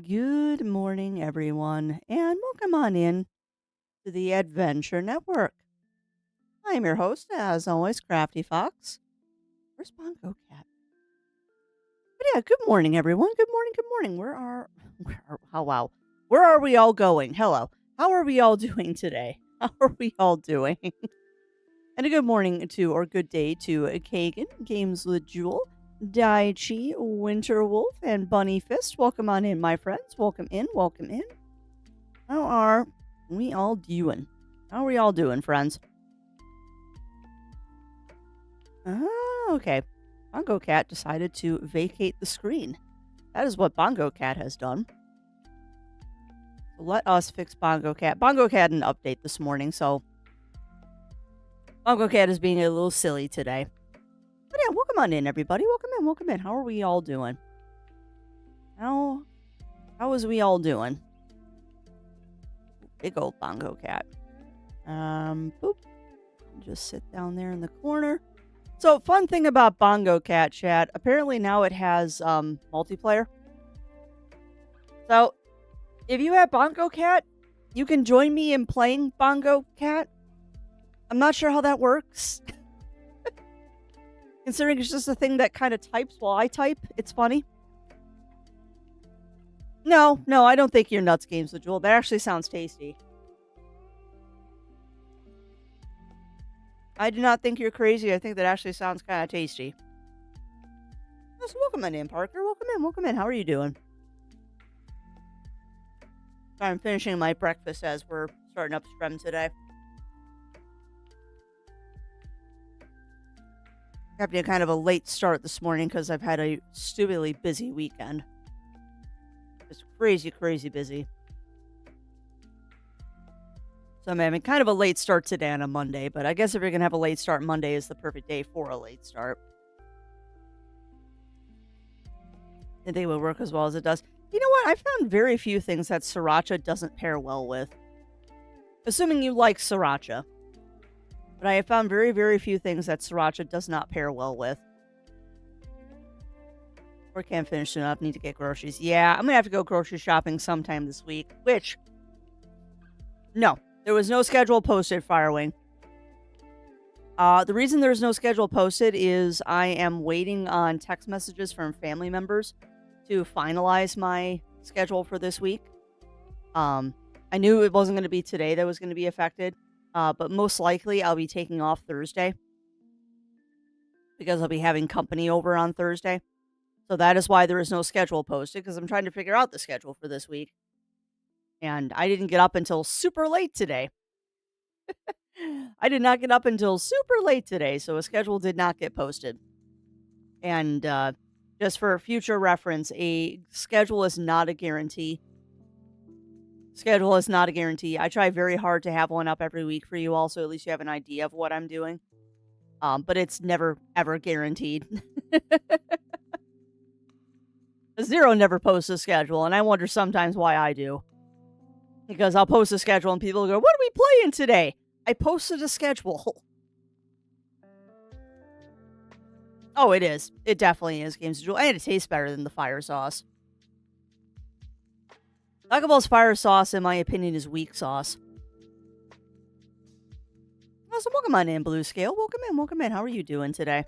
Good morning, everyone, and welcome on in to the Adventure Network. I'm your host, as always, Crafty Fox. Where's Bongo Cat? But yeah, good morning, everyone. Good morning, good morning. Oh wow. Where are we all going? Hello. How are we all doing today? How are we all doing? And a good morning to, or good day to Kagan, Games with Jewel, Daichi, Winterwolf, and Bunny Fist. Welcome on in, my friends. Welcome in, welcome in. How are we all doing? How are we all doing, friends? Oh, okay. Bongo Cat decided to vacate the screen. That is what Bongo Cat has done. So let us fix Bongo Cat. Bongo Cat had an update this morning, so Bongo Cat is being a little silly today. But yeah, welcome on in, everybody. Welcome in, welcome in. How are we all doing? How is we all doing? Big old Bongo Cat. Boop. Just sit down there in the corner. So, fun thing about Bongo Cat chat, apparently now it has multiplayer. So, if you have Bongo Cat, you can join me in playing Bongo Cat. I'm not sure how that works. Considering it's just a thing that kind of types while I type. It's funny. No, I don't think you're nuts, Games with Jewel. That actually sounds tasty. I do not think you're crazy. I think that actually sounds kind of tasty. So welcome on in, Parker. Welcome in, welcome in. How are you doing? I'm finishing my breakfast as we're starting up stream today. Having kind of a late start this morning because I've had a stupidly busy weekend. Just crazy, crazy busy. So I'm having kind of a late start today on a Monday, but I guess if you're going to have a late start, Monday is the perfect day for a late start. I think it will work as well as it does. You know what? I found very few things that sriracha doesn't pair well with. Assuming you like sriracha. But I have found very, very few things that sriracha does not pair well with. Or can't finish enough. Need to get groceries. Yeah, I'm going to have to go grocery shopping sometime this week. Which, no. There was no schedule posted, Firewing. The reason there's no schedule posted is I am waiting on text messages from family members to finalize my schedule for this week. I knew it wasn't going to be today that was going to be affected, but most likely I'll be taking off Thursday because I'll be having company over on Thursday. So that is why there is no schedule posted, because I'm trying to figure out the schedule for this week. And I didn't get up until super late today. I did not get up until super late today, so a schedule did not get posted. And just for future reference, a schedule is not a guarantee. Schedule is not a guarantee. I try very hard to have one up every week for you all, so at least you have an idea of what I'm doing. But it's never, ever guaranteed. Zero never posts a schedule, and I wonder sometimes why I do. Because I'll post a schedule and people go, "What are we playing today?" I posted a schedule. Oh, it is. It definitely is, Games of Jewel. And it tastes better than the fire sauce. Taco Bell's fire sauce, in my opinion, is weak sauce. Oh, so welcome on in, Blue Scale. Welcome in, welcome in. How are you doing today?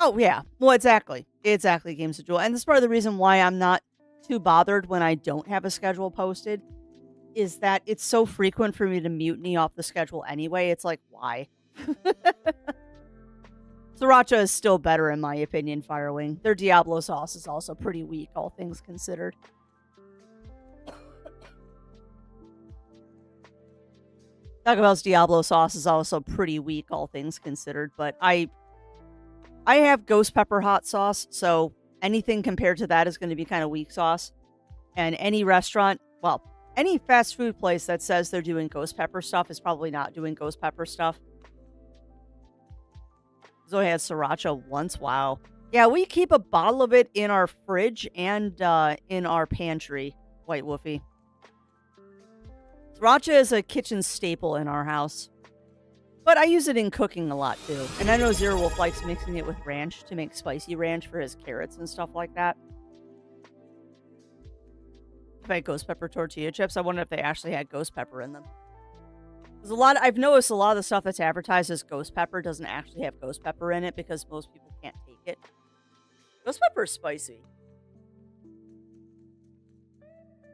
Oh, yeah. Well, exactly. Exactly, Games of Jewel. And that's part of the reason why I'm not too bothered when I don't have a schedule posted, is that it's so frequent for me to mutiny off the schedule anyway. It's like, why? Sriracha is still better in my opinion, Firewing. Their Diablo sauce is also pretty weak, all things considered. Taco Bell's Diablo sauce is also pretty weak, all things considered, but I have ghost pepper hot sauce, so anything compared to that is going to be kind of weak sauce. And any restaurant, well, any fast food place that says they're doing ghost pepper stuff is probably not doing ghost pepper stuff. Zoe had sriracha once. Wow. Yeah, we keep a bottle of it in our fridge and in our pantry, White Woofy. Sriracha is a kitchen staple in our house. But I use it in cooking a lot too. And I know Zero Wolf likes mixing it with ranch to make spicy ranch for his carrots and stuff like that. If I had ghost pepper tortilla chips, I wonder if they actually had ghost pepper in them. There's I've noticed a lot of the stuff that's advertised as ghost pepper doesn't actually have ghost pepper in it because most people can't take it. Ghost pepper is spicy.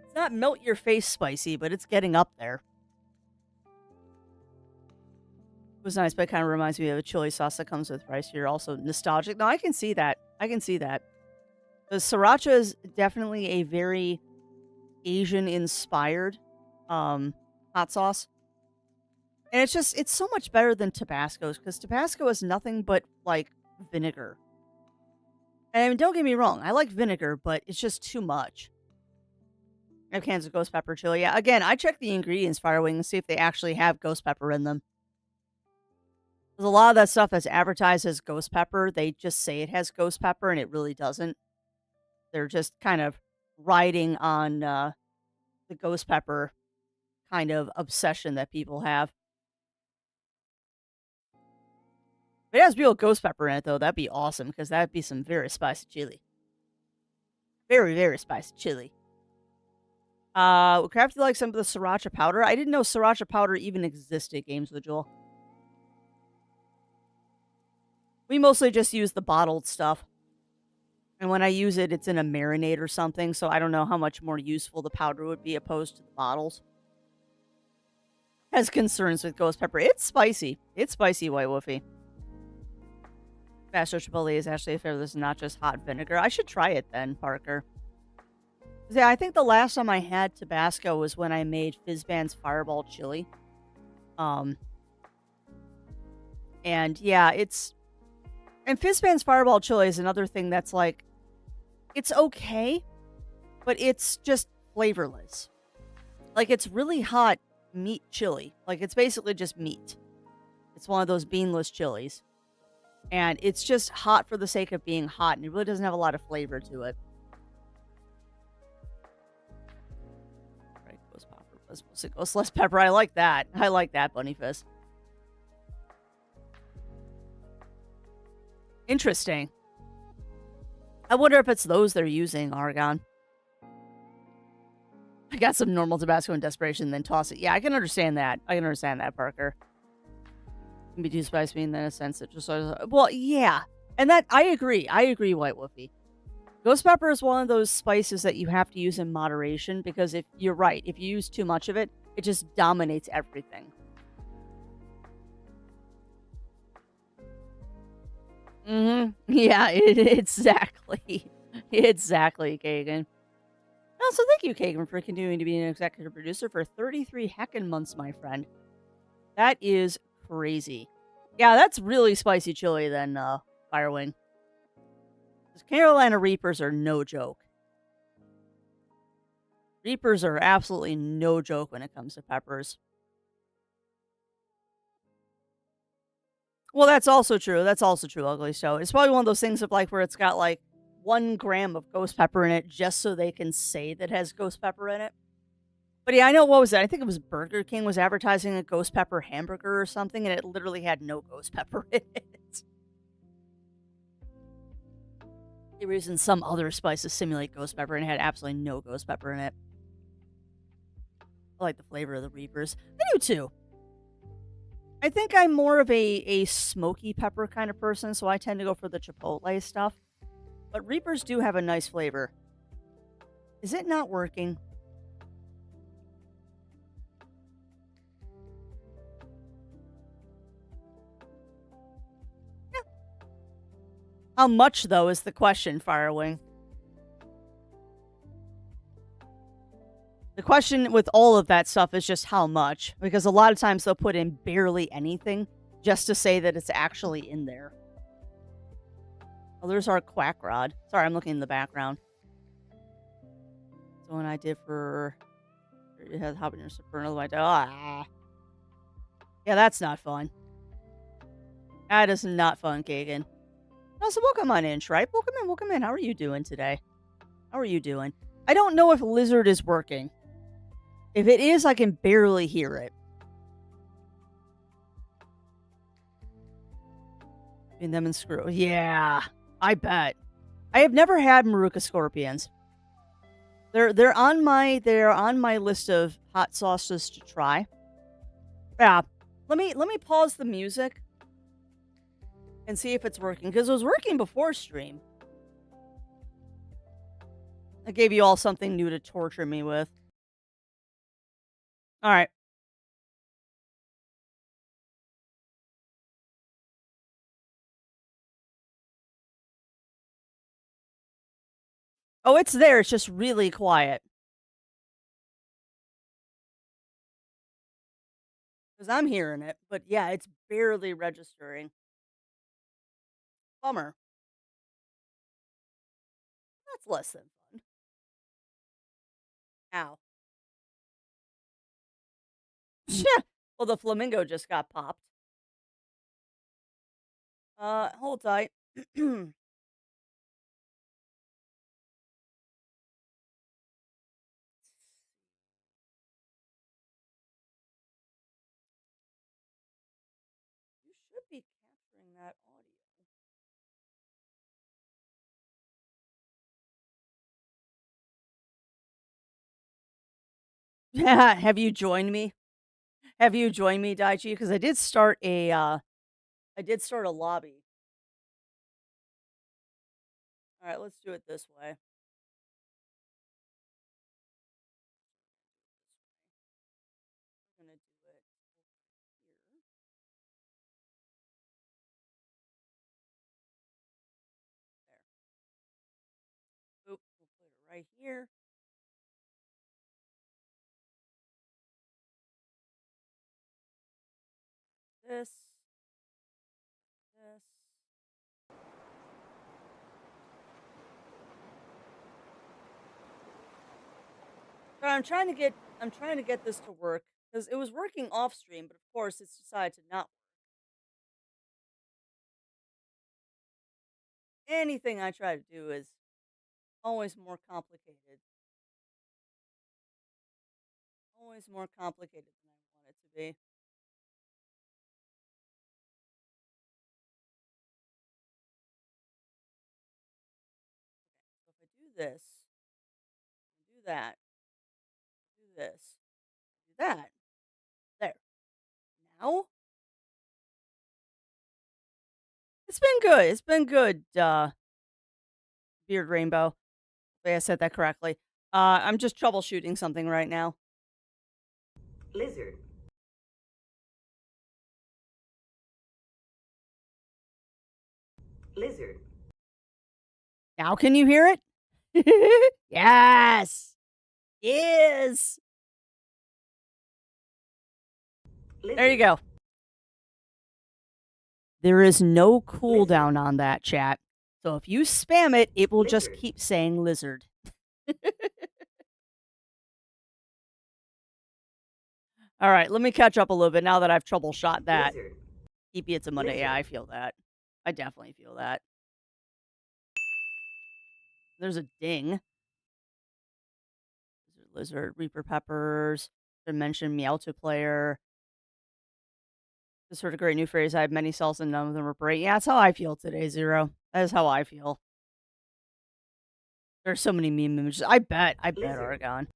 It's not melt your face spicy, but it's getting up there. It was nice, but it kind of reminds me of a chili sauce that comes with rice. You're also nostalgic. No, I can see that. I can see that. The sriracha is definitely a very Asian-inspired hot sauce. And it's so much better than Tabasco's, because Tabasco is nothing but, like, vinegar. And I mean, don't get me wrong, I like vinegar, but it's just too much. I have cans of ghost pepper chili. Yeah, again, I check the ingredients, Firewing, and see if they actually have ghost pepper in them. There's a lot of that stuff that's advertised as ghost pepper. They just say it has ghost pepper, and it really doesn't. They're just kind of riding on the ghost pepper kind of obsession that people have. If it has real ghost pepper in it, though, that'd be awesome, because that'd be some very spicy chili. Very, very spicy chili. Would Crafty like some of the sriracha powder? I didn't know sriracha powder even existed, Games with Joel. We mostly just use the bottled stuff. And when I use it, it's in a marinade or something, so I don't know how much more useful the powder would be opposed to the bottles. Has concerns with ghost pepper. It's spicy. It's spicy, White Wolfie. Faster Chipotle is actually a fair. This is not just hot vinegar. I should try it then, Parker. Yeah, I think the last time I had Tabasco was when I made Fizzban's Fireball Chili. And yeah, and Fizzban's Fireball Chili is another thing that's like, it's okay, but it's just flavorless. Like, it's really hot meat chili. Like, it's basically just meat. It's one of those beanless chilies. And it's just hot for the sake of being hot, and it really doesn't have a lot of flavor to it. Right, ghost less pepper. I like that. I like that, Bunny Fist. Interesting. I wonder if it's those they're using, Argon. I got some normal Tabasco in desperation, then toss it. Yeah, I can understand that. I can understand that, Parker. Can be too spicy in a sense that just... Well, yeah. And that, I agree. I agree, White Wolfie. Ghost pepper is one of those spices that you have to use in moderation, because if you're right, if you use too much of it, it just dominates everything. Yeah, exactly. Exactly, Kagan. Also, thank you, Kagan, for continuing to be an executive producer for 33 heckin' months, my friend. That is crazy. Yeah, that's really spicy chili then, Firewing. Because Carolina Reapers are no joke. Reapers are absolutely no joke when it comes to peppers. Well, that's also true. That's also true, Ugly Show. It's probably one of those things of like where it's got like 1 gram of ghost pepper in it just so they can say that it has ghost pepper in it. But yeah, I know, what was that? I think it was Burger King was advertising a ghost pepper hamburger or something, and it literally had no ghost pepper in it. They were using some other spice to simulate ghost pepper, and it had absolutely no ghost pepper in it. I like the flavor of the Reapers. I do too. I think I'm more of a smoky pepper kind of person, so I tend to go for the Chipotle stuff. But Reapers do have a nice flavor. Is it not working? Yeah. How much, though, is the question, Firewing? The question with all of that stuff is just how much. Because a lot of times they'll put in barely anything just to say that it's actually in there. Oh, there's our quack rod. Sorry, I'm looking in the background. So when I did for... It has habanero for another one. Yeah, that's not fun. That is not fun, Kagan. Also, welcome on in, Shripe. Welcome in. How are you doing today? How are you doing? I don't know if Lizard is working. If it is, I can barely hear it. Between them and Screw. Yeah, I bet. I have never had Maruka scorpions. They're on my list of hot sauces to try. Yeah. Let me pause the music and see if it's working because it was working before stream. I gave you all something new to torture me with. All right. Oh, it's there. It's just really quiet. Because I'm hearing it, but yeah, it's barely registering. Bummer. That's less than fun. Ow. Well, the flamingo just got popped. Hold tight. You should be capturing that audio. Yeah, have you joined me? Have you joined me, Daichi? Because I did start a lobby. All right, let's do it this way. We're gonna do it over here. There. Oop, we'll put it right here. This. This. So I'm trying to get this to work because it was working off stream, but of course it's decided to not work. Anything I try to do is always more complicated. Always more complicated than I want it to be. So if I do this, do that, do this, do that. There. Now it's been good. It's been good, Beard Rainbow. If I said that correctly. I'm just troubleshooting something right now. Lizard. Lizard. Now can you hear it? Yes. Yes. Lizard. There you go. There is no Lizard. cooldown on that chat. So if you spam it, it will just Lizard. keep saying lizard. All right, let me catch up a little bit now that I've troubleshot that. Lizard. EP, it's a Monday. Yeah, I Lizard. feel that. I definitely feel that. There's a ding. Lizard, Reaper Peppers. I mentioned Meowth player. Just heard a great new phrase. I have many cells and none of them are bright. Yeah, that's how I feel today, Zero. That is how I feel. There's so many meme images. I bet, Lizard. Oregon.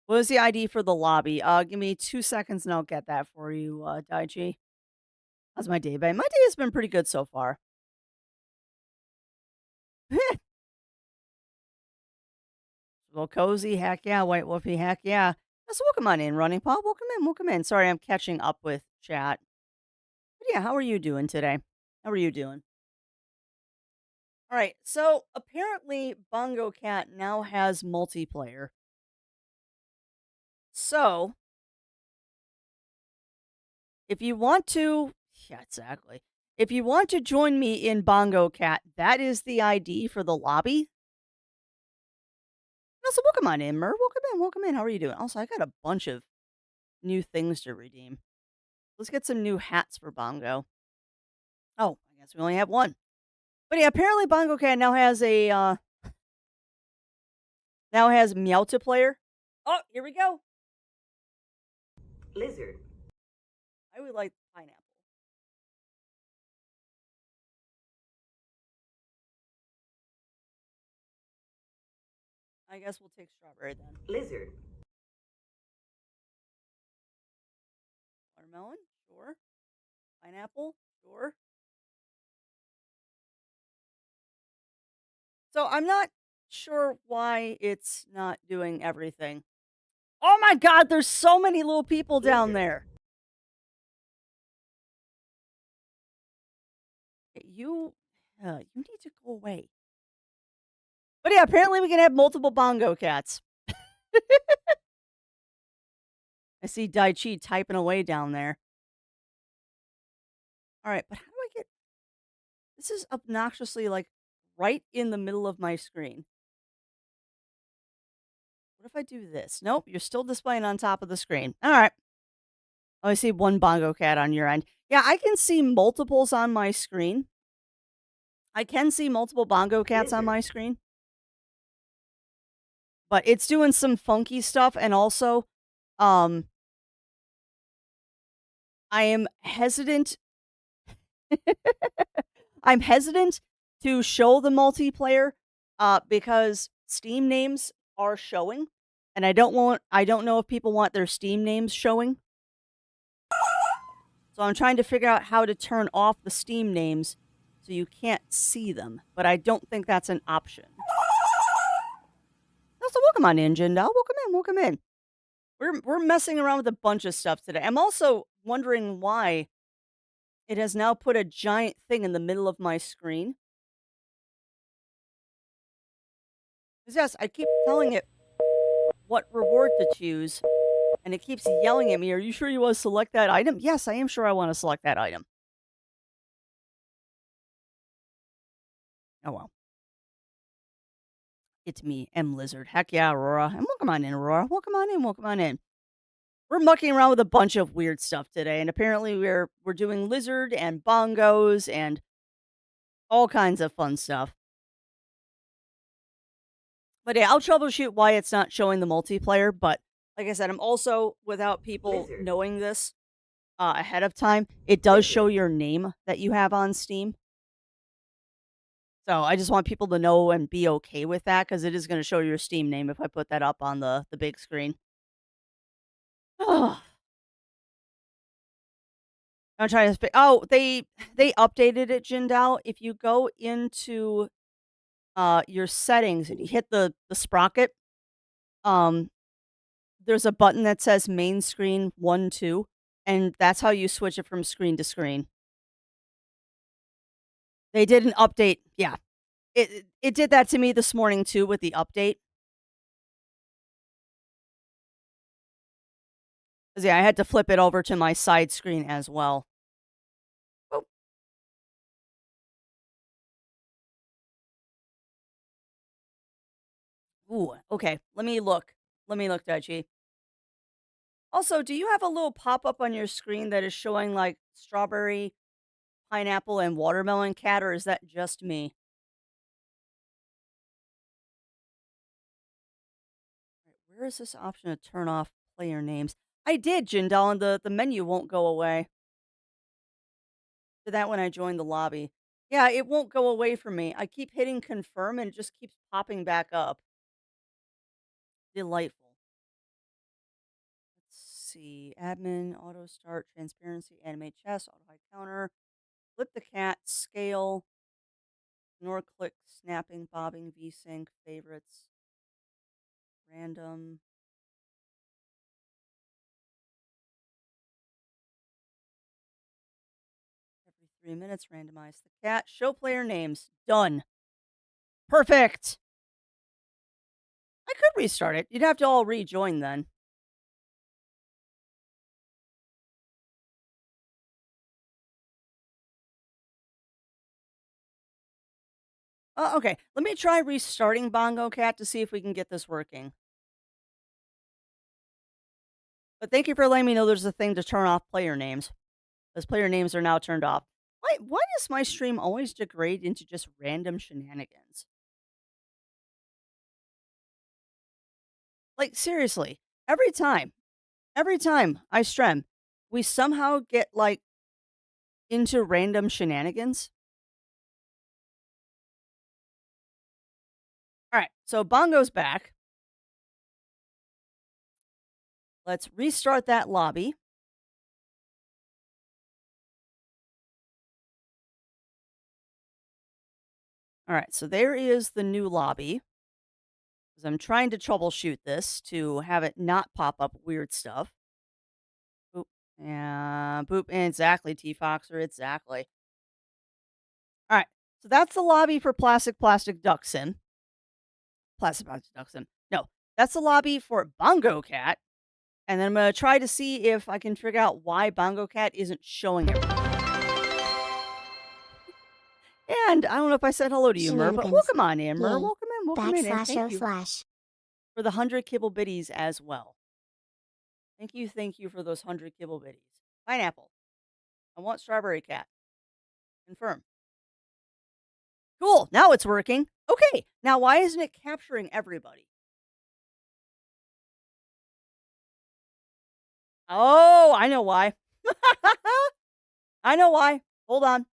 What was the ID for the lobby? Give me 2 seconds and I'll get that for you, Daichi. How's my day been? My day has been pretty good so far. Well, cozy, heck yeah. White Wolfie, heck yeah. So welcome on in, Running Paw. Welcome in, welcome in. Sorry, I'm catching up with chat. But yeah, how are you doing today? How are you doing? All right, so apparently Bongo Cat now has multiplayer. So, if you want to, yeah, exactly. If you want to join me in Bongo Cat, that is the ID for the lobby. Also, welcome on in, Mer. Welcome in, welcome in. How are you doing? Also, I got a bunch of new things to redeem. Let's get some new hats for Bongo. Oh, I guess we only have one. But yeah, apparently Bongo Cat now has a now has Meowth player. Oh, here we go. Lizard. I would like pineapple. I guess we'll take strawberry then. Lizard. Watermelon? Sure. Pineapple? Sure. So I'm not sure why it's not doing everything. Oh my god, there's so many little people down Lizard. there. You need to go away. But yeah, apparently we can have multiple bongo cats. I see Daichi typing away down there. All right, but how do I get this is obnoxiously like right in the middle of my screen. What if I do this? Nope, you're still displaying on top of the screen. All right. Oh, I see one bongo cat on your end. Yeah, I can see multiples on my screen. I can see multiple bongo cats on Lizard. my screen. But it's doing some funky stuff, and also, um, I am hesitant I'm hesitant to show the multiplayer, because Steam names are showing, and I don't know if people want their Steam names showing. So I'm trying to figure out how to turn off the Steam names so you can't see them, but I don't think that's an option. Oh, so welcome on in, Jindal. Welcome in. We're messing around with a bunch of stuff today. I'm also wondering why it has now put a giant thing in the middle of my screen. 'Cause yes, I keep telling it what reward to choose, and it keeps yelling at me, "Are you sure you want to select that item?" Yes, I am sure I want to select that item. Oh well. It's me, M Lizard. Heck yeah, Aurora. And welcome on in, Aurora. Welcome on in. We're mucking around with a bunch of weird stuff today, and apparently we're doing lizard and bongos and all kinds of fun stuff. But yeah, I'll troubleshoot why it's not showing the multiplayer. But like I said, I'm also without people Lizard. knowing this ahead of time. It does show Lizard. your name that you have on Steam. So I just want people to know and be okay with that because it is going to show your Steam name if I put that up on the big screen. I'm trying to oh, they updated it, Jindal. If you go into your settings and you hit the sprocket, um there's a button that says main screen 1 2, and that's how you switch it from screen to screen. They did an update. Yeah. It did that to me this morning too with the update. 'Cause yeah, I had to flip it over to my side screen as well. Oh, ooh, okay. Let me look, Daichi. Also, do you have a little pop-up on your screen that is showing like strawberry, pineapple, and watermelon cat, or is that just me? Right, where is this option to turn off player names? I did, Jindal, and the menu won't go away. Did that when I joined the lobby. Yeah, it won't go away from me. I keep hitting confirm and it just keeps popping back up. Delightful. Let's see. Admin, auto start, transparency, animate chest, auto hide counter, flip the cat, scale, ignore click, snapping, bobbing, vsync, favorites, random. Every 3 minutes, randomize the cat. Show player names. Done. Perfect. I could restart it. You'd have to all rejoin then. Okay. Let me try restarting Bongo Cat to see if we can get this working. But thank you for letting me know there's a thing to turn off player names. Those player names are now turned off. Why does my stream always degrade into just random shenanigans? Like seriously, every time I stream, we somehow get like into random shenanigans. All right, so Bongo's back. Let's restart that lobby. All right, so there is the new lobby. 'Cause I'm trying to troubleshoot this to have it not pop up weird stuff. Boop. And boop. Exactly, T Foxer. Exactly. All right. So that's the lobby for plastic ducks in. Plastic ducks in. No, that's the lobby for Bongo Cat. And then I'm going to try to see if I can figure out why Bongo Cat isn't showing everything. And I don't know if I said hello to you, Mur, but Shenanigans. welcome on in, Mur. Yay. Welcome in, and Backslash thank O you slash. for the 100 kibble bitties as well. Thank you for those 100 kibble bitties. Pineapple. I want strawberry cat. Confirm. Cool. Now it's working. Okay. Now why isn't it capturing everybody? Oh, I know why. I know why. Hold on.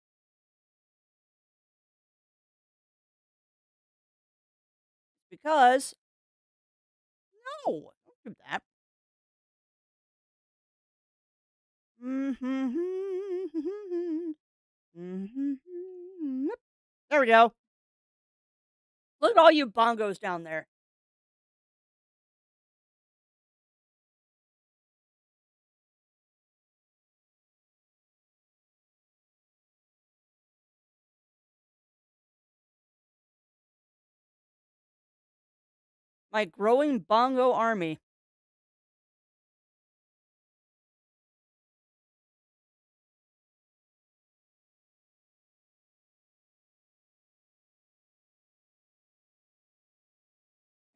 Because no, don't do that. Yep. There we go. Look at all you bongos down there. My growing bongo army.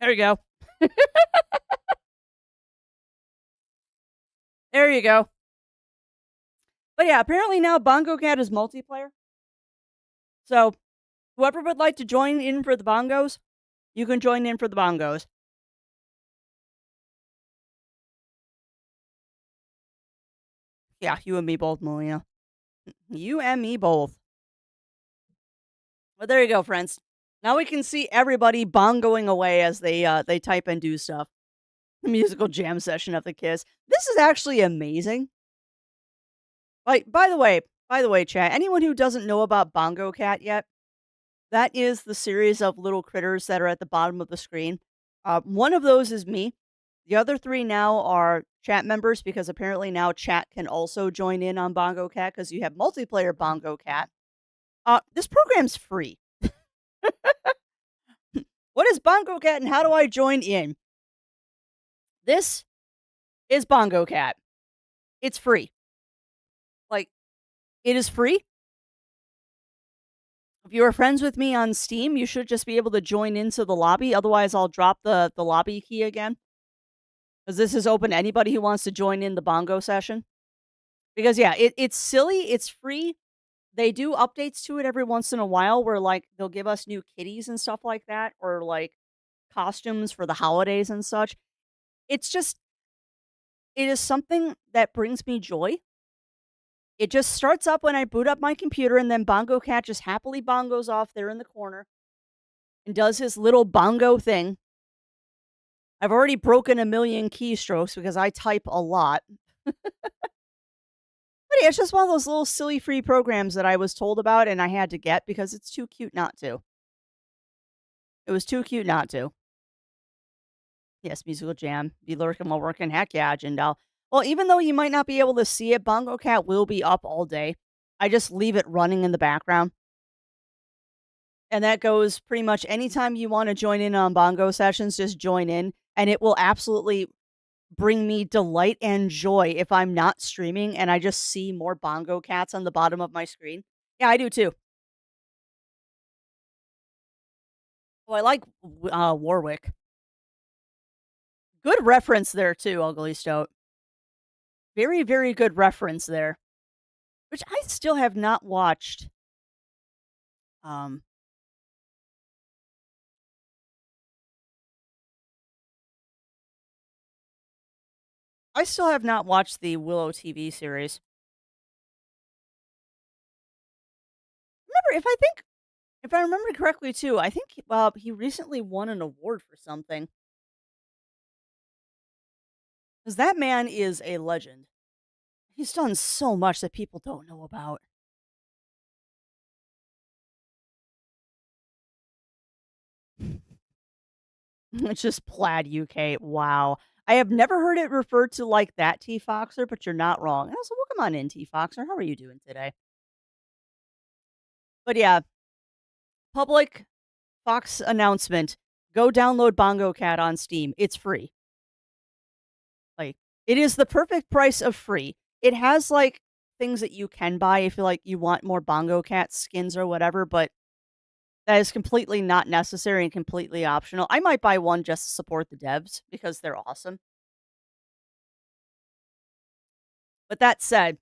There you go. There you go. But yeah, apparently now Bongo Cat is multiplayer. So whoever would like to join in for the bongos, you can join in for the bongos. Yeah, you and me both, Melina. You and me both. But there you go, friends. Now we can see everybody bongoing away as they type and do stuff. The musical jam session of the Kiss. This is actually amazing. Like, by the way, chat. Anyone who doesn't know about Bongo Cat yet, that is the series of little critters that are at the bottom of the screen. One of those is me. The other three now are chat members because apparently now chat can also join in on Bongo Cat because you have multiplayer Bongo Cat. This program's free. What is Bongo Cat and how do I join in? This is Bongo Cat. It's free. Like, it is free. If you are friends with me on Steam, you should just be able to join into the lobby. Otherwise, I'll drop the lobby key again. Because this is open to anybody who wants to join in the bongo session. Because, yeah, it's silly. It's free. They do updates to it every once in a while where, like, they'll give us new kitties and stuff like that. Or, like, costumes for the holidays and such. It's just, it is something that brings me joy. It just starts up when I boot up my computer, and then Bongo Cat just happily bongos off there in the corner and does his little bongo thing. I've already broken a million keystrokes because I type a lot. But yeah, it's just one of those little silly free programs that I was told about and I had to get because it's too cute not to. It was too cute not to. Yes, musical jam. Be lurking while working. Heck yeah, Jindal. Well, even though you might not be able to see it, Bongo Cat will be up all day. I just leave it running in the background. And that goes pretty much anytime you want to join in on bongo sessions, just join in. And it will absolutely bring me delight and joy if I'm not streaming and I just see more bongo cats on the bottom of my screen. Yeah, I do too. Oh, I like Warwick. Good reference there too, Ugly Stoat. Very, very good reference there. Which I still have not watched. Um, I still have not watched the Willow TV series. Remember, if I remember correctly too, I think he recently won an award for something. Because that man is a legend. He's done so much that people don't know about. It's just Plaid UK. Wow. I have never heard it referred to like that, T Foxer, but you're not wrong. And also, welcome on in, T Foxer. How are you doing today? But yeah, public Fox announcement. Go download Bongo Cat on Steam. It's free. Like, it is the perfect price of free. It has like things that you can buy if you like you want more Bongo Cat skins or whatever, but that is completely not necessary and completely optional. I might buy one just to support the devs because they're awesome. But that said,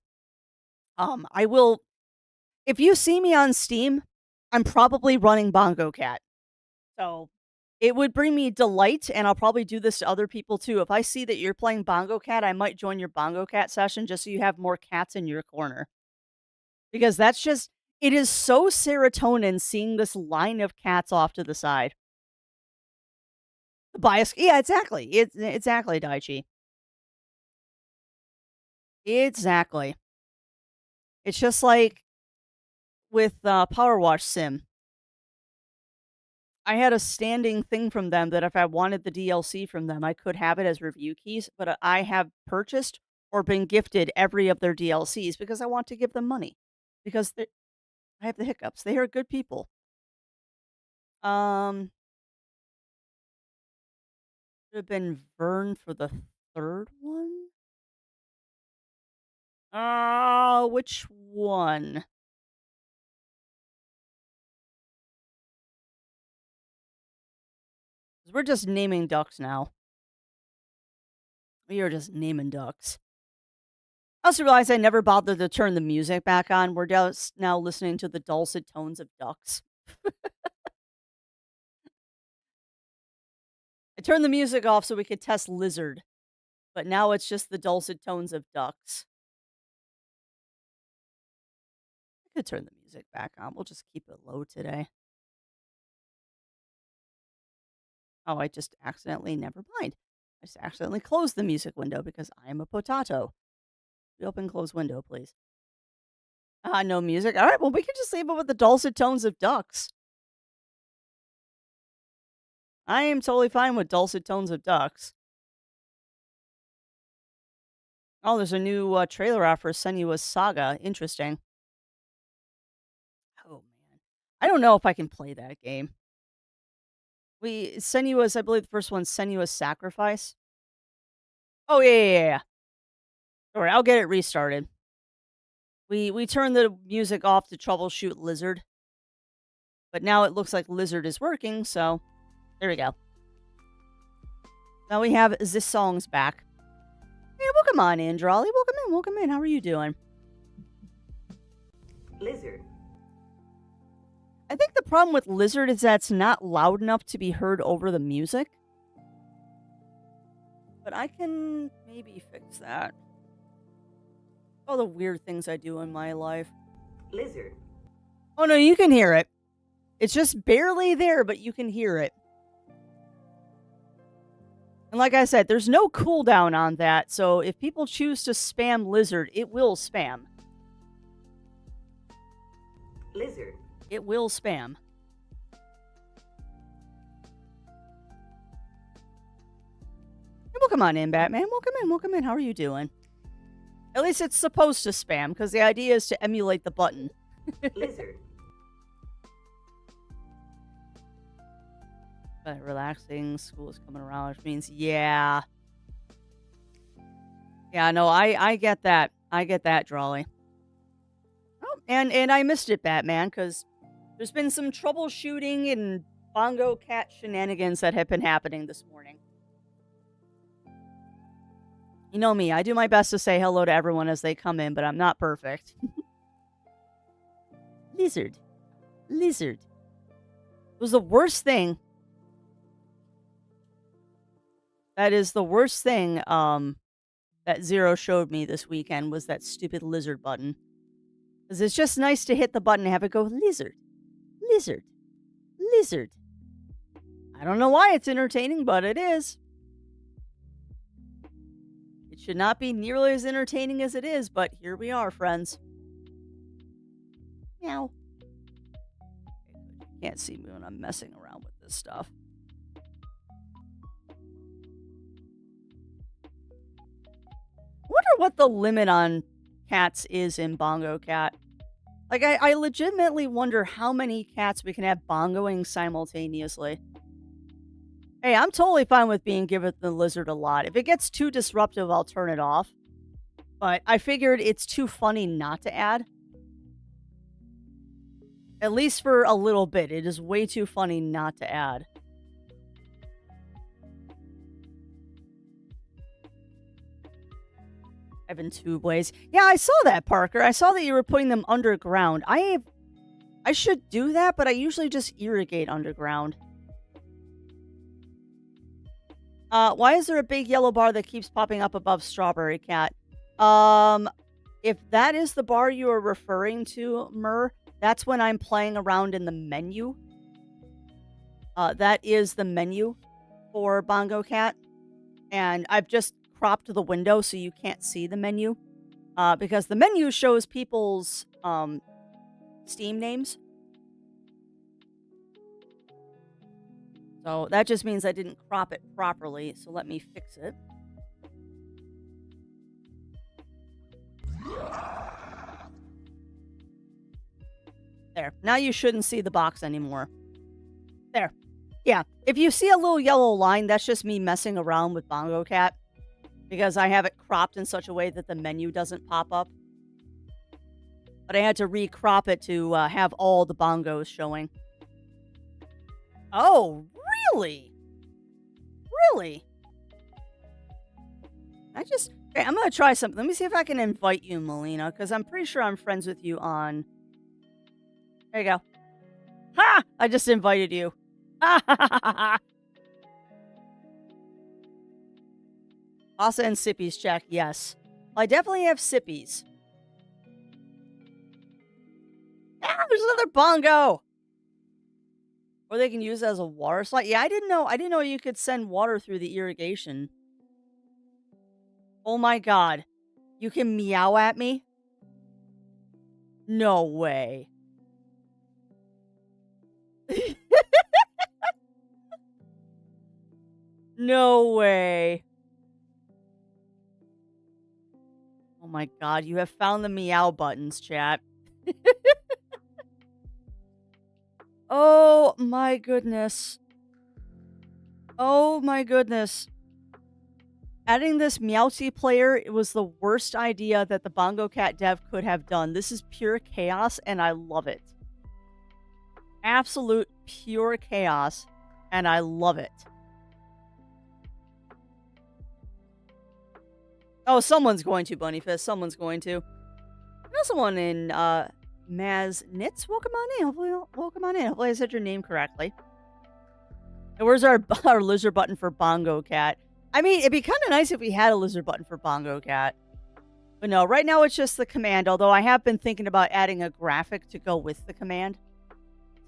I will if you see me on Steam, I'm probably running Bongo Cat. So it would bring me delight, and I'll probably do this to other people too. If I see that you're playing Bongo Cat, I might join your Bongo Cat session just so you have more cats in your corner. Because that's just it is so serotonin seeing this line of cats off to the side. The bias, yeah, exactly. It's exactly Daichi. Exactly. It's just like with Power Wash Sim. I had a standing thing from them that if I wanted the DLC from them, I could have it as review keys, but I have purchased or been gifted every of their DLCs because I want to give them money because I have the hiccups. They are good people. Um, should have been Vern for the third one. Which one? 'Cause we're just naming ducks now. We are just naming ducks. I also realized I never bothered to turn the music back on. We're just now listening to the dulcet tones of ducks. I turned the music off so we could test Lizard, but now it's just the dulcet tones of ducks. I could turn the music back on. We'll just keep it low today. Oh, I just accidentally, never mind. I just accidentally closed the music window because I am a potato. Open close window, please. No music. All right, well, we can just leave it with the dulcet tones of ducks. I am totally fine with dulcet tones of ducks. Oh, there's a new trailer out for Senua's Saga. Interesting. Oh, man. I don't know if I can play that game. Senua's, I believe the first one's Senua's Sacrifice. Oh, yeah. All right, I'll get it restarted. We turned the music off to troubleshoot Lizard, but now it looks like Lizard is working, so there we go. Now we have this song's back. Hey, welcome on in, Drawley. Welcome in. How are you doing? Lizard. I think the problem with Lizard is that it's not loud enough to be heard over the music. But I can maybe fix that. All the weird things I do in my life. Lizard. Oh no, you can hear it. It's just barely there, but you can hear it. And like I said, there's no cooldown on that, so if people choose to spam Lizard, it will spam. Lizard. It will spam. Welcome on in, Batman. Welcome in. How are you doing? At least it's supposed to spam, because the idea is to emulate the button. Lizard. But relaxing, school is coming around, which means, yeah. Yeah, no, I get that. I get that, Drawley. Oh, and I missed it, Batman, because there's been some troubleshooting and Bongo Cat shenanigans that have been happening this morning. You know me, I do my best to say hello to everyone as they come in, but I'm not perfect. Lizard. It was the worst thing. That is the worst thing that Zero showed me this weekend was that stupid lizard button. Because it's just nice to hit the button and have it go, lizard. I don't know why it's entertaining, but it is. Should not be nearly as entertaining as it is, but here we are, friends. Meow. Can't see me when I'm messing around with this stuff. I wonder what the limit on cats is in Bongo Cat. Like, I legitimately wonder how many cats we can have bongoing simultaneously. Hey, I'm totally fine with being given the lizard a lot. If it gets too disruptive, I'll turn it off. But I figured it's too funny not to add. At least for a little bit. It is way too funny not to add. Evan Two Blaze. Yeah, I saw that, Parker. I saw that you were putting them underground. I should do that, but I usually just irrigate underground. Why is there a big yellow bar that keeps popping up above Strawberry Cat? If that is the bar you are referring to, Mur, that's when I'm playing around in the menu. That is the menu for Bongo Cat. And I've just cropped the window so you can't see the menu. Because the menu shows people's Steam names. So that just means I didn't crop it properly. So let me fix it. There. Now you shouldn't see the box anymore. There. Yeah. If you see a little yellow line, that's just me messing around with Bongo Cat. Because I have it cropped in such a way that the menu doesn't pop up. But I had to recrop it to have all the bongos showing. Oh, really? Really? Okay, I'm going to try something. Let me see if I can invite you, Melina, because I'm pretty sure I'm friends with you on... There you go. Ha! I just invited you. Ha ha ha ha! Asa and Sippies check, yes. I definitely have Sippies. Ah, there's another bongo! Or they can use it as a water slide. Yeah, I didn't know you could send water through the irrigation. Oh my god. You can meow at me? No way. No way. Oh my god, you have found the meow buttons, chat. Oh my goodness. Oh my goodness. Adding this Meowsy player, it was the worst idea that the Bongo Cat dev could have done. This is pure chaos, and I love it. Absolute pure chaos, and I love it. Oh, someone's going to, Bunnyfist. Someone's going to. There's someone in Maz Nitz. Welcome on in. Welcome on in. Hopefully I said your name correctly. And where's our lizard button for Bongo Cat? I mean, it'd be kind of nice if we had a lizard button for Bongo Cat. But no, right now it's just the command, although I have been thinking about adding a graphic to go with the command.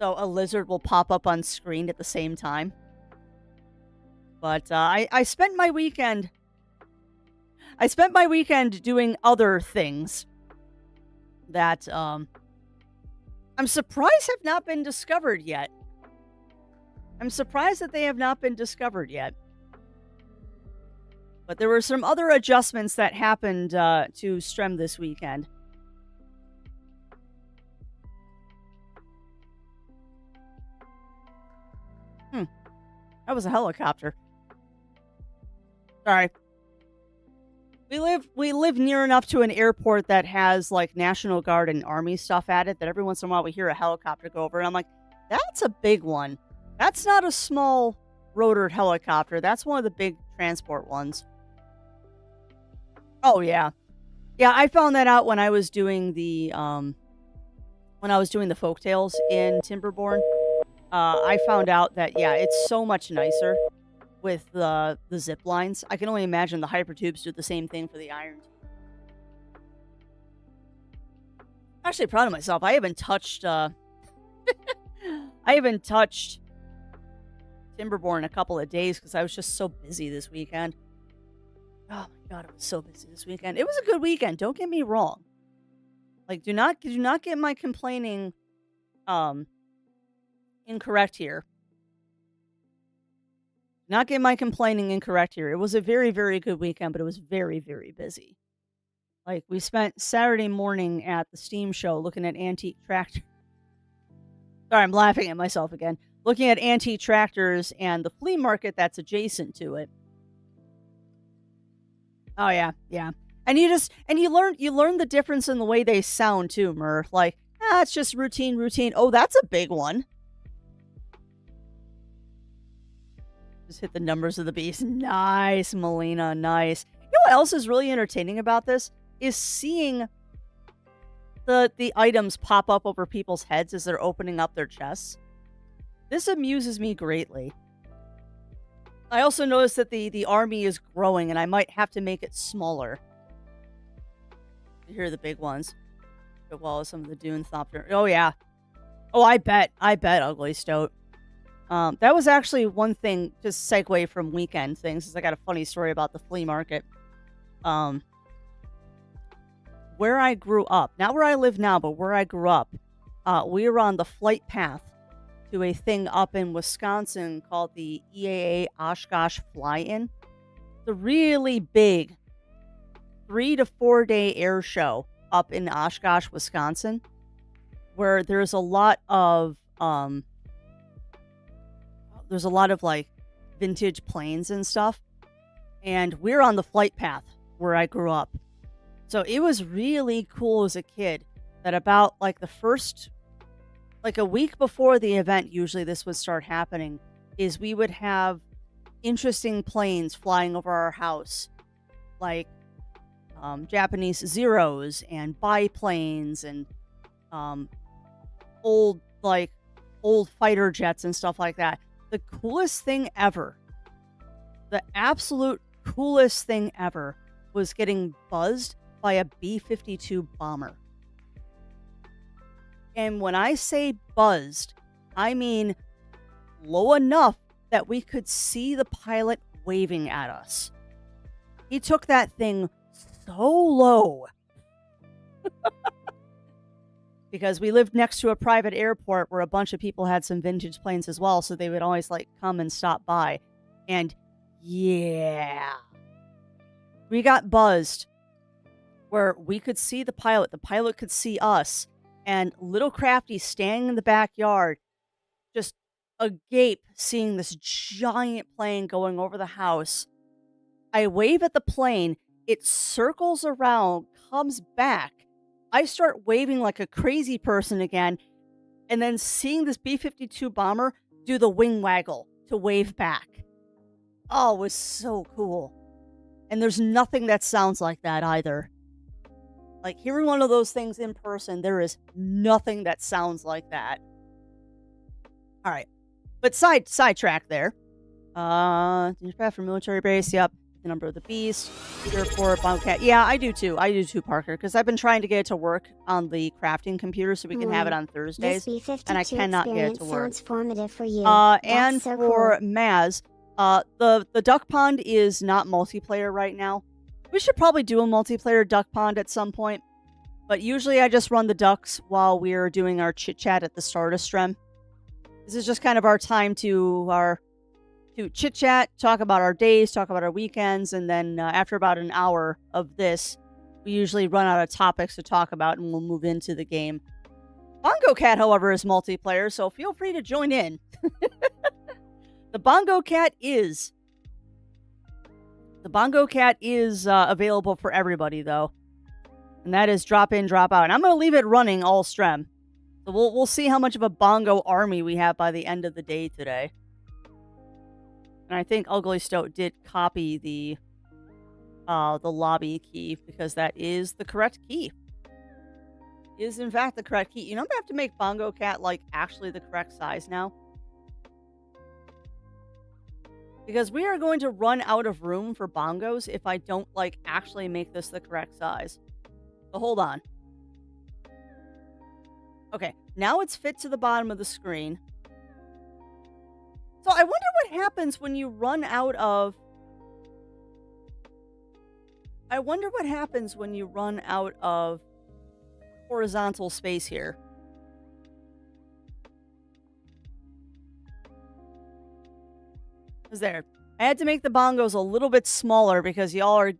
So a lizard will pop up on screen at the same time. But I spent my weekend... doing other things that I'm surprised have not been discovered yet. I'm surprised that they have not been discovered yet. But there were some other adjustments that happened to Strem this weekend. That was a helicopter. Sorry. We live near enough to an airport that has like National Guard and Army stuff at it that every once in a while we hear a helicopter go over and I'm like, that's a big one. That's not a small rotored helicopter. That's one of the big transport ones. Oh yeah. Yeah, I found that out when I was doing the folktales in Timberborn. I found out that yeah, it's so much nicer with the zip lines. I can only imagine the hypertubes do the same thing for the iron. I'm actually proud of myself. I haven't touched Timberborn in a couple of days because I was just so busy this weekend. Oh my god, it was so busy this weekend. It was a good weekend, don't get me wrong. Like, do not get my complaining um incorrect here. Not get my complaining incorrect here. It was a very, very good weekend, but it was very, very busy. Like, we spent Saturday morning at the Steam show looking at antique tractors. Sorry, I'm laughing at myself again. Looking at antique tractors and the flea market that's adjacent to it. Oh yeah, yeah. And you learn the difference in the way they sound too, Murph. Like, it's just routine. Oh, that's a big one. Just hit the numbers of the beast. Nice, Melina, nice. You know what else is really entertaining about this? Is seeing the items pop up over people's heads as they're opening up their chests. This amuses me greatly. I also noticed that the army is growing, and I might have to make it smaller. Here are the big ones. As well as some of the Dune Thopter. Oh, yeah. Oh, I bet, Ugly Stoat. That was actually one thing, just segue from weekend things, is I got a funny story about the flea market. Where I grew up, not where I live now, but where I grew up, we were on the flight path to a thing up in Wisconsin called the EAA Oshkosh Fly-In. It's a really big 3 to 4 day air show up in Oshkosh, Wisconsin, where there's a lot of like vintage planes and stuff. And we're on the flight path where I grew up. So it was really cool as a kid that about like the first, like a week before the event, usually this would start happening, is we would have interesting planes flying over our house. Like Japanese Zeros and biplanes and old fighter jets and stuff like that. The coolest thing ever, the absolute coolest thing ever, was getting buzzed by a B-52 bomber. And when I say buzzed, I mean low enough that we could see the pilot waving at us. He took that thing so low. Because we lived next to a private airport where a bunch of people had some vintage planes as well, so they would always like come and stop by. And yeah, we got buzzed where we could see the pilot could see us, and little Crafty standing in the backyard, just agape seeing this giant plane going over the house. I wave at the plane, it circles around, comes back. I start waving like a crazy person again, and then seeing this B-52 bomber do the wing waggle to wave back. Oh, it was so cool. And there's nothing that sounds like that either. Like, hearing one of those things in person, there is nothing that sounds like that. All right. But sidetrack there. Dispatch for military base, yep. The number of the beast, airport, Bobcat. Yeah, I do too, Parker, because I've been trying to get it to work on the crafting computer so we can have it on Thursdays, and I cannot get it to work. Sounds formative for you. And so for cool. Maz, the duck pond is not multiplayer right now. We should probably do a multiplayer duck pond at some point, but usually I just run the ducks while we're doing our chit chat at the start of stream. This is just kind of our time to chit chat, talk about our days, talk about our weekends, and then after about an hour of this, we usually run out of topics to talk about and we'll move into the game. Bongo Cat, however, is multiplayer, so feel free to join in. The Bongo Cat is available for everybody, though. And that is drop in, drop out. And I'm going to leave it running all stream. So we'll see how much of a bongo army we have by the end of the day today. And I think Ugly Stoat did copy the lobby key because that is the correct key. It is in fact the correct key. You know, I'm gonna have to make Bongo Cat like actually the correct size now. Because we are going to run out of room for bongos if I don't like actually make this the correct size. So hold on. Okay, now it's fit to the bottom of the screen. So I wonder what happens when you run out of I wonder what happens when you run out of horizontal space here. Is there? I had to make the bongos a little bit smaller because y'all are.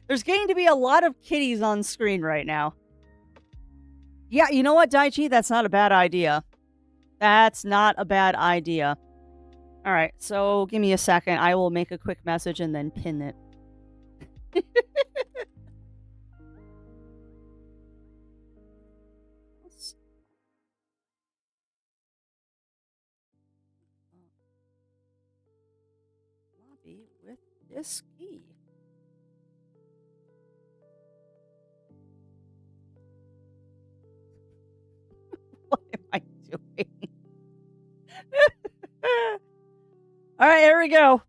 There's going to be a lot of kitties on screen right now. Yeah, you know what, Daichi? That's not a bad idea. That's not a bad idea. All right, so give me a second. I will make a quick message and then pin it. Lobby with this key. What am I doing? All right, here we go.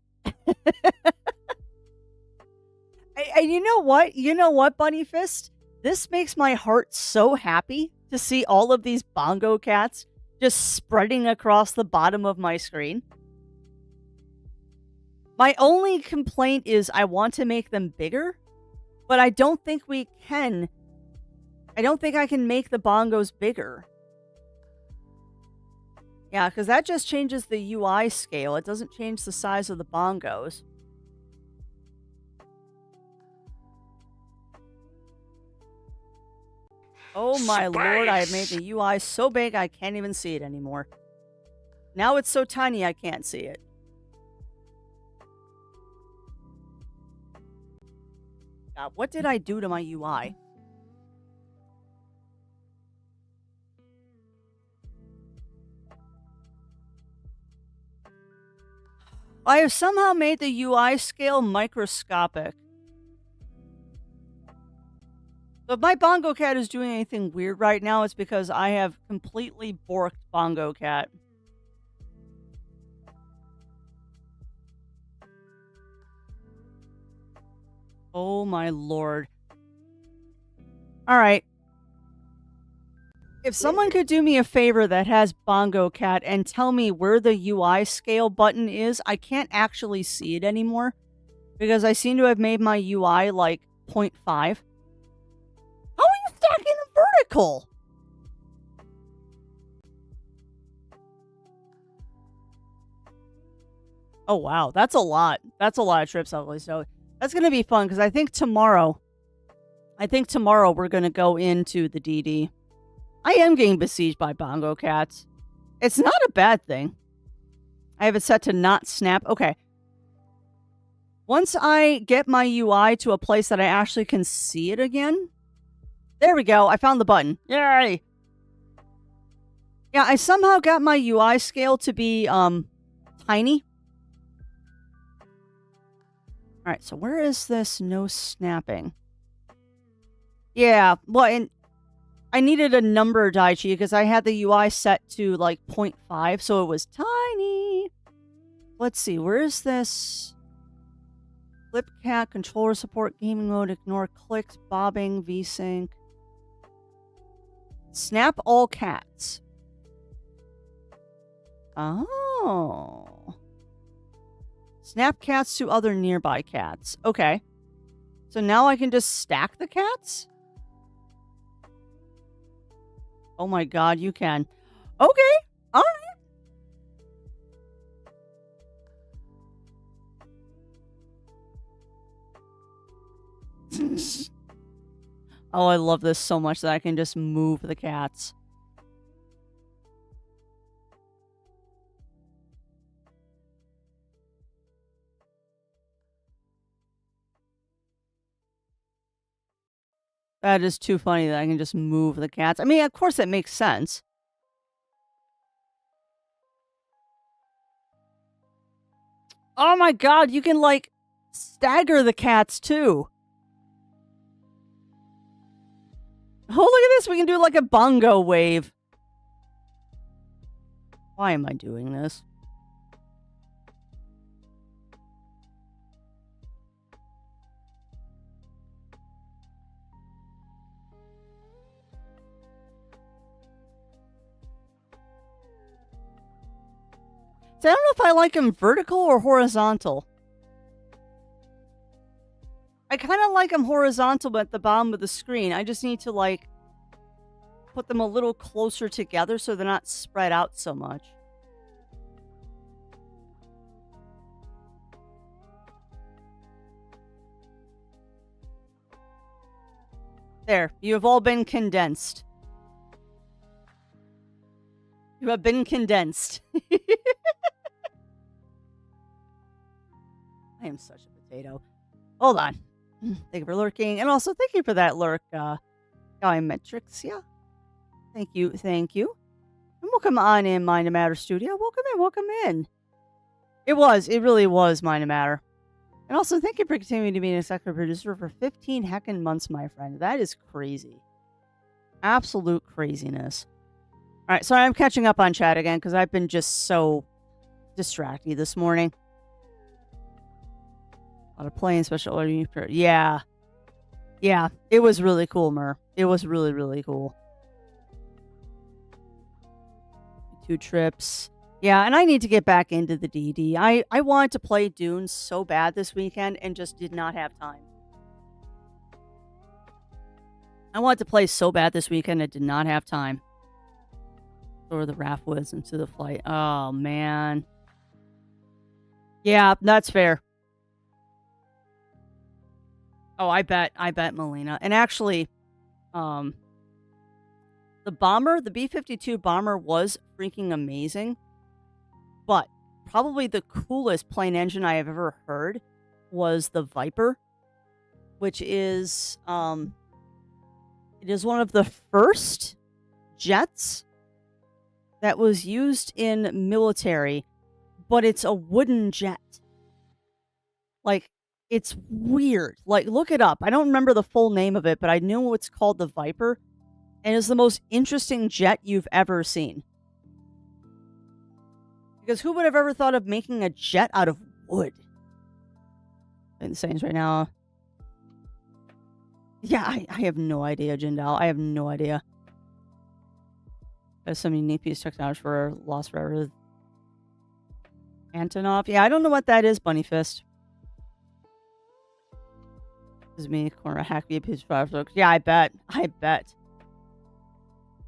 And you know what? You know what, Bunny Fist? This makes my heart so happy to see all of these bongo cats just spreading across the bottom of my screen. My only complaint is I want to make them bigger, but I don't think we can. I don't think I can make the bongos bigger. Yeah, because that just changes the UI scale. It doesn't change the size of the bongos. Oh my lord, I have made the UI so big I can't even see it anymore. Now it's so tiny I can't see it. God, what did I do to my UI? I have somehow made the UI scale microscopic. So if my Bongo Cat is doing anything weird right now, it's because I have completely borked Bongo Cat. Oh my lord. Alright. If someone could do me a favor that has Bongo Cat and tell me where the UI scale button is, I can't actually see it anymore. Because I seem to have made my UI like 0.5. How are you stacking them vertical? Oh wow, that's a lot. That's a lot of trips, ugly. So that's gonna be fun because I think tomorrow we're gonna go into the DD. I am getting besieged by Bongo Cats. It's not a bad thing. I have it set to not snap. Okay. Once I get my UI to a place that I actually can see it again. There we go. I found the button. Yay! Yeah, I somehow got my UI scale to be, tiny. Alright, so where is this no snapping? Yeah, well, and I needed a number, Daichi, because I had the UI set to, like, 0.5, so it was tiny. Let's see, where is this? Flip cat, controller support, gaming mode, ignore clicks, bobbing, VSync. Snap all cats. Oh. Snap cats to other nearby cats. Okay. So now I can just stack the cats? Oh my god, you can. Okay. Alright. Oh, I love this so much that I can just move the cats. That is too funny that I can just move the cats. I mean, of course it makes sense. Oh my god, you can, like, stagger the cats, too. Oh, look at this. We can do, like, a bongo wave. Why am I doing this? So I don't know if I like them vertical or horizontal. kind of like them horizontal at the bottom of the screen. I just need to like put them a little closer together so they're not spread out so much. There, you have all been condensed. You have been condensed. I am such a potato. Hold on. Thank you for lurking. And also thank you for that lurk, Guy Metrics. Yeah. Thank you. Thank you. And welcome on in Mind and Matter Studio. Welcome in. Welcome in. It really was Mind and Matter. And also thank you for continuing to be an executive producer for 15 heckin' months, my friend. That is crazy. Absolute craziness. All right. Sorry, I'm catching up on chat again because I've been just so distracted this morning. A lot of playing special order. Yeah. Yeah. It was really cool, Mer. It was really, really cool. 2 trips. Yeah, and I need to get back into the DD. I wanted to play Dune so bad this weekend and just did not have time. I wanted to play so bad this weekend and did not have time. Or the Raftwoods into the flight. Oh, man. Yeah, that's fair. Oh, I bet Melina. And actually, the bomber, the B-52 bomber was freaking amazing. But probably the coolest plane engine I have ever heard was the Viper, which is, it is one of the first jets that was used in military, but it's a wooden jet. Like, it's weird. Like, look it up. I don't remember the full name of it, but I knew it's called the Viper, and it's the most interesting jet you've ever seen. Because who would have ever thought of making a jet out of wood? Insane right now. Yeah, I have no idea, Jindal. I have no idea. There's some unique piece of technology for Lost Forever. Antonov. Yeah, I don't know what that is, Bunny Fist. This is me, corner hack me a piece of 5 looks. Yeah, I bet.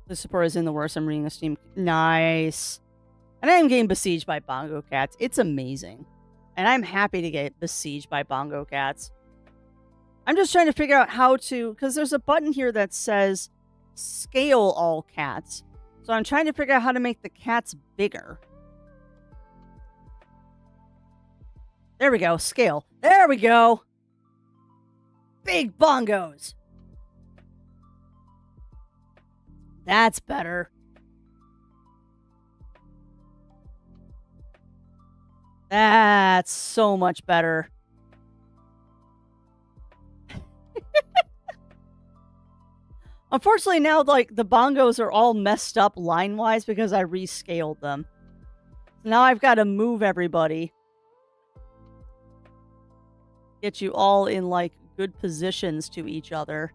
The support is in the worst. I'm reading a Steam. Nice. And I am getting besieged by bongo cats. It's amazing. And I'm happy to get besieged by bongo cats. I'm just trying to figure out how to, because there's a button here that says scale all cats. So I'm trying to figure out how to make the cats bigger. There we go. Scale. There we go. Big bongos. That's better. That's so much better. Unfortunately, now, like, the bongos are all messed up line-wise because I rescaled them. Now I've got to move everybody. Get you all in, like, good positions to each other.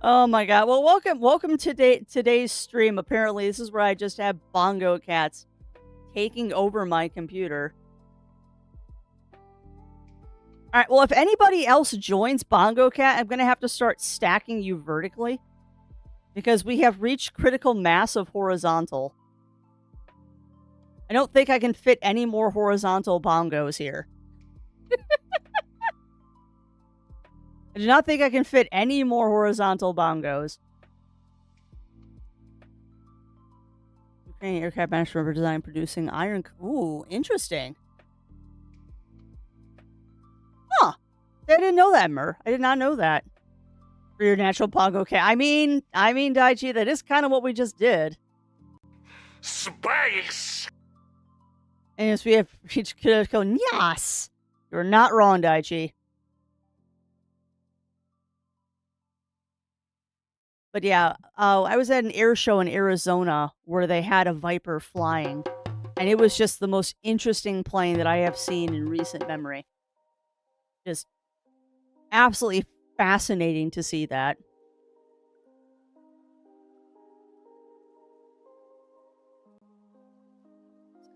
Oh my god. Well, welcome to today's stream. Apparently, this is where I just have bongo cats taking over my computer. Alright, well, if anybody else joins Bongo Cat, I'm going to have to start stacking you vertically. Because we have reached critical mass of horizontal. I don't think I can fit any more horizontal bongos here. I do not think I can fit any more horizontal bongos. Ukrainian aircraft manufacturer for design producing iron. Ooh, interesting. Huh. I didn't know that, Mer. I did not know that. For your natural bongo cat. I mean, Daichi, that is kind of what we just did. Space! And yes, we have reached critical. Yes! You're not wrong, Daichi. But yeah, I was at an air show in Arizona where they had a Viper flying. And it was just the most interesting plane that I have seen in recent memory. Just absolutely fascinating to see that.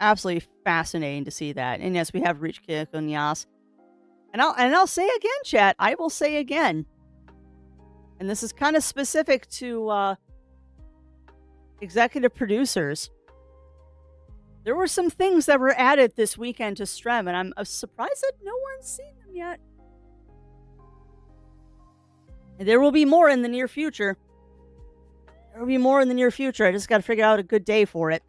absolutely fascinating to see that. And yes, we have reached Kikunyas. And I'll say again, chat. I will say again. And this is kind of specific to executive producers. There were some things that were added this weekend to Strem, and I'm surprised that no one's seen them yet. And there will be more in the near future. There will be more in the near future. I just got to figure out a good day for it.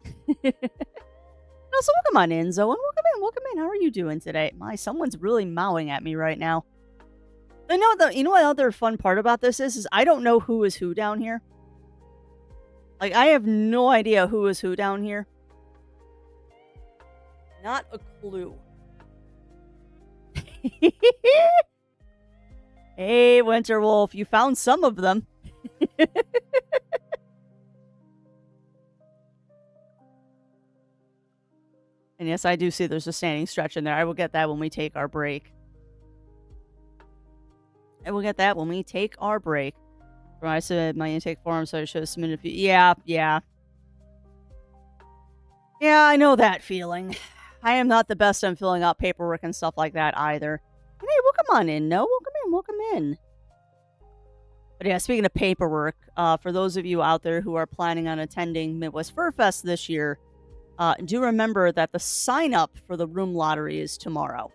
Also, welcome on in, Zoe. Welcome in. How are you doing today? Someone's really mowing at me right now. You know what other fun part about this is I don't know who is who down here. Like, I have no idea who is who down here. Not a clue. Hey, Winterwolf, you found some of them. And yes, I do see there's a standing stretch in there. I will get that when we take our break. I said my intake form, so I should have submitted a few. Yeah. Yeah, I know that feeling. I am not the best on filling out paperwork and stuff like that either. Hey, welcome on in. No, welcome in. But yeah, speaking of paperwork, for those of you out there who are planning on attending Midwest Fur Fest this year, do remember that the sign-up for the room lottery is tomorrow.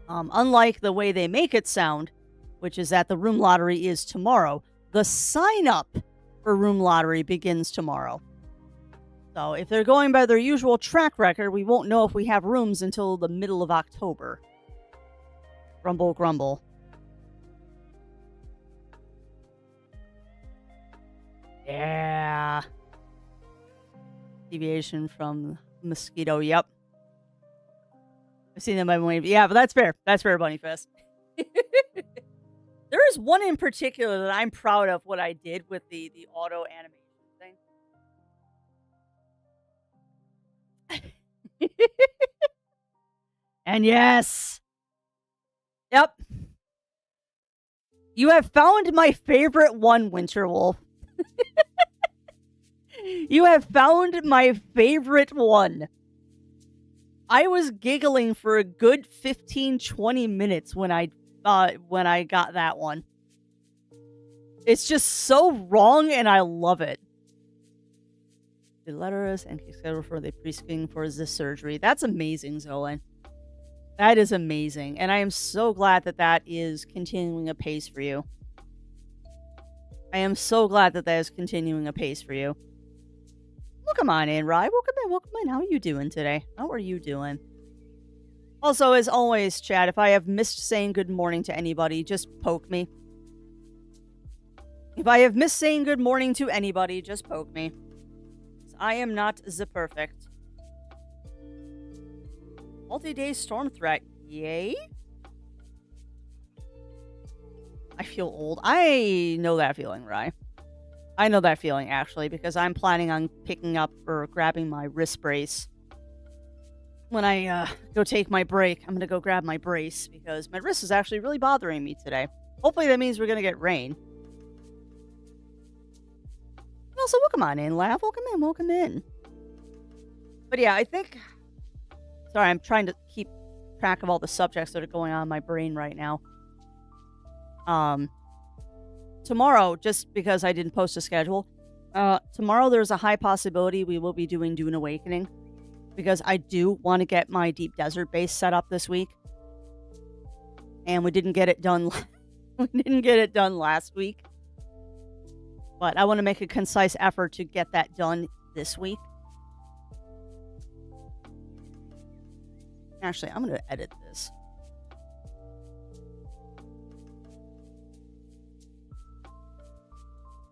Unlike the way they make it sound, which is that the room lottery is tomorrow, the sign-up for room lottery begins tomorrow. So if they're going by their usual track record, we won't know if we have rooms until the middle of October. Grumble, grumble. Yeah. Deviation from mosquito. Yep. I've seen them by way. Yeah, but that's fair. That's fair, Bunny Fest. There is one in particular that I'm proud of what I did with the auto animation thing. And yes. Yep. You have found my favorite one, Winterwolf. You have found my favorite one. I was giggling for a good 15-20 minutes when I got that one. It's just so wrong, and I love it. The letters and schedule for the pre-screening for this surgery. That's amazing, Zolan. That is amazing, and I am so glad that is continuing apace for you. I am so glad that is continuing apace for you. Welcome on in, Rye. Welcome in. How are you doing today? How are you doing? Also, as always, chat, if I have missed saying good morning to anybody, just poke me. If I have missed saying good morning to anybody, just poke me. I am not the perfect. Multi-day storm threat. Yay? I feel old. I know that feeling, Rye. I know that feeling, actually, because I'm planning on picking up or grabbing my wrist brace. When I go take my break, I'm going to go grab my brace because my wrist is actually really bothering me today. Hopefully that means we're going to get rain. Also, welcome on in, Laugh. Welcome in. But yeah, I think... Sorry, I'm trying to keep track of all the subjects that are going on in my brain right now. Tomorrow, just because I didn't post a schedule, tomorrow there's a high possibility we will be doing Dune Awakening. Because I do want to get my Deep Desert base set up this week. And we didn't get it done. We didn't get it done last week. But I want to make a concise effort to get that done this week. Actually, I'm going to edit this.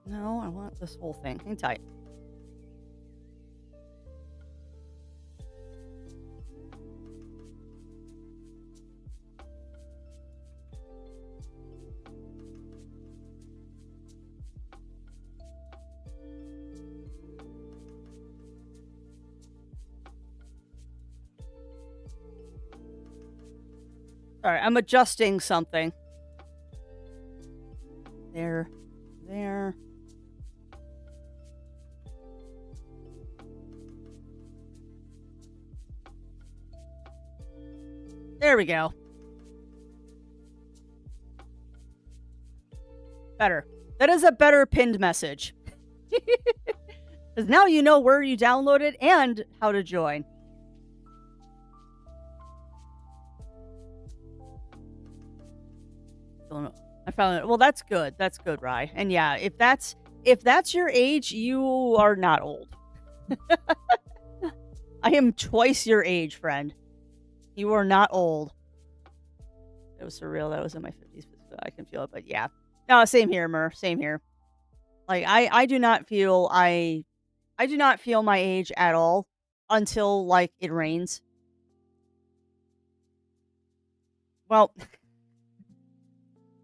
No, I want this whole thing. Hang tight. Sorry, I'm adjusting something. There. There we go. Better. That is a better pinned message. Because now you know where you downloaded and how to join. Don't know. I found it. Well, that's good. That's good, Rye. And yeah, if that's your age, you are not old. I am twice your age, friend. You are not old. It was surreal. That was in my 50s. I can feel it, but yeah. No, same here, Mur. Same here. Like I do not feel I do not feel my age at all until like it rains. Well,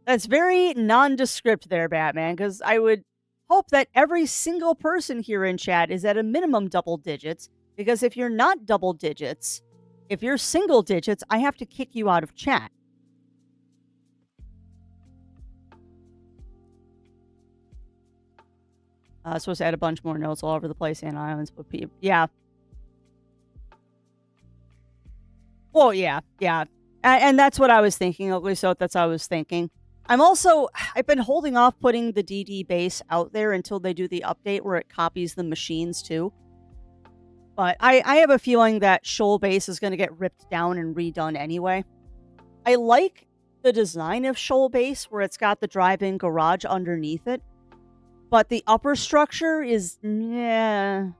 that's very nondescript there, Batman, because I would hope that every single person here in chat is at a minimum double digits, because if you're not double digits, if you're single digits, I have to kick you out of chat. Supposed to add a bunch more notes all over the place and islands, but yeah. Well, yeah. And that's what I was thinking, at least that's what I was thinking. I've been holding off putting the DD base out there until they do the update where it copies the machines too. But I have a feeling that Shoal Base is going to get ripped down and redone anyway. I like the design of Shoal Base where it's got the drive-in garage underneath it. But the upper structure is, yeah.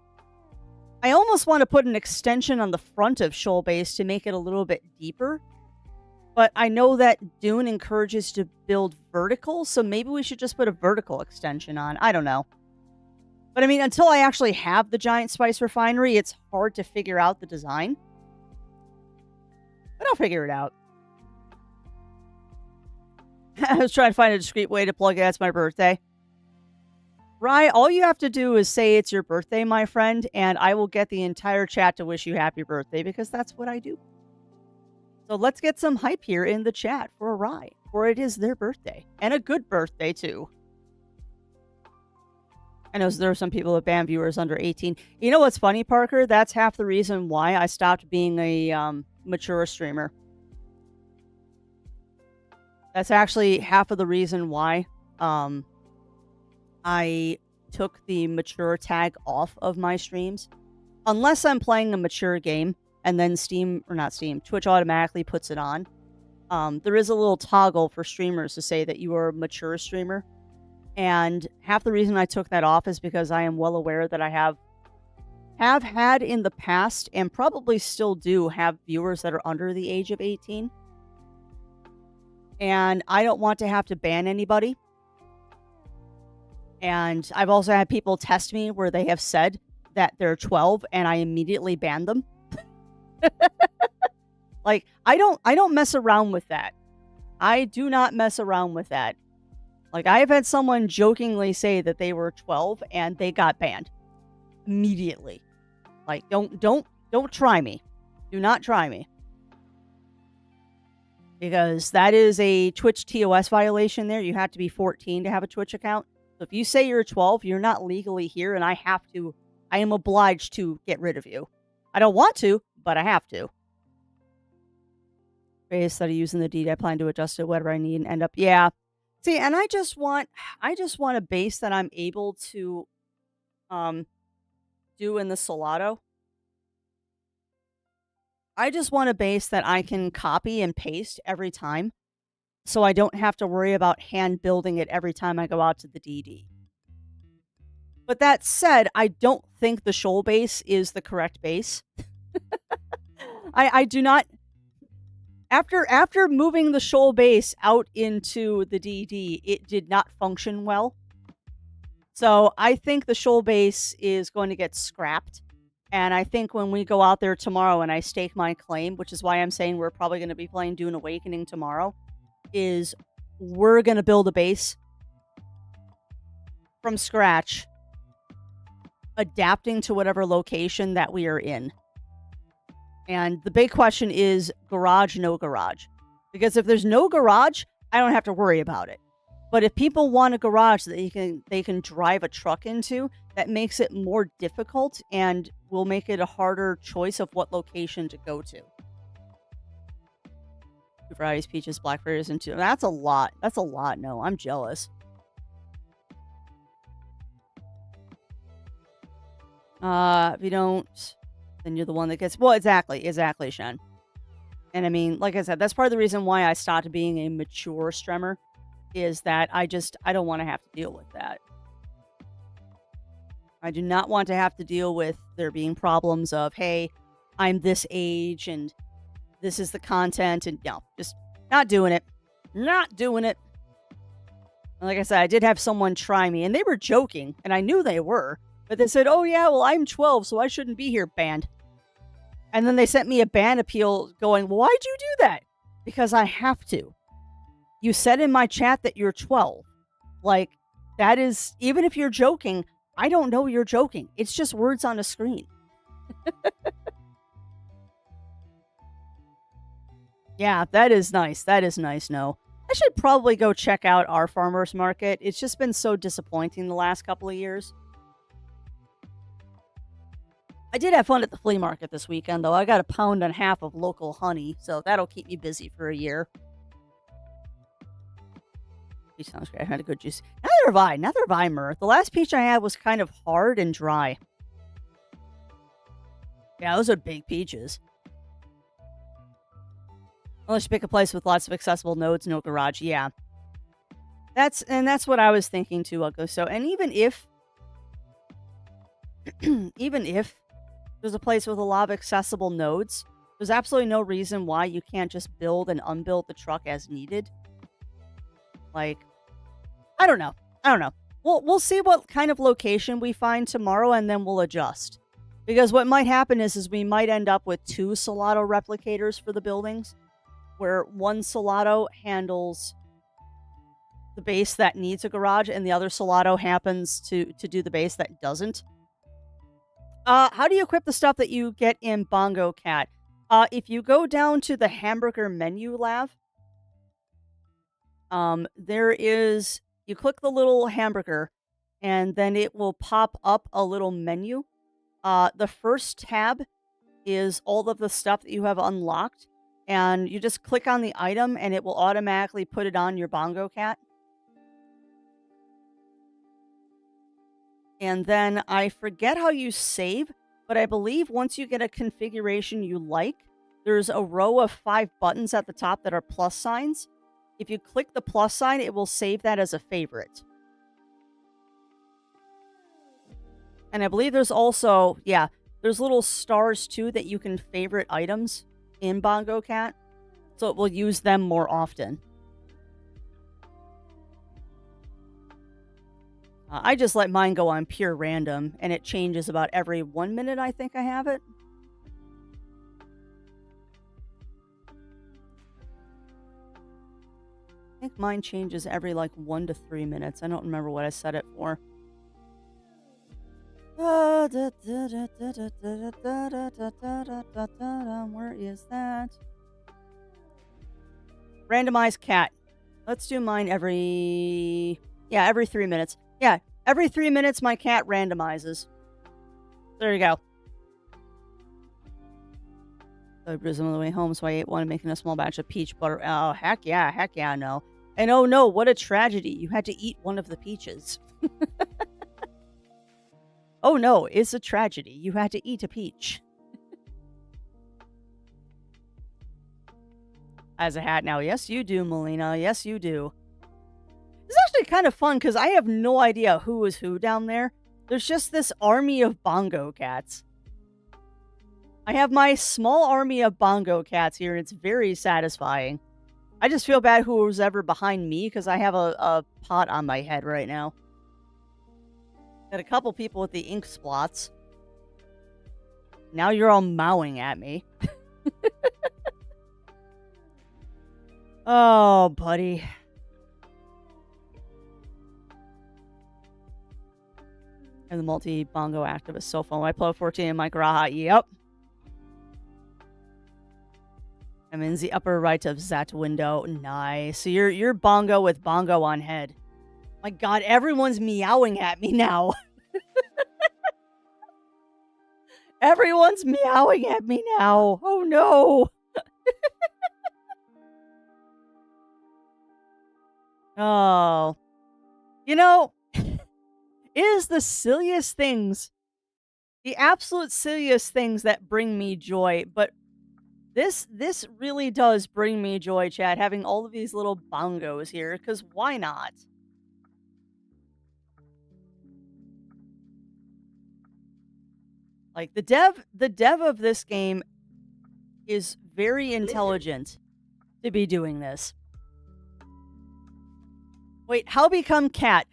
I almost want to put an extension on the front of Shoal Base to make it a little bit deeper. But I know that Dune encourages to build vertical, so maybe we should just put a vertical extension on. I don't know. But I mean, until I actually have the giant spice refinery, it's hard to figure out the design. But I'll figure it out. I was trying to find a discreet way to plug it. It's my birthday. Rye, all you have to do is say it's your birthday, my friend, and I will get the entire chat to wish you happy birthday, because that's what I do. So let's get some hype here in the chat for Rye, for it is their birthday, and a good birthday, too. I know there are some people that ban viewers under 18. You know what's funny, Parker? That's half the reason why I stopped being a mature streamer. That's actually half of the reason why I took the mature tag off of my streams. Unless I'm playing a mature game, and then Twitch automatically puts it on. There is a little toggle for streamers to say that you are a mature streamer. And half the reason I took that off is because I am well aware that I have had in the past, and probably still do have viewers that are under the age of 18. And I don't want to have to ban anybody. And I've also had people test me where they have said that they're 12 and I immediately banned them. Like, I don't mess around with that. I do not mess around with that. Like, I've had someone jokingly say that they were 12 and they got banned immediately. Like, don't try me. Do not try me. Because that is a Twitch TOS violation there. You have to be 14 to have a Twitch account. So if you say you're 12, you're not legally here, and I am obliged to get rid of you. I don't want to, but I have to. Instead of using the deed, I plan to adjust it whatever I need and end up, yeah. See, and I just want a base that I'm able to do in the Solado. I just want a base that I can copy and paste every time, so I don't have to worry about hand building it every time I go out to the DD. But that said, I don't think the Shoal base is the correct base. I do not. After moving the Shoal base out into the DD, it did not function well. So I think the Shoal base is going to get scrapped. And I think when we go out there tomorrow and I stake my claim, which is why I'm saying we're probably going to be playing Dune Awakening tomorrow, is we're going to build a base from scratch, adapting to whatever location that we are in. And the big question is garage, no garage. Because if there's no garage, I don't have to worry about it. But if people want a garage that they can drive a truck into, that makes it more difficult and will make it a harder choice of what location to go to. 2 varieties, peaches, blackberries, and 2. That's a lot. That's a lot. No, I'm jealous. If you don't, then you're the one that gets. Well, exactly, Shen. And I mean, like I said, that's part of the reason why I stopped being a mature strummer is that I don't want to have to deal with that. I do not want to have to deal with there being problems of, hey, I'm this age and this is the content, and no, just not doing it. Not doing it. And like I said, I did have someone try me, and they were joking, and I knew they were, but they said, oh yeah, well, I'm 12, so I shouldn't be here, banned. And then they sent me a ban appeal going, well, why'd you do that? Because I have to. You said in my chat that you're 12. Like, that is, even if you're joking, I don't know you're joking. It's just words on a screen. Yeah, that is nice. That is nice, no. I should probably go check out our farmer's market. It's just been so disappointing the last couple of years. I did have fun at the flea market this weekend, though. I got a pound and a half of local honey, so that'll keep me busy for a year. Peach sounds great. I had a good juice. Neither have I, Murph. The last peach I had was kind of hard and dry. Yeah, those are big peaches. Unless you pick a place with lots of accessible nodes, no garage. Yeah. That's what I was thinking too, Uggo. So, and even if there's a place with a lot of accessible nodes, there's absolutely no reason why you can't just build and unbuild the truck as needed. Like, I don't know. We'll see what kind of location we find tomorrow, and then we'll adjust. Because what might happen is we might end up with 2 Solato replicators for the buildings, where one Solato handles the base that needs a garage, and the other Solato happens to do the base that doesn't. How do you equip the stuff that you get in Bongo Cat? If you go down to the hamburger menu, Lav, you click the little hamburger, and then it will pop up a little menu. The first tab is all of the stuff that you have unlocked, and you just click on the item, and it will automatically put it on your Bongo Cat. And then I forget how you save, but I believe once you get a configuration you like, there's a row of 5 buttons at the top that are plus signs. If you click the plus sign, it will save that as a favorite. And I believe there's also, there's little stars too that you can favorite items in Bongo Cat, so it will use them more often. I just let mine go on pure random, and it changes about every 1 minute, I think I have it. I think mine changes every 1 to 3 minutes. I don't remember what I set it for. Where is that? Randomize cat. Let's do mine every 3 minutes. Yeah, every 3 minutes my cat randomizes. There you go. I presume on the way home, so I ate one, making a small batch of peach butter. Oh, heck yeah, no. And oh no, what a tragedy. You had to eat one of the peaches. Oh no, it's a tragedy. You had to eat a peach. As a hat now. Yes, you do, Melina. Yes, you do. It's actually kind of fun because I have no idea who is who down there. There's just this army of Bongo Cats. I have my small army of Bongo Cats here, and it's very satisfying. I just feel bad who's ever behind me because I have a pot on my head right now. Got a couple people with the ink splots. Now you're all mowing at me. Oh, buddy. And the multi-bongo active is so fun. I play 14 in my Graha. Yep. I'm in the upper right of that window. Nice. So you're bongo with bongo on head. My god, everyone's meowing at me now. Everyone's meowing at me now. Oh no. Oh, you know, it is the silliest things, the absolute silliest things that bring me joy. But this really does bring me joy, Chad, having all of these little bongos here, because why not? Like the dev of this game is very Lizard. intelligent to be doing this. Wait, how become cat?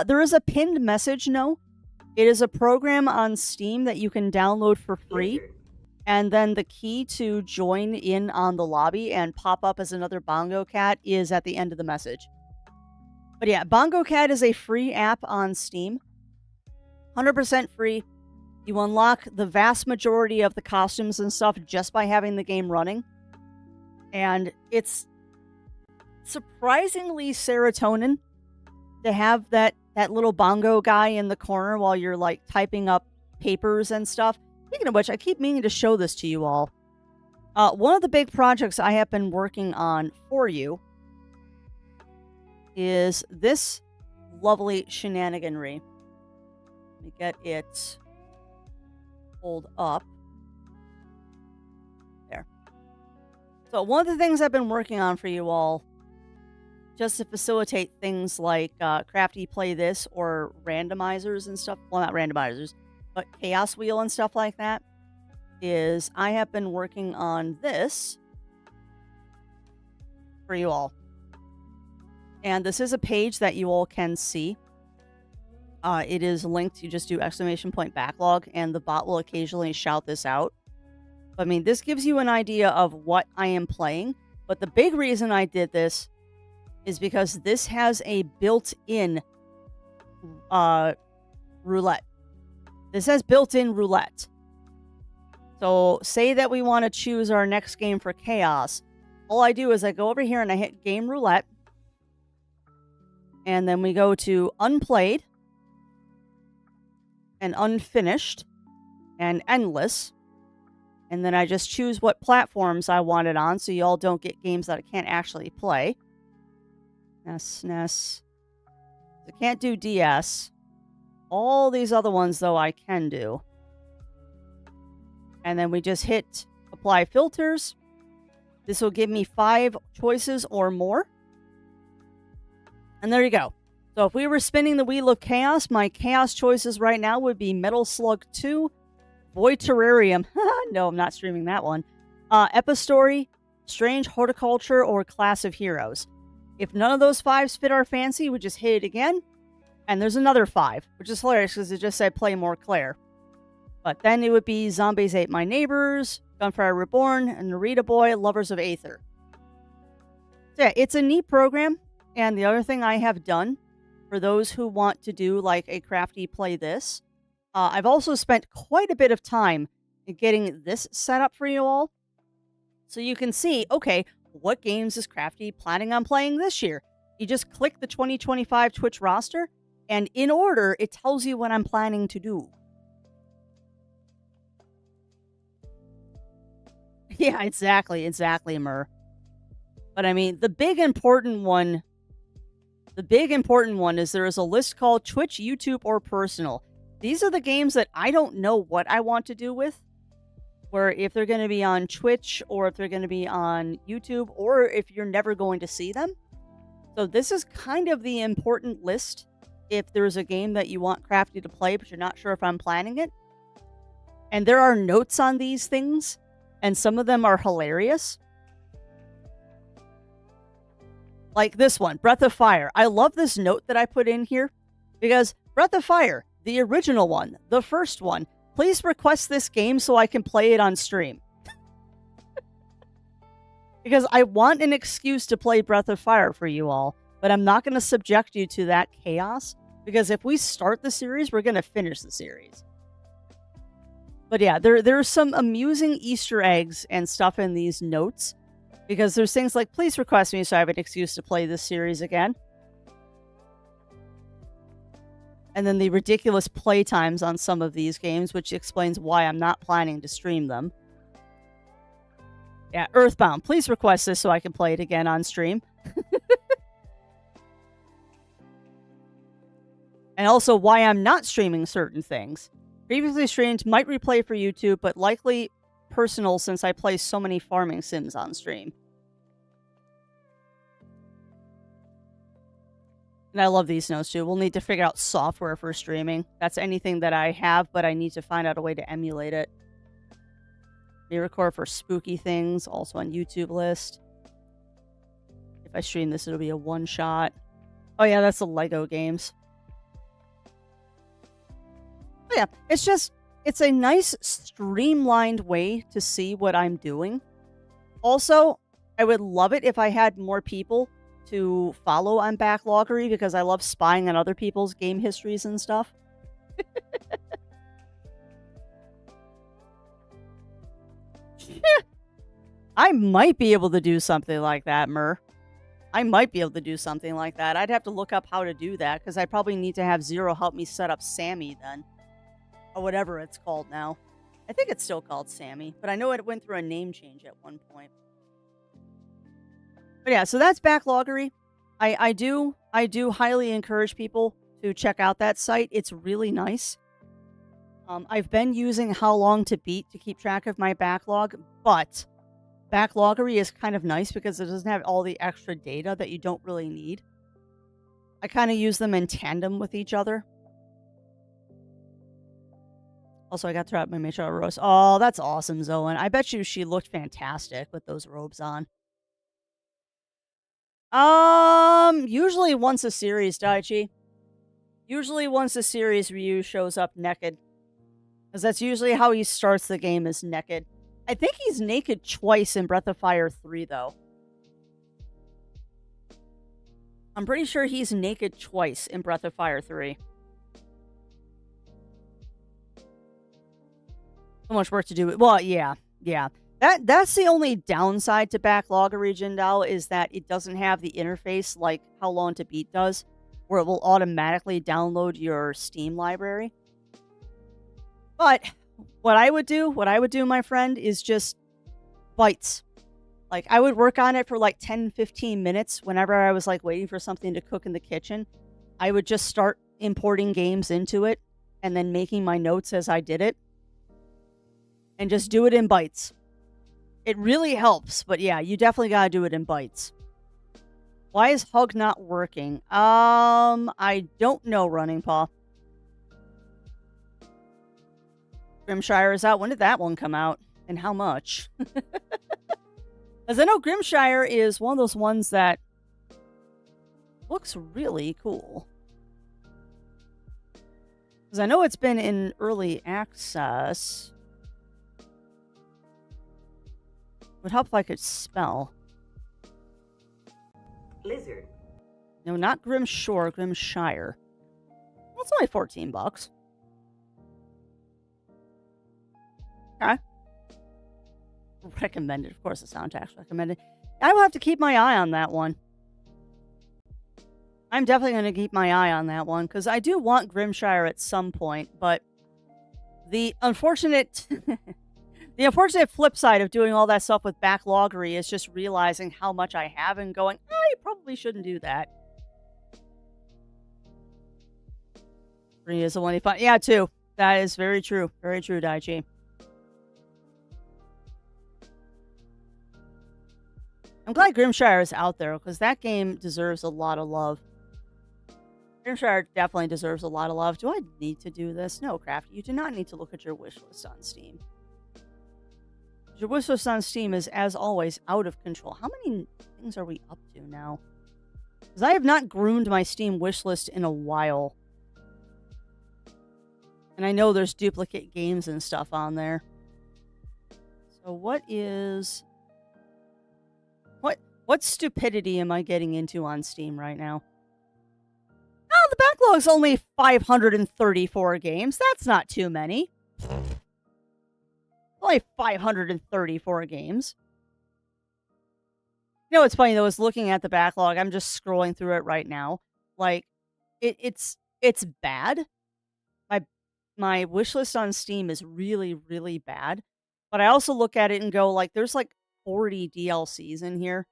There is a pinned message, no? It is a program on Steam that you can download for free. Lizard. And then the key to join in on the lobby and pop up as another Bongo Cat is at the end of the message. But yeah, Bongo Cat is a free app on Steam. 100% free. You unlock the vast majority of the costumes and stuff just by having the game running. And it's surprisingly serotonin to have that little bongo guy in the corner while you're like typing up papers and stuff. Speaking of which, I keep meaning to show this to you all. One of the big projects I have been working on for you is this lovely shenaniganry. Let me get it pulled up. There. So one of the things I've been working on for you all, just to facilitate things like Crafty Play This or randomizers and stuff. Well, not randomizers, but Chaos Wheel and stuff like that, is I have been working on this for you all. And this is a page that you all can see. It is linked. You just do !backlog, and the bot will occasionally shout this out. I mean, this gives you an idea of what I am playing. But the big reason I did this is because this has a built-in roulette. This has built-in roulette. So say that we want to choose our next game for Chaos. All I do is I go over here and I hit Game Roulette. And then we go to Unplayed and Unfinished and Endless. And then I just choose what platforms I want it on so y'all don't get games that I can't actually play. SNES. I can't do DS. All these other ones, though, I can do. And then we just hit Apply Filters. This will give me 5 choices or more. And there you go. So if we were spinning the Wheel of Chaos, my Chaos choices right now would be Metal Slug 2, Void Terrarium. No, I'm not streaming that one. Epistory, Strange Horticulture, or Class of Heroes. If none of those 5s fit our fancy, we just hit it again. And there's another 5, which is hilarious because it just said play more Clair. But then it would be Zombies Ate My Neighbors, Gunfire Reborn, and Narita Boy, Lovers of Aether. So yeah, it's a neat program. And the other thing I have done for those who want to do like a Crafty Play This, I've also spent quite a bit of time in getting this set up for you all. So you can see, okay, what games is Crafty planning on playing this year? You just click the 2025 Twitch roster, and in order, it tells you what I'm planning to do. Yeah, exactly, Mur. But I mean, the big important one is there is a list called Twitch, YouTube, or Personal. These are the games that I don't know what I want to do with. Where if they're going to be on Twitch, or if they're going to be on YouTube, or if you're never going to see them. So this is kind of the important list if there's a game that you want Crafty to play, but you're not sure if I'm planning it. And there are notes on these things, and some of them are hilarious. Like this one, Breath of Fire. I love this note that I put in here because Breath of Fire, the original one, the first one, please request this game so I can play it on stream. Because I want an excuse to play Breath of Fire for you all, but I'm not going to subject you to that chaos, because if we start the series, we're going to finish the series. But yeah, there's some amusing Easter eggs and stuff in these notes, because there's things like, please request me so I have an excuse to play this series again. And then the ridiculous play times on some of these games, which explains why I'm not planning to stream them. Yeah, Earthbound. Please request this so I can play it again on stream. and also why I'm not streaming certain things. Previously streamed might replay for YouTube, but likely personal since I play so many farming sims on stream. And I love these notes too. We'll need to figure out software for streaming. That's anything that I have, but I need to find out a way to emulate it. May record for spooky things, also on YouTube list. If I stream this, it'll be a one-shot. Oh yeah, that's the Lego games. But yeah, it's a nice streamlined way to see what I'm doing. Also, I would love it if I had more people to follow on Backloggery because I love spying on other people's game histories and stuff. I might be able to do something like that, Mur. I might be able to do something like that. I'd have to look up how to do that because I probably need to have Zero help me set up Sammy then. Or whatever it's called now. I think it's still called Sammy, but I know it went through a name change at one point. But yeah, so that's Backloggery. I do highly encourage people to check out that site. It's really nice. I've been using How Long to Beat to keep track of my backlog, but Backloggery is kind of nice because it doesn't have all the extra data that you don't really need. I kind of use them in tandem with each other. Also, I got to wrap my Matriarch Rose. Oh, that's awesome, Zoan. I bet you she looked fantastic with those robes on. Usually once a series, Daichi. Usually once a series, Ryu shows up naked. Because that's usually how he starts the game, is naked. I think he's naked twice in Breath of Fire 3, though. I'm pretty sure he's naked twice in Breath of Fire 3. So much work to do. Well, yeah. That's the only downside to Backloggery, Jindal, is that it doesn't have the interface like How Long to Beat does, where it will automatically download your Steam library. But what I would do, my friend, is just bites. Like, I would work on it for like 10, 15 minutes whenever I was like waiting for something to cook in the kitchen. I would just start importing games into it and then making my notes as I did it. And just do it in bites. It really helps, but yeah, you definitely gotta do it in bites. Why is Hug not working? I don't know, Running Paw. Grimshire is out. When did that one come out? And how much? Because I know Grimshire is one of those ones that looks really cool. Because I know it's been in early access. Would help if I could spell. Lizard. No, not Grimshore, Grimshire. Well, it's only $14. Okay. Recommended. Of course, the soundtrack's recommended. I will have to keep my eye on that one. I'm definitely going to keep my eye on that one, because I do want Grimshire at some point, but the unfortunate... The unfortunate flip side of doing all that stuff with Backloggery is just realizing how much I have and going, you probably shouldn't do that. 3 is the one you find. Yeah, 2. That is very true. Very true, Daichi. I'm glad Grimshire is out there, because that game deserves a lot of love. Grimshire definitely deserves a lot of love. Do I need to do this? No, Crafty. You do not need to look at your wish list on Steam. Your wish list on Steam is, as always, out of control. How many things are we up to now? Because I have not groomed my Steam wish list in a while. And I know there's duplicate games and stuff on there. So what is... What stupidity am I getting into on Steam right now? Oh, the backlog's only 534 games. That's not too many. Only 534 games. You know what's funny though is looking at the backlog. I'm just scrolling through it right now. Like, it's bad. My wish list on Steam is really, really bad. But I also look at it and go, like, there's like 40 DLCs in here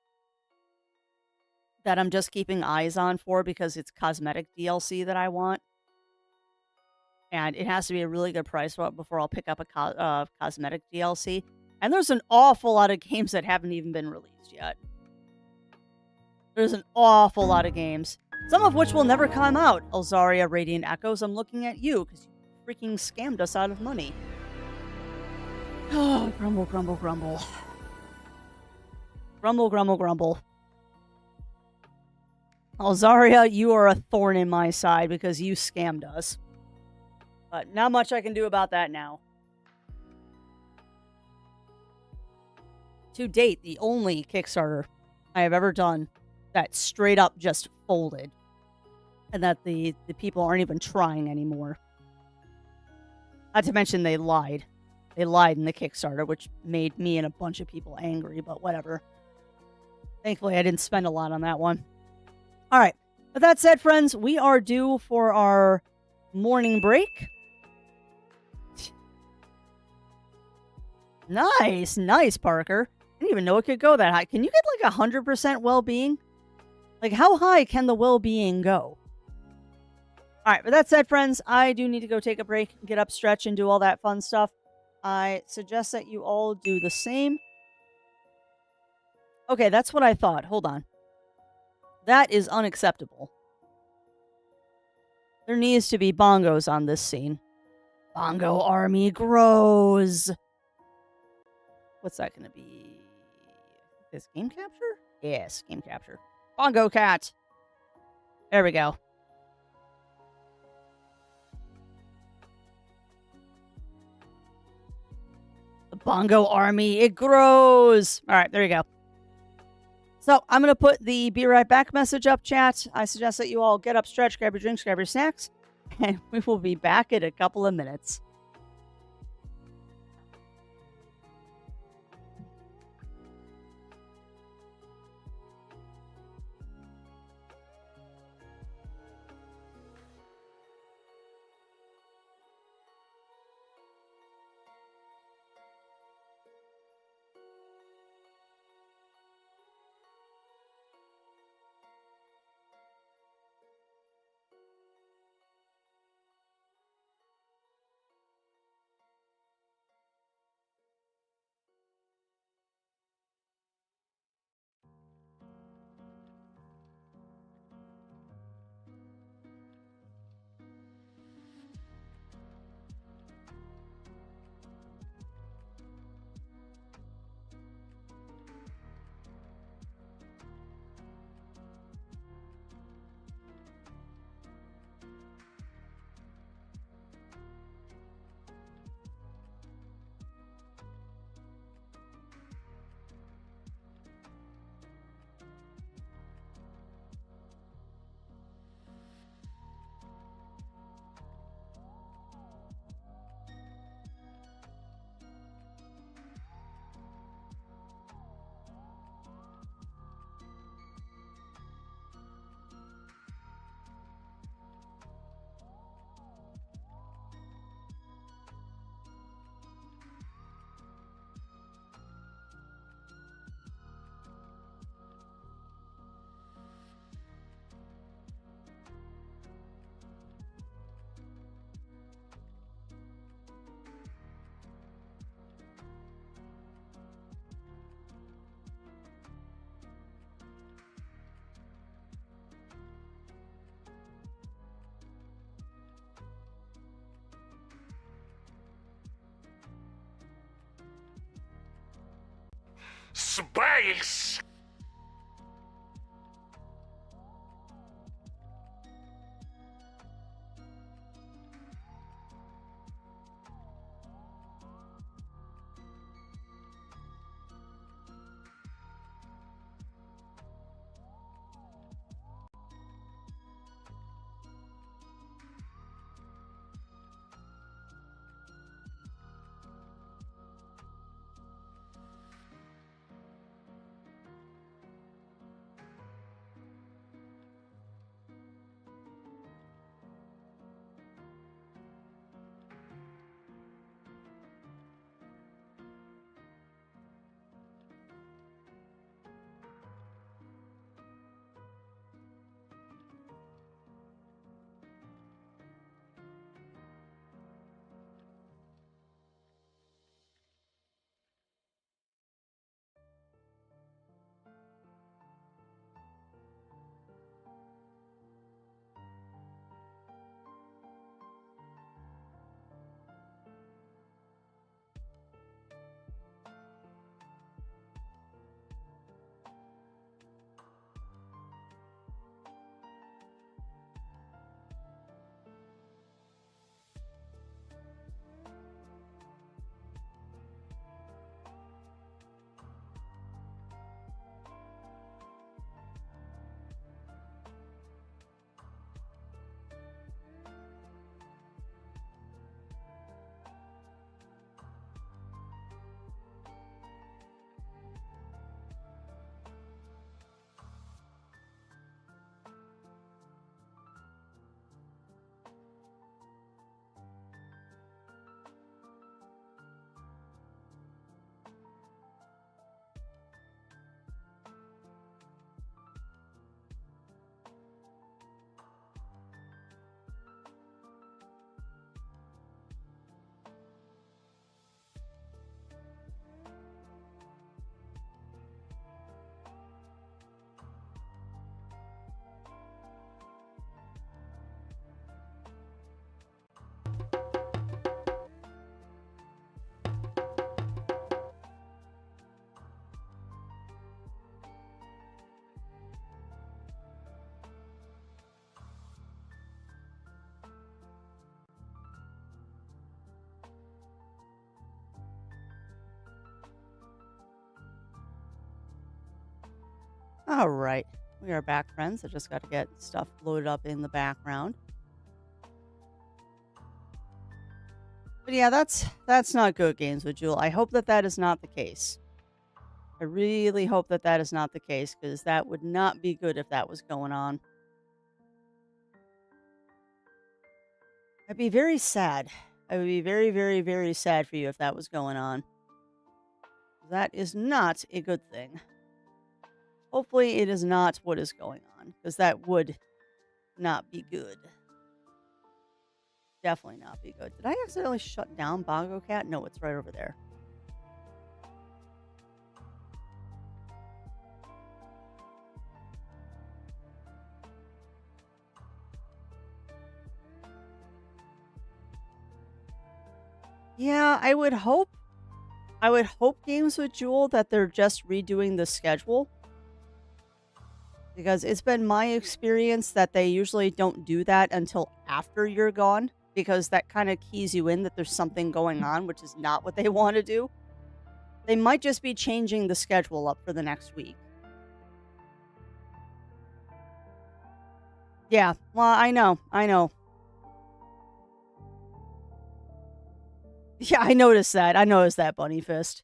that I'm just keeping eyes on for because it's cosmetic DLC that I want. and it has to be a really good price before I'll pick up a cosmetic DLC. And there's an awful lot of games that haven't even been released yet. There's an awful lot of games, some of which will never come out. Alzaria Radiant Echoes, I'm looking at you because you freaking scammed us out of money. Oh, grumble, grumble, grumble. Grumble, grumble, grumble. Alzaria, you are a thorn in my side because you scammed us. But not much I can do about that now. To date, the only Kickstarter I have ever done that straight up just folded. And that the people aren't even trying anymore. Not to mention they lied. They lied in the Kickstarter, which made me and a bunch of people angry, but whatever. Thankfully, I didn't spend a lot on that one. All right. With that said, friends, we are due for our morning break. Nice, Parker. I didn't even know it could go that high. Can you get like 100% well-being? Like, how high can the well-being go? All right, with that said, friends, I do need to go take a break, get up, stretch, and do all that fun stuff. I suggest that you all do the same. Okay, that's what I thought. Hold on. That is unacceptable. There needs to be bongos on this scene. Bongo army grows. What's that going to be? Is game capture? Yes, game capture. Bongo cat. There we go. The bongo army, it grows. All right, there you go. So I'm going to put the be right back message up, chat. I suggest that you all get up, stretch, grab your drinks, grab your snacks, and we will be back in a couple of minutes. Space! All right. We are back, friends. I just got to get stuff loaded up in the background. But yeah, that's not good, Games with Jewel. I hope that that is not the case. I really hope that that is not the case, because that would not be good if that was going on. I'd be very sad. I would be very, very, very sad for you if that was going on. That is not a good thing. Hopefully it is not what is going on, because that would not be good. Definitely not be good. Did I accidentally shut down Bongo Cat? No, it's right over there. Yeah, I would hope Games with Jewel that they're just redoing the schedule. Because it's been my experience that they usually don't do that until after you're gone, because that kind of keys you in that there's something going on, which is not what they want to do. They might just be changing the schedule up for the next week. Yeah, well, I know. Yeah, I noticed that, Bunny Fist.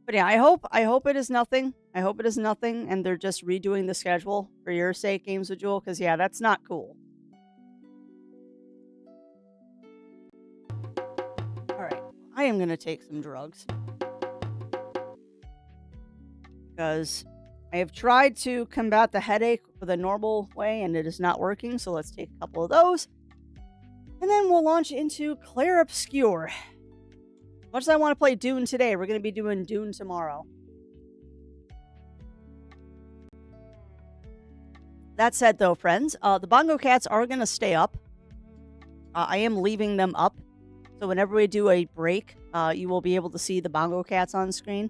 But yeah, I hope it is nothing. I hope it is nothing, and they're just redoing the schedule for your sake, Games with Jewel, because yeah, that's not cool. Alright, I am gonna take some drugs. Because I have tried to combat the headache with a normal way, and it is not working, so let's take a couple of those. And then we'll launch into Clair Obscur. As much as I want to play Dune today, we're going to be doing Dune tomorrow. That said, though, friends, the Bongo Cats are going to stay up. I am leaving them up. So whenever we do a break, you will be able to see the Bongo Cats on screen.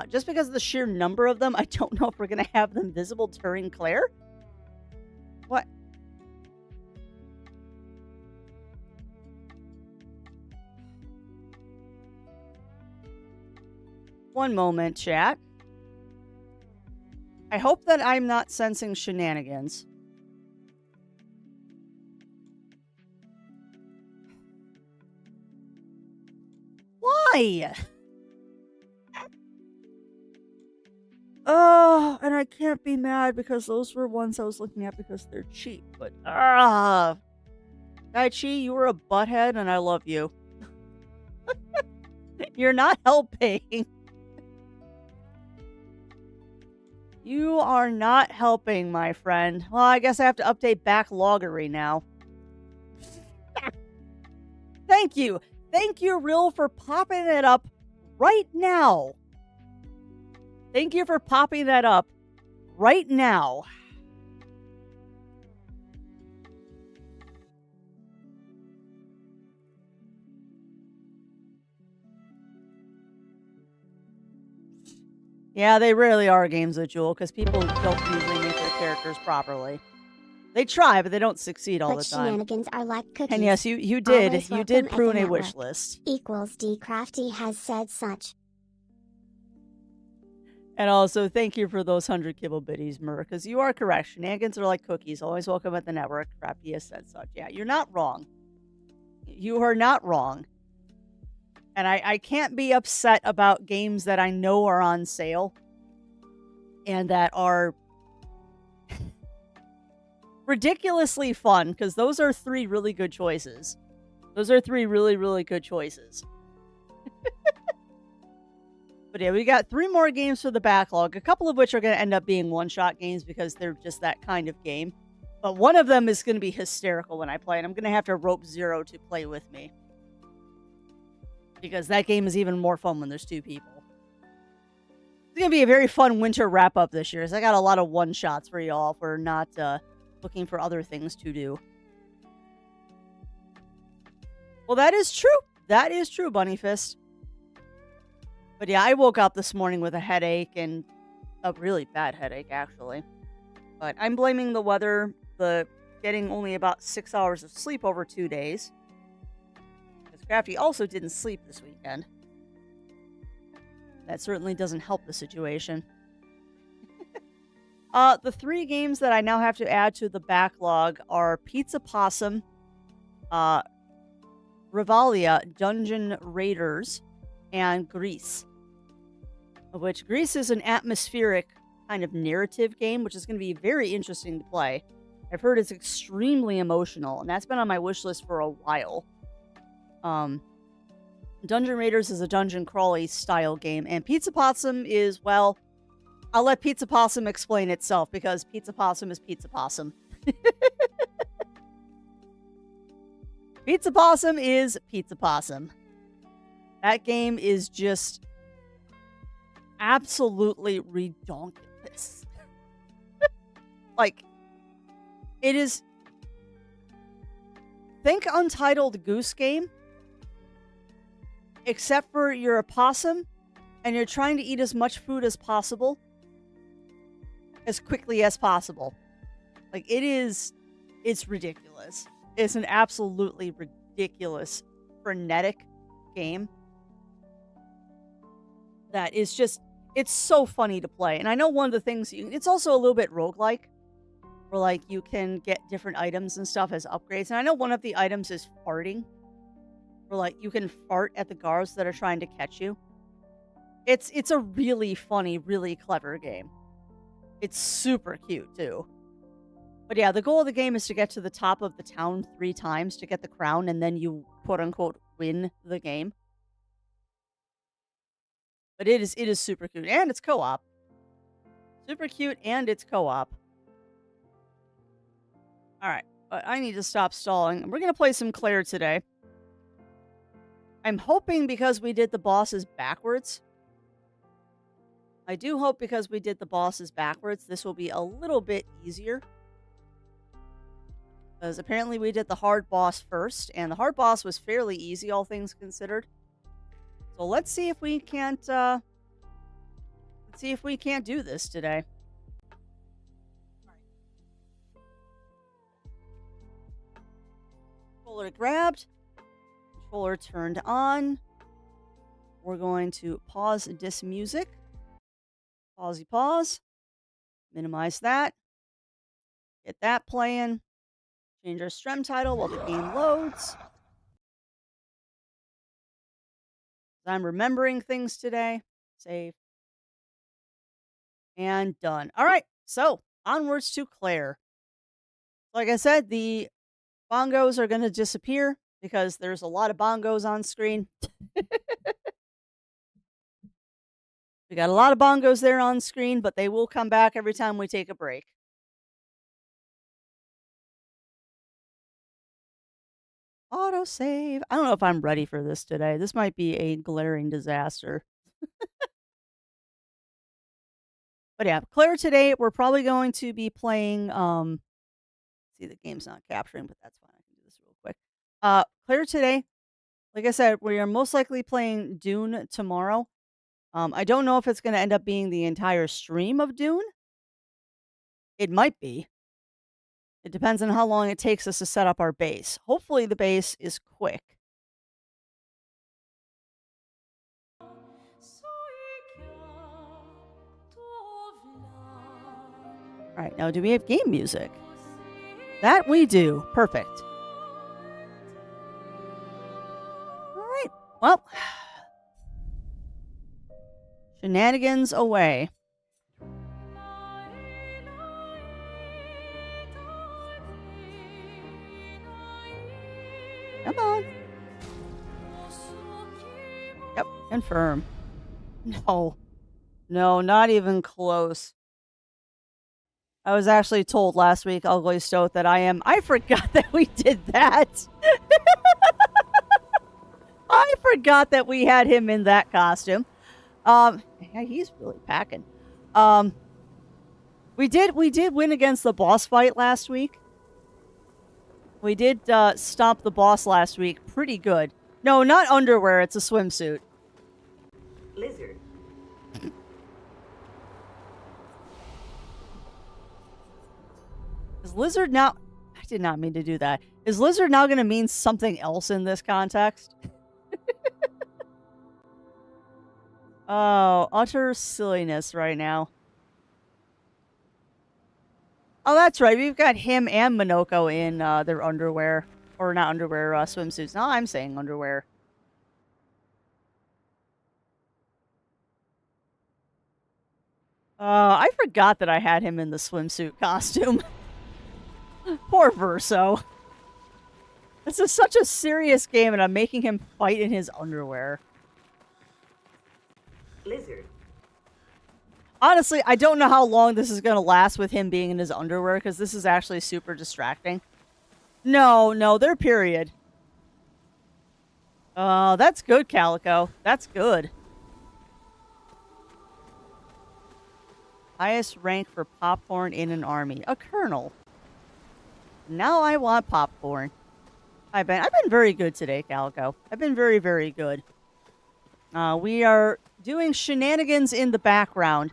Just because of the sheer number of them, I don't know if we're going to have them visible during Clair. What? One moment, chat. I hope that I'm not sensing shenanigans. Why? Oh, and I can't be mad because those were ones I was looking at because they're cheap. But, Dai Chi, you were a butthead and I love you. You're not helping. You are not helping, my friend. Well, I guess I have to update backloggery now. Thank you. Thank you, Real, for popping it up right now. Thank you for popping that up right now. Yeah, they rarely are games with Jewel because people don't usually make their characters properly. They try, but they don't succeed all the time. Shenanigans are like cookies. And yes, you did prune a wish list. Equals D Crafty has said such. And also, thank you for those 100 kibble bitties, Mur, because you are correct. Shenanigans are like cookies. Always welcome at the network. Crafty has said such. Yeah, you're not wrong. You are not wrong. And I can't be upset about games that I know are on sale and that are ridiculously fun, because those are 3 really good choices. Those are 3 really, really good choices. But yeah, we got 3 more games for the backlog, a couple of which are going to end up being one-shot games because they're just that kind of game. But one of them is going to be hysterical when I play, and I'm going to have to rope Zero to play with me. Because that game is even more fun when there's 2 people. It's going to be a very fun winter wrap-up this year, so I got a lot of one-shots for y'all if we're not looking for other things to do. Well, that is true. That is true, Bunny Fist. But yeah, I woke up this morning with a headache, and a really bad headache, actually. But I'm blaming the weather, the getting only about 6 hours of sleep over 2 days. Crafty also didn't sleep this weekend. That certainly doesn't help the situation. The 3 games that I now have to add to the backlog are Pizza Possum, uh, Rivalia, Dungeon Raiders, and Grease. Of which Grease is an atmospheric kind of narrative game, which is going to be very interesting to play. I've heard it's extremely emotional, and that's been on my wish list for a while. Dungeon Raiders is a dungeon crawly style game, and Pizza Possum is, well, I'll let Pizza Possum explain itself because Pizza Possum is Pizza Possum. Pizza Possum is Pizza Possum. That game is just absolutely redonkulous. Like, it is. Think Untitled Goose Game, except for you're a possum and you're trying to eat as much food as possible as quickly as possible. Like, it's ridiculous. It's an absolutely ridiculous, frenetic game that is just, it's so funny to play. And I know one of the things, it's also a little bit roguelike, where like you can get different items and stuff as upgrades. And I know one of the items is farting, where like you can fart at the guards that are trying to catch you. It's a really funny, really clever game. It's super cute too. But yeah, the goal of the game is to get to the top of the town 3 times to get the crown, and then you quote unquote win the game. But it is super cute, and it's co-op. Super cute, and it's co-op. All right, but I need to stop stalling. We're gonna play some Clair today. I'm hoping because we did the bosses backwards. I do hope because we did the bosses backwards, this will be a little bit easier. Because apparently we did the hard boss first, and the hard boss was fairly easy, all things considered. So let's see if we can't, do this today. Controller grabbed. Controller turned on. We're going to pause this music. Pausey pause. Minimize that. Get that playing. Change our stream title while the game loads. I'm remembering things today. Save. And done. All right. So, onwards to Clair. Like I said, the bongos are going to disappear because there's a lot of bongos on screen. We got a lot of bongos there on screen, but they will come back every time we take a break. Autosave. I don't know if I'm ready for this today. This might be a glaring disaster. But yeah, Clair today, we're probably going to be playing, see, the game's not capturing, but that's fine. I can do this real quick. Clair today, like I said, we are most likely playing Dune tomorrow. I don't know if it's going to end up being the entire stream of Dune. It might be. It depends on how long it takes us to set up our base. Hopefully the base is quick. All right, now do we have game music? That we do. Perfect. All right. Well, shenanigans away. Come on. Yep, confirm. No. No, not even close. I was actually told last week, Ugly Stoat, that I forgot that we did that. I forgot that we had him in that costume. Yeah, he's really packing. We did win against the boss fight last week. We did stomp the boss last week pretty good. No, not underwear, it's a swimsuit. Lizard. Is lizard now... I did not mean to do that. Is lizard now going to mean something else in this context? Oh, utter silliness right now. Oh, that's right. We've got him and Minoko in their underwear. Or not underwear, swimsuits. No, I'm saying underwear. I forgot that I had him in the swimsuit costume. Poor Verso. This is such a serious game, and I'm making him fight in his underwear. Lizard. Honestly, I don't know how long this is going to last with him being in his underwear, because this is actually super distracting. No, they're period. Oh, that's good, Calico. That's good. Highest rank for popcorn in an army. A colonel. Now I want popcorn. I've been very good today, Calico. I've been very, very good. We are doing shenanigans in the background.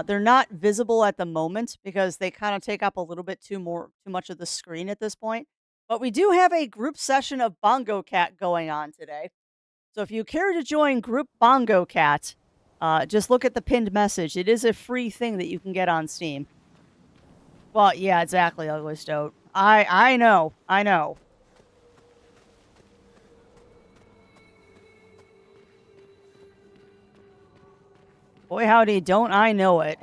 They're not visible at the moment because they kind of take up a little bit too much of the screen at this point. But we do have a group session of Bongo Cat going on today. So if you care to join Group Bongo Cat, just look at the pinned message. It is a free thing that you can get on Steam. Well, yeah, exactly, Ugly Stoat. I know. Boy, howdy, don't I know it.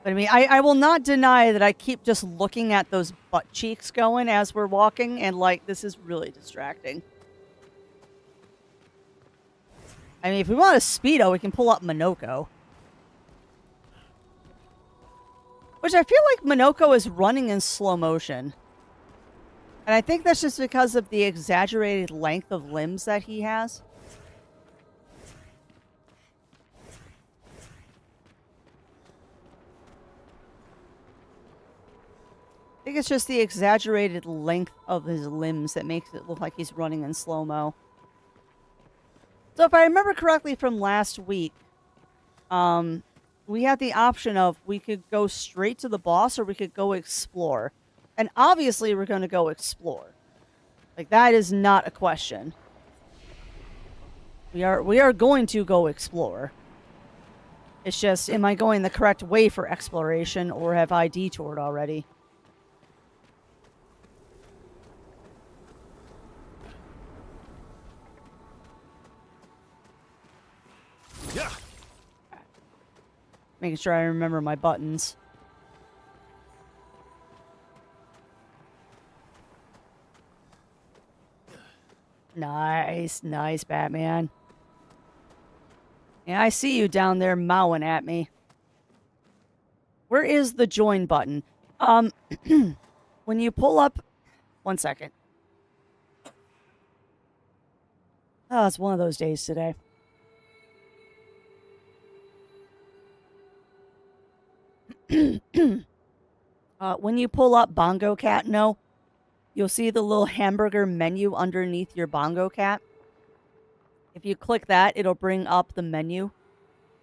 But I mean, I will not deny that I keep just looking at those butt cheeks going as we're walking, and like, this is really distracting. I mean, if we want a Speedo, we can pull up Minoko. Which I feel like Minoko is running in slow motion. And I think that's just because of the exaggerated length of limbs that he has. I think it's just the exaggerated length of his limbs that makes it look like he's running in slow-mo. So if I remember correctly from last week, we had the option of we could go straight to the boss or we could go explore. And obviously we're going to go explore. Like, that is not a question. We are going to go explore. It's just, am I going the correct way for exploration or have I detoured already? Yeah. Making sure I remember my buttons. Nice, Batman. Yeah, I see you down there mowing at me. Where is the join button? When you pull up... One second. Oh, it's one of those days today. When you pull up Bongo Cat, you'll see the little hamburger menu underneath your Bongo Cat. If you click that, it'll bring up the menu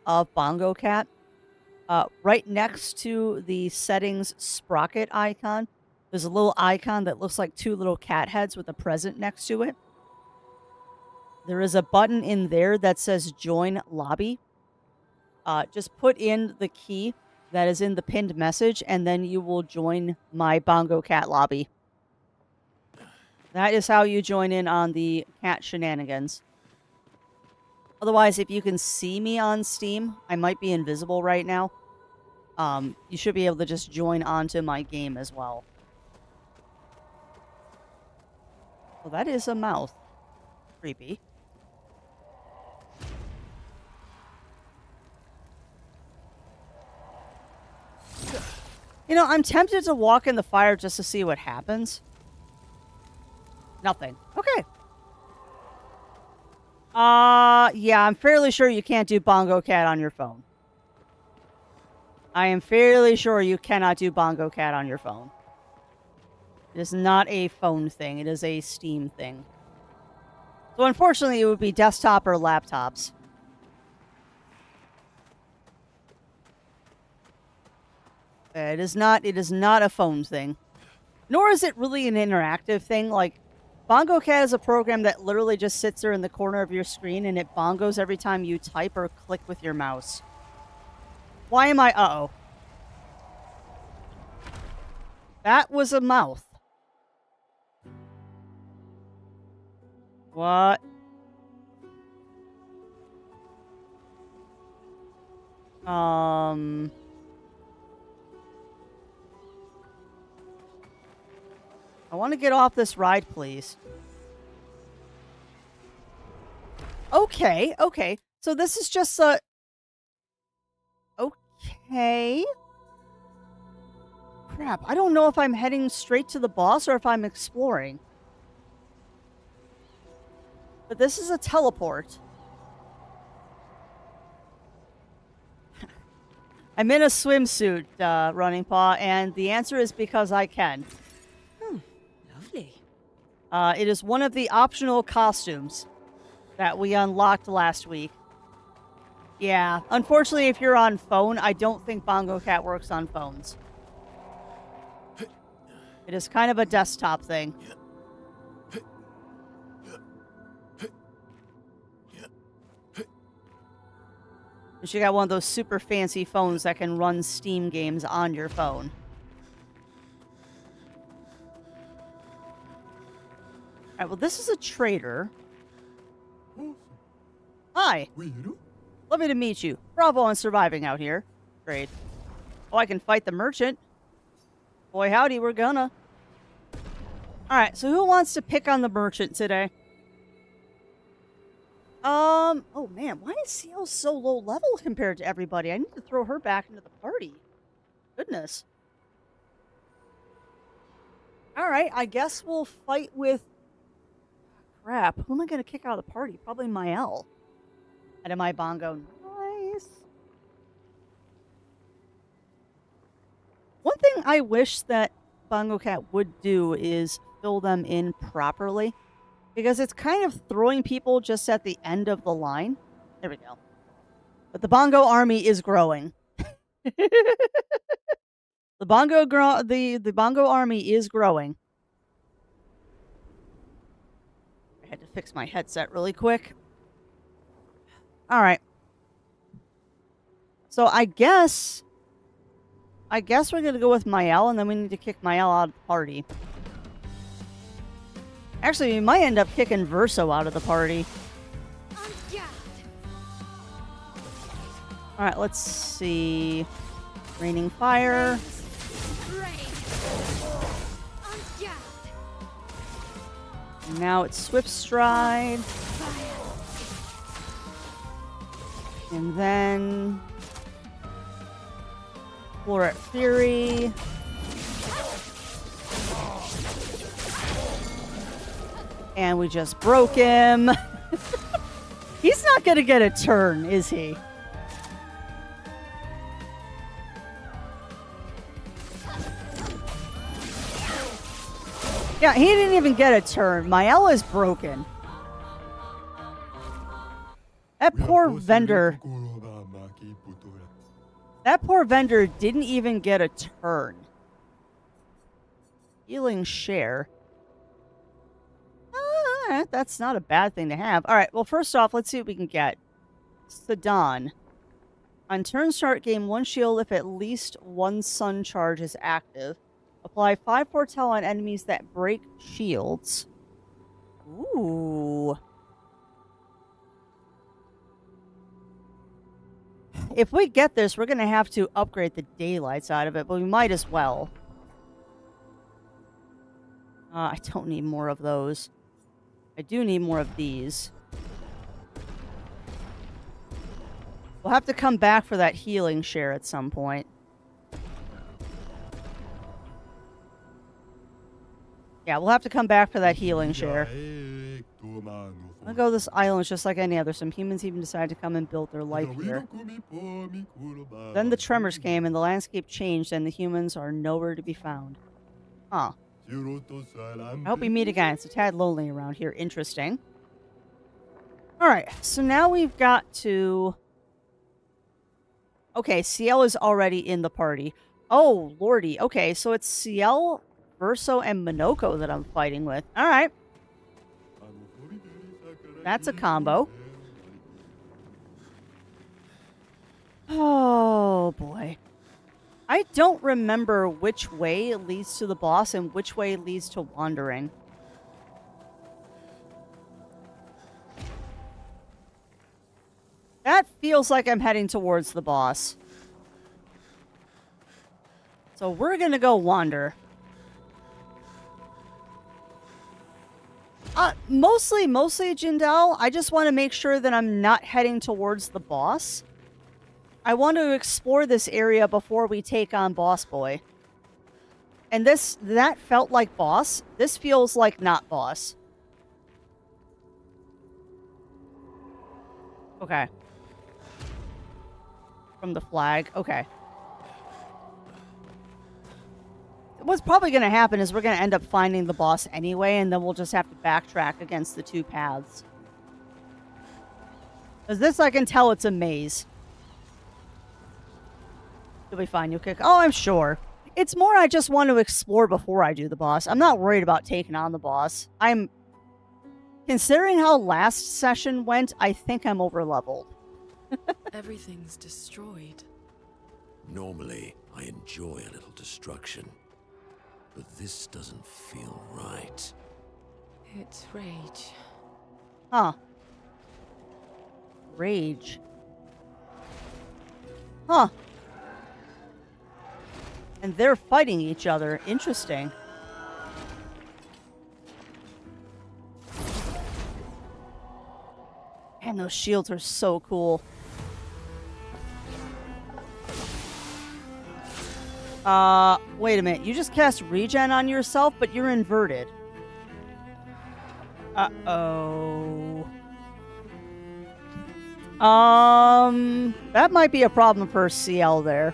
of Bongo Cat. Right next to the settings sprocket icon, there's a little icon that looks like two little cat heads with a present next to it. There is a button in there that says Join Lobby. Just put in the key that is in the pinned message, and then you will join my Bongo Cat lobby. That is how you join in on the cat shenanigans. Otherwise, if you can see me on Steam, I might be invisible right now. You should be able to just join onto my game as well. Well, that is a mouth. Creepy. You know, I'm tempted to walk in the fire just to see what happens. Nothing. Okay. Yeah, I'm fairly sure you can't do Bongo Cat on your phone. I am fairly sure you cannot do Bongo Cat on your phone. It is not a phone thing. It is a Steam thing. So unfortunately, it would be desktop or laptops. It is not a phone thing. Nor is it really an interactive thing. Like, Bongo Cat is a program that literally just sits there in the corner of your screen and it bongos every time you type or click with your mouse. Why am I... Uh-oh. That was a mouth. What? I want to get off this ride, please. Okay, okay. So this is just a... Okay. Crap, I don't know if I'm heading straight to the boss or if I'm exploring. But this is a teleport. I'm in a swimsuit, Running Paw, and the answer is because I can. Lovely. It is one of the optional costumes that we unlocked last week. Yeah, unfortunately, if you're on phone, I don't think Bongo Cat works on phones. It is kind of a desktop thing. You got one of those super fancy phones that can run Steam games on your phone. Alright, well, this is a trader. Hi. Lovely to meet you. Bravo on surviving out here. Great. Oh, I can fight the merchant. Boy, howdy, we're gonna. Alright, so who wants to pick on the merchant today? Oh man, why is CL so low level compared to everybody? I need to throw her back into the party. Goodness. Alright, I guess we'll fight with... Crap, who am I going to kick out of the party? Probably Mael. Out of my bongo. Nice. One thing I wish that Bongo Cat would do is fill them in properly. Because it's kind of throwing people just at the end of the line. There we go. But the Bongo army is growing. The Bongo army is growing. I had to fix my headset really quick. Alright. So I guess we're going to go with Mael, and then we need to kick Mael out of the party. Actually, we might end up kicking Verso out of the party. Alright, let's see. Raining Fire. Now it's Swift Stride. And then... Floret Fury. And we just broke him. He's not going to get a turn, is he? Yeah, he didn't even get a turn. Mael is broken. That poor vendor... That poor vendor didn't even get a turn. Healing Share. That's not a bad thing to have. Alright, well, first off, let's see what we can get. Sedan. On turn start, gain 1 shield if at least 1 sun charge is active. Apply 5 foretell on enemies that break shields. Ooh. If we get this, we're going to have to upgrade the daylights out of it, but we might as well. I don't need more of those. I do need more of these. We'll have to come back for that healing share at some point. Yeah, we'll have to come back for that healing share. I'll go this island just like any other. Some humans even decided to come and build their life here. Then the tremors came and the landscape changed and the humans are nowhere to be found. Huh. I hope we meet again. It's a tad lonely around here. Interesting. Alright, so now we've got to... Okay, CL is already in the party. Oh, lordy. Okay, so it's CL, Verso, and Minoko that I'm fighting with. Alright. That's a combo. Oh, boy. I don't remember which way leads to the boss and which way leads to wandering. That feels like I'm heading towards the boss. So we're gonna go wander. Mostly, Jindal, I just want to make sure that I'm not heading towards the boss. I want to explore this area before we take on Boss Boy. And that felt like boss. This feels like not boss. Okay. From the flag. Okay. What's probably going to happen is we're going to end up finding the boss anyway, and then we'll just have to backtrack against the two paths. Because this, I can tell it's a maze. You'll be fine. You'll kick. Oh, I'm sure. It's more I just want to explore before I do the boss. I'm not worried about taking on the boss. Considering how last session went, I think I'm over-leveled. Everything's destroyed. Normally, I enjoy a little destruction. But this doesn't feel right. It's rage. Huh. Rage. Huh. And they're fighting each other. Interesting. Man, those shields are so cool. Wait a minute. You just cast regen on yourself, but you're inverted. Uh-oh. That might be a problem for CL there.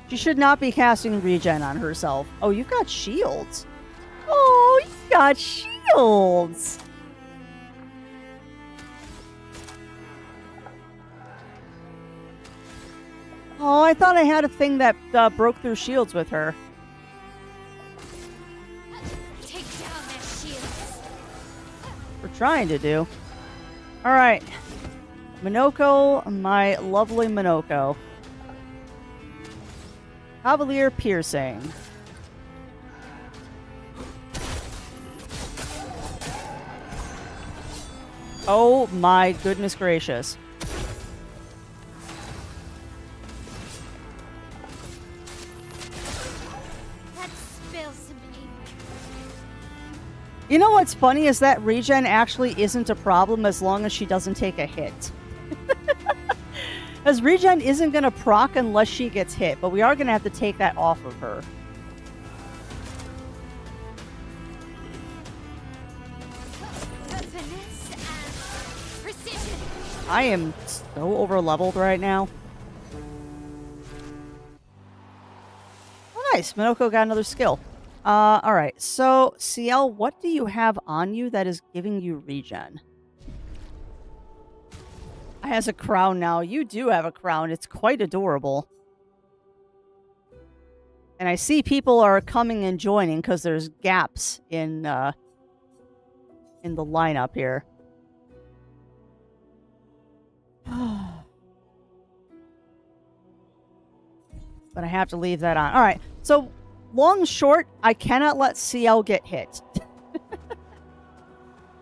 She should not be casting regen on herself. Oh, you've got shields. Oh, you've got shields. Oh, I thought I had a thing that broke through shields with her. Take down their shields. We're trying to do. All right. Minoko, my lovely Minoko. Cavalier Piercing. Oh my goodness gracious. You know what's funny is that regen actually isn't a problem as long as she doesn't take a hit. As regen isn't going to proc unless she gets hit, but we are going to have to take that off of her. I am so over-leveled right now. Oh, nice. Minoko got another skill. Alright. So, CL, what do you have on you that is giving you regen? I has a crown now. You do have a crown. It's quite adorable. And I see people are coming and joining because there's gaps in the lineup here. But I have to leave that on. Alright. So, long short, I cannot let CL get hit.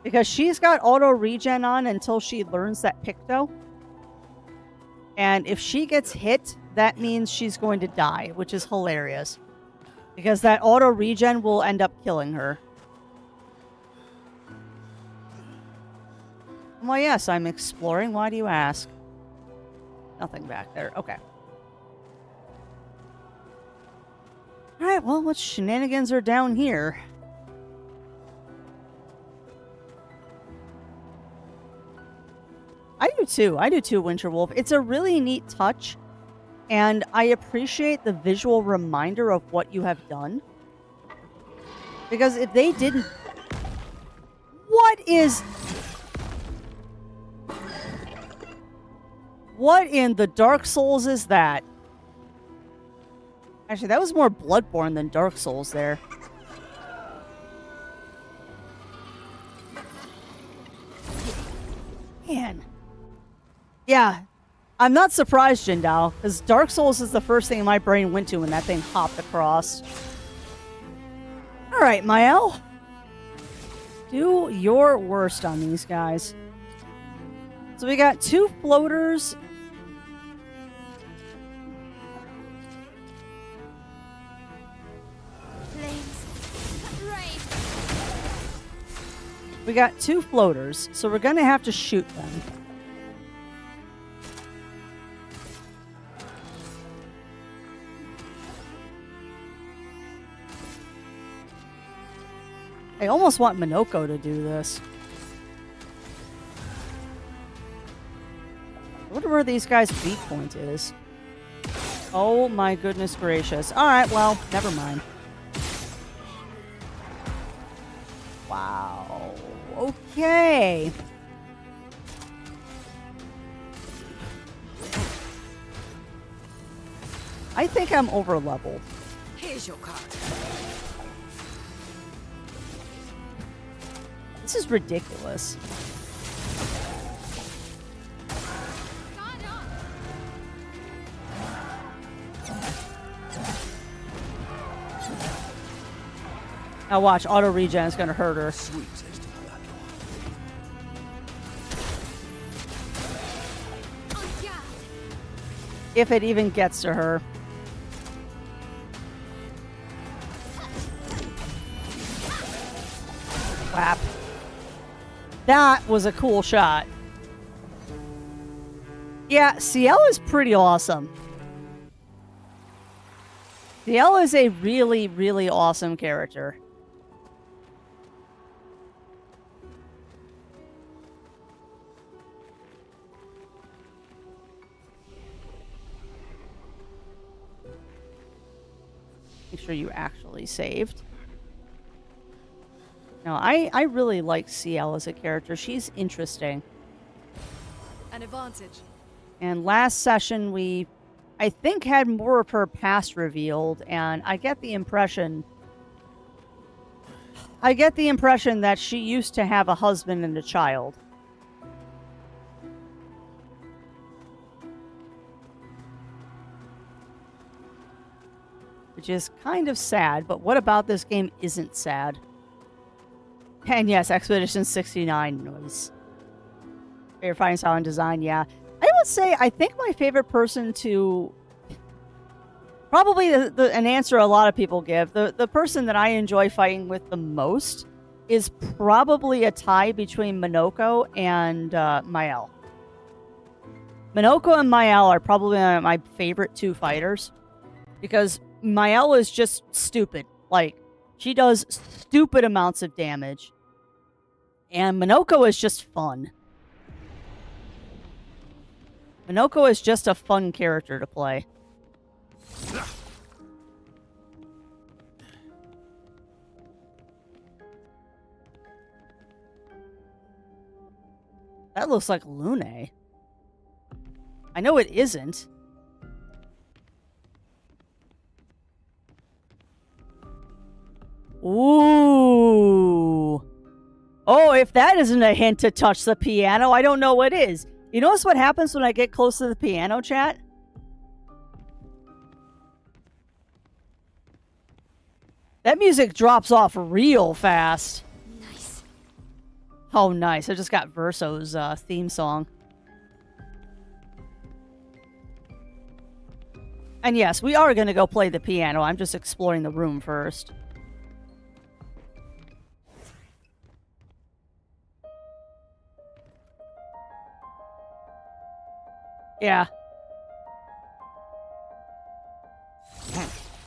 Because she's got auto regen on until she learns that Picto. And if she gets hit, that means she's going to die, which is hilarious. Because that auto regen will end up killing her. Well, yes, I'm exploring. Why do you ask? Nothing back there. Okay. Alright, well, what shenanigans are down here? I do too. I do too, Winterwolf. It's a really neat touch, and I appreciate the visual reminder of what you have done. Because if they didn't... What in the Dark Souls is that? Actually, that was more Bloodborne than Dark Souls there. Man. Yeah. I'm not surprised, Jindal, because Dark Souls is the first thing my brain went to when that thing hopped across. Alright, Mael. Do your worst on these guys. So we got 2 floaters. We got 2 floaters, so we're going to have to shoot them. I almost want Minoko to do this. I wonder where these guys' weak point is. Oh my goodness gracious. Alright, well, never mind. Wow. Okay. I think I'm over leveled. Here's your card. This is ridiculous. Now watch, auto regen is gonna hurt her. Sweet taste of battle. If it even gets to her. Whap. That was a cool shot. Yeah, CL is pretty awesome. CL is a really, really awesome character. Make sure you actually saved. No, I really like CL as a character. She's interesting. An advantage. And last session we, I think, had more of her past revealed, and I get the impression that she used to have a husband and a child. Which is kind of sad, but what about this game isn't sad? And yes, Expedition 69 noise. Favorite fighting style and design, yeah. I would say I think my favorite person to... Probably an answer a lot of people give. The person that I enjoy fighting with the most is probably a tie between Minoko and Mael. Minoko and Mael are probably my favorite 2 fighters. Because Mael is just stupid. Like, she does stupid amounts of damage. And Minoko is just fun. Minoko is just a fun character to play. That looks like Lune. I know it isn't. Ooh. Oh, if that isn't a hint to touch the piano, I don't know what is. You notice what happens when I get close to the piano, chat? That music drops off real fast. Nice. Oh, nice. I just got Verso's theme song. And yes, we are going to go play the piano. I'm just exploring the room first. Yeah.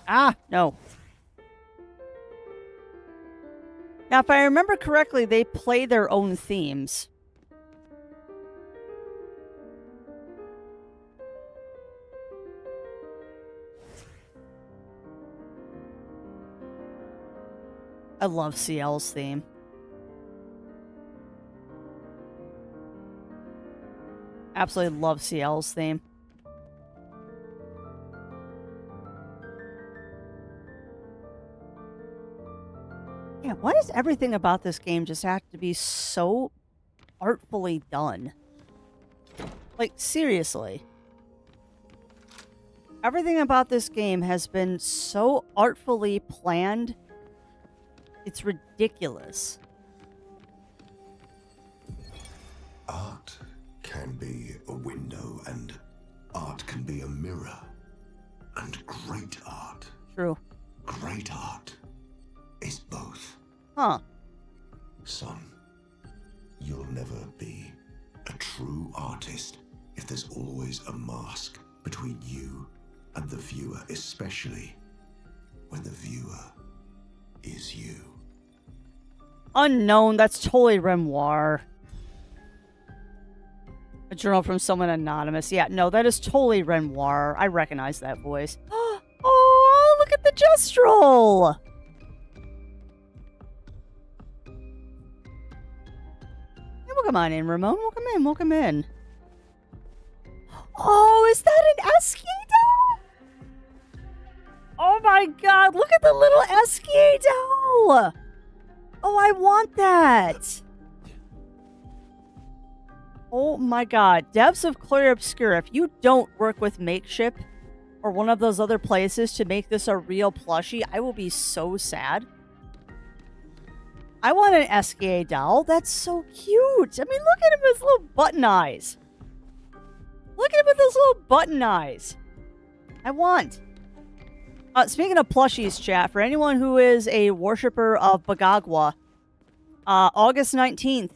Ah, no. Now, if I remember correctly, they play their own themes. I love CL's theme. Absolutely love CL's theme. Yeah, why does everything about this game just have to be so artfully done? Like, seriously. Everything about this game has been so artfully planned. It's ridiculous. Art can be a window, and art can be a mirror. And great art is both. Huh. Son, you'll never be a true artist if there's always a mask between you and the viewer, especially when the viewer is you. Unknown, that's totally Renoir. A journal from someone anonymous. Yeah, no, that is totally Renoir. I recognize that voice. Oh, look at the gestural! Hey, welcome on in, Ramon. Welcome in, welcome in. Oh, is that an Esky doll? Oh my god, look at the little Esky doll! Oh, I want that! Oh my god. Devs of Clair Obscur, if you don't work with Makeship or one of those other places to make this a real plushie, I will be so sad. I want an SKA doll. That's so cute. I mean, look at him with his little button eyes. Look at him with those little button eyes. I want. Speaking of plushies, chat, for anyone who is a worshiper of Bagagwa, August 19th,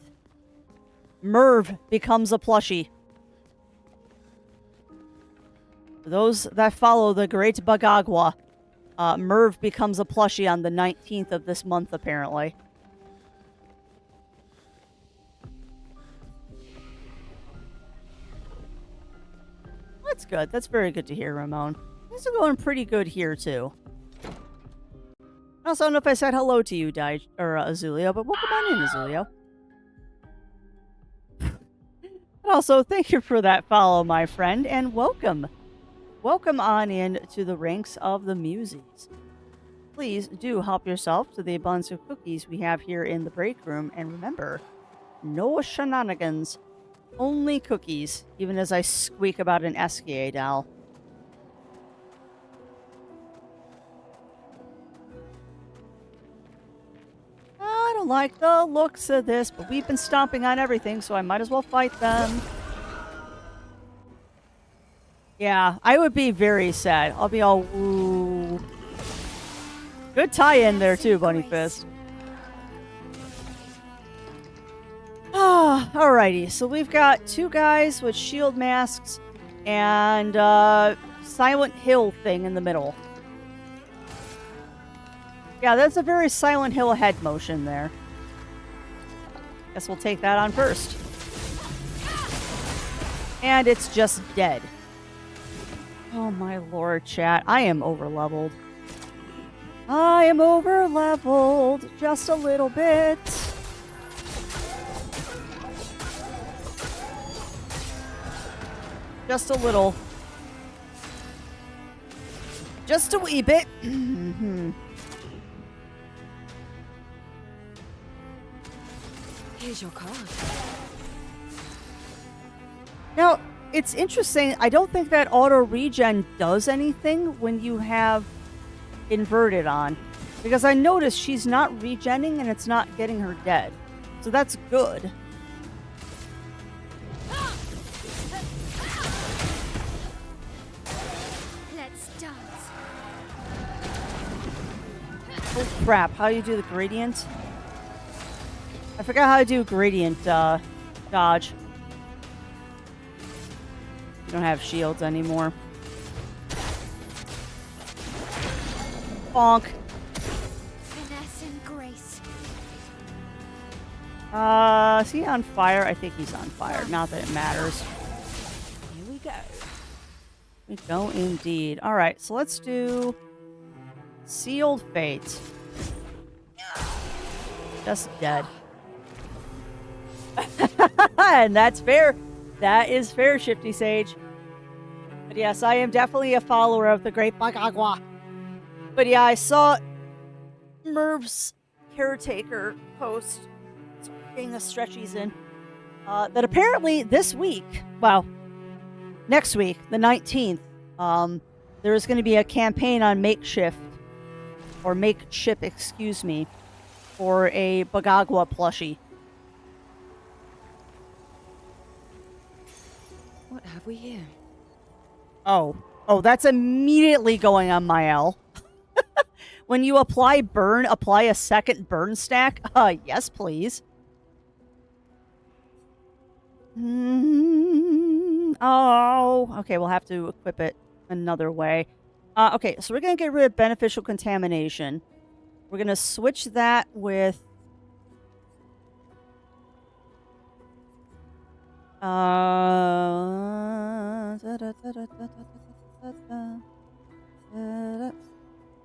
Merv becomes a plushie. For those that follow the great Bagagwa, Merv becomes a plushie on the 19th of this month, apparently. That's good. That's very good to hear, Ramon. Things are going pretty good here, too. I also don't know if I said hello to you, Azulio, but welcome on in, Azulio. And also, thank you for that follow, my friend, and welcome. Welcome on in to the ranks of the Muses. Please do help yourself to the abundance of cookies we have here in the break room, and remember, no shenanigans, only cookies, even as I squeak about an SKA doll. I don't like the looks of this, but we've been stomping on everything, so I might as well fight them. Yeah, I would be very sad. I'll be all woo. Good tie-in there too, Bunny Fist. Ah, alrighty. So we've got two guys with shield masks and Silent Hill thing in the middle. Yeah, that's a very Silent Hill head motion there. Guess we'll take that on first. And it's just dead. Oh my lord, chat. I am over-leveled. I am over-leveled just a little bit. Just a little. Just a wee bit. Here's your card. Now, it's interesting. I don't think that auto regen does anything when you have inverted on. Because I noticed she's not regenning and it's not getting her dead. So that's good. Let's dance. Oh crap, how do you do the gradient? I forgot how to do gradient dodge. You don't have shields anymore. Bonk. Finesse and grace. Is he on fire? I think he's on fire. Not that it matters. Here we go. We go indeed. Alright, so let's do Sealed Fate. Just dead. And that's fair. That is fair, Shifty Sage. But yes, I am definitely a follower of the Great Bagagwa. But yeah, I saw Merv's caretaker post, getting the stretchies in, that apparently this week, well, next week, the 19th, there's going to be a campaign on makeshift, excuse me, for a Bagagua plushie. What have we here? Oh, that's immediately going on my L. When you apply burn, apply a second burn stack? Yes, please. Oh, okay, we'll have to equip it another way. Okay, so we're going to get rid of beneficial contamination. We're going to switch that with...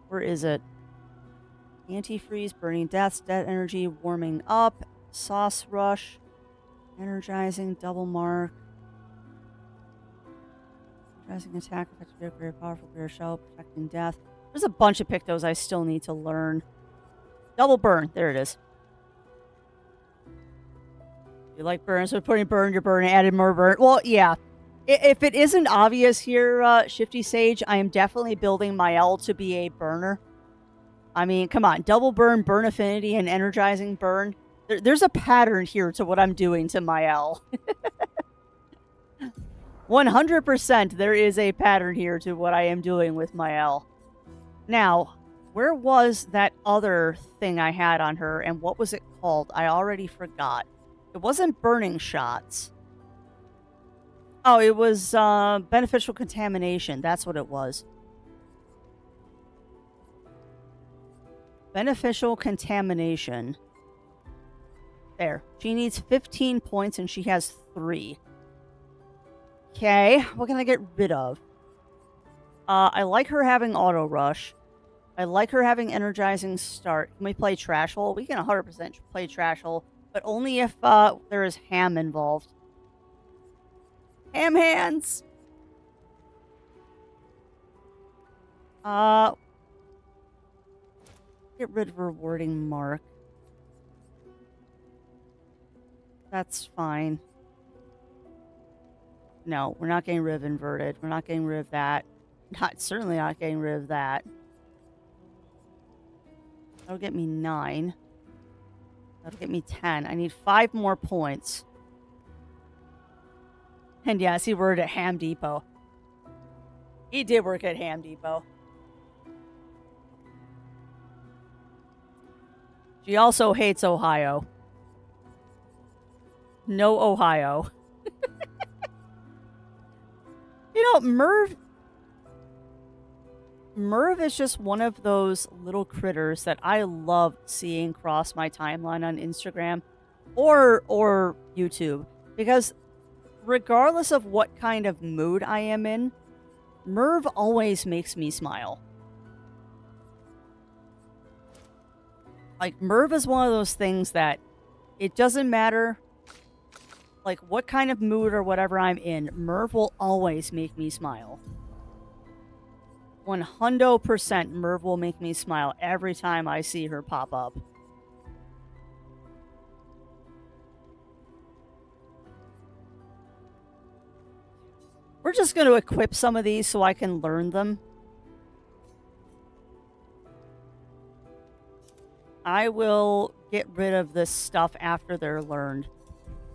Where is it? Antifreeze, burning deaths, dead energy, warming up, sauce rush, energizing, double mark, energizing attack, effective, very powerful, clear shell, protecting death. There's a bunch of pictos I still need to learn. Double burn, there it is. You like burn, so putting burn, your burn, added more burn. Well, yeah. If it isn't obvious here, Shifty Sage, I am definitely building my L to be a burner. I mean, come on. Double burn, burn affinity, and energizing burn. There's a pattern here to what I'm doing to my L. 100% there is a pattern here to what I am doing with my L. Now, where was that other thing I had on her, and what was it called? I already forgot. It wasn't burning shots. Oh, it was beneficial contamination. That's what it was. Beneficial contamination. There. She needs 15 points and she has 3. Okay, what can I get rid of? I like her having auto rush. I like her having energizing start. Can we play trash hole? We can 100% play trash hole, but only if there is ham involved. Ham hands! Get rid of rewarding mark. That's fine. No, we're not getting rid of inverted. We're not getting rid of that. Certainly not getting rid of that. That'll get me 9. That'll get me 10. I need 5 more points. And yes, he worked at Ham Depot. He did work at Ham Depot. She also hates Ohio. No Ohio. You know, Merv is just one of those little critters that I love seeing cross my timeline on Instagram or YouTube. Because regardless of what kind of mood I am in, Merv always makes me smile. Like, Merv is one of those things that it doesn't matter, like, what kind of mood or whatever I'm in, Merv will always make me smile. 100% Merv will make me smile every time I see her pop up. We're just going to equip some of these so I can learn them. I will get rid of this stuff after they're learned.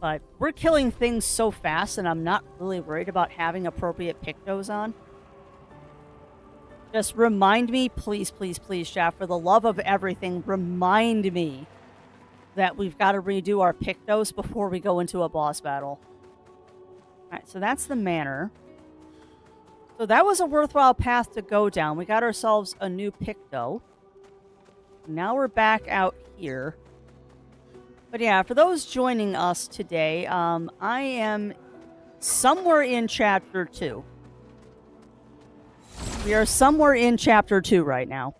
But we're killing things so fast, and I'm not really worried about having appropriate pictos on. Just remind me, please, please, please, chat, for the love of everything, remind me that we've got to redo our pictos before we go into a boss battle. Alright, so that's the manor. So that was a worthwhile path to go down. We got ourselves a new picto. Now we're back out here. But yeah, for those joining us today, I am somewhere in Chapter 2. We are somewhere in Chapter 2 right now.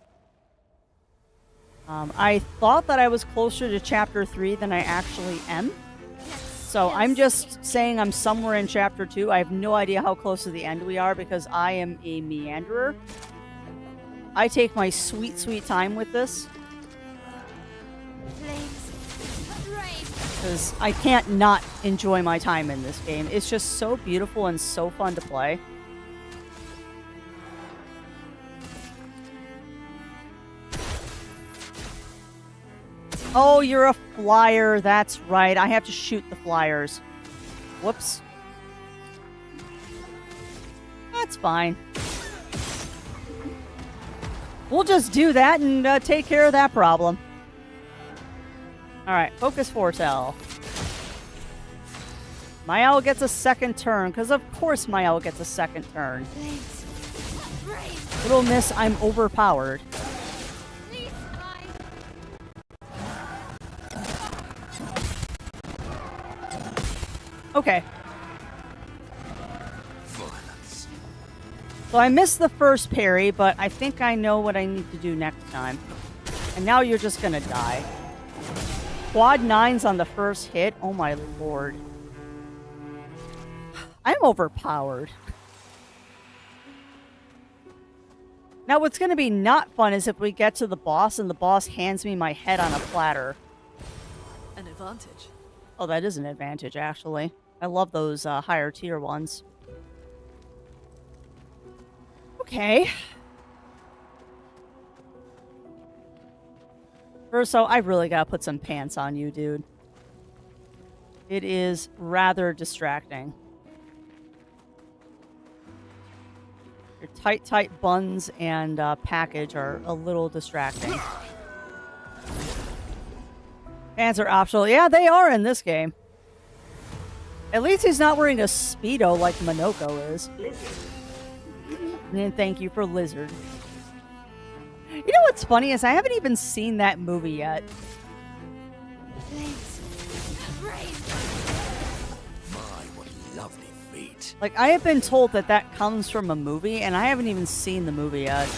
I thought that I was closer to Chapter 3 than I actually am. So I'm just saying I'm somewhere in Chapter 2. I have no idea how close to the end we are because I am a meanderer. I take my sweet, sweet time with this. because I can't not enjoy my time in this game. It's just so beautiful and so fun to play. Oh, you're a flyer. That's right. I have to shoot the flyers. Whoops. That's fine. We'll just do that and take care of that problem. Alright, focus foretell. My owl gets a second turn, because of course my owl gets a second turn. Little miss, I'm overpowered. Okay. So I missed the first parry, but I think I know what I need to do next time. And now you're just gonna die. Quad 9s on the first hit? Oh my lord. I'm overpowered. Now what's gonna be not fun is if we get to the boss and the boss hands me my head on a platter. An advantage. Oh, that is an advantage, actually. I love those higher tier ones. Okay. Verso, I really gotta put some pants on you, dude. It is rather distracting. Your tight buns and package are a little distracting. Pants are optional. Yeah, they are in this game. At least he's not wearing a Speedo like Minoko is. And thank you for Lizard. You know what's funny is I haven't even seen that movie yet. My, what lovely feet. Like, I have been told that that comes from a movie, and I haven't even seen the movie yet.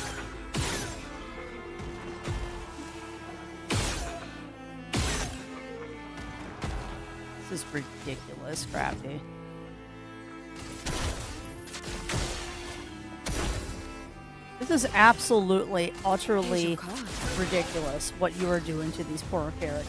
This is ridiculous, Crafty. This is absolutely, utterly ridiculous what you are doing to these poor characters.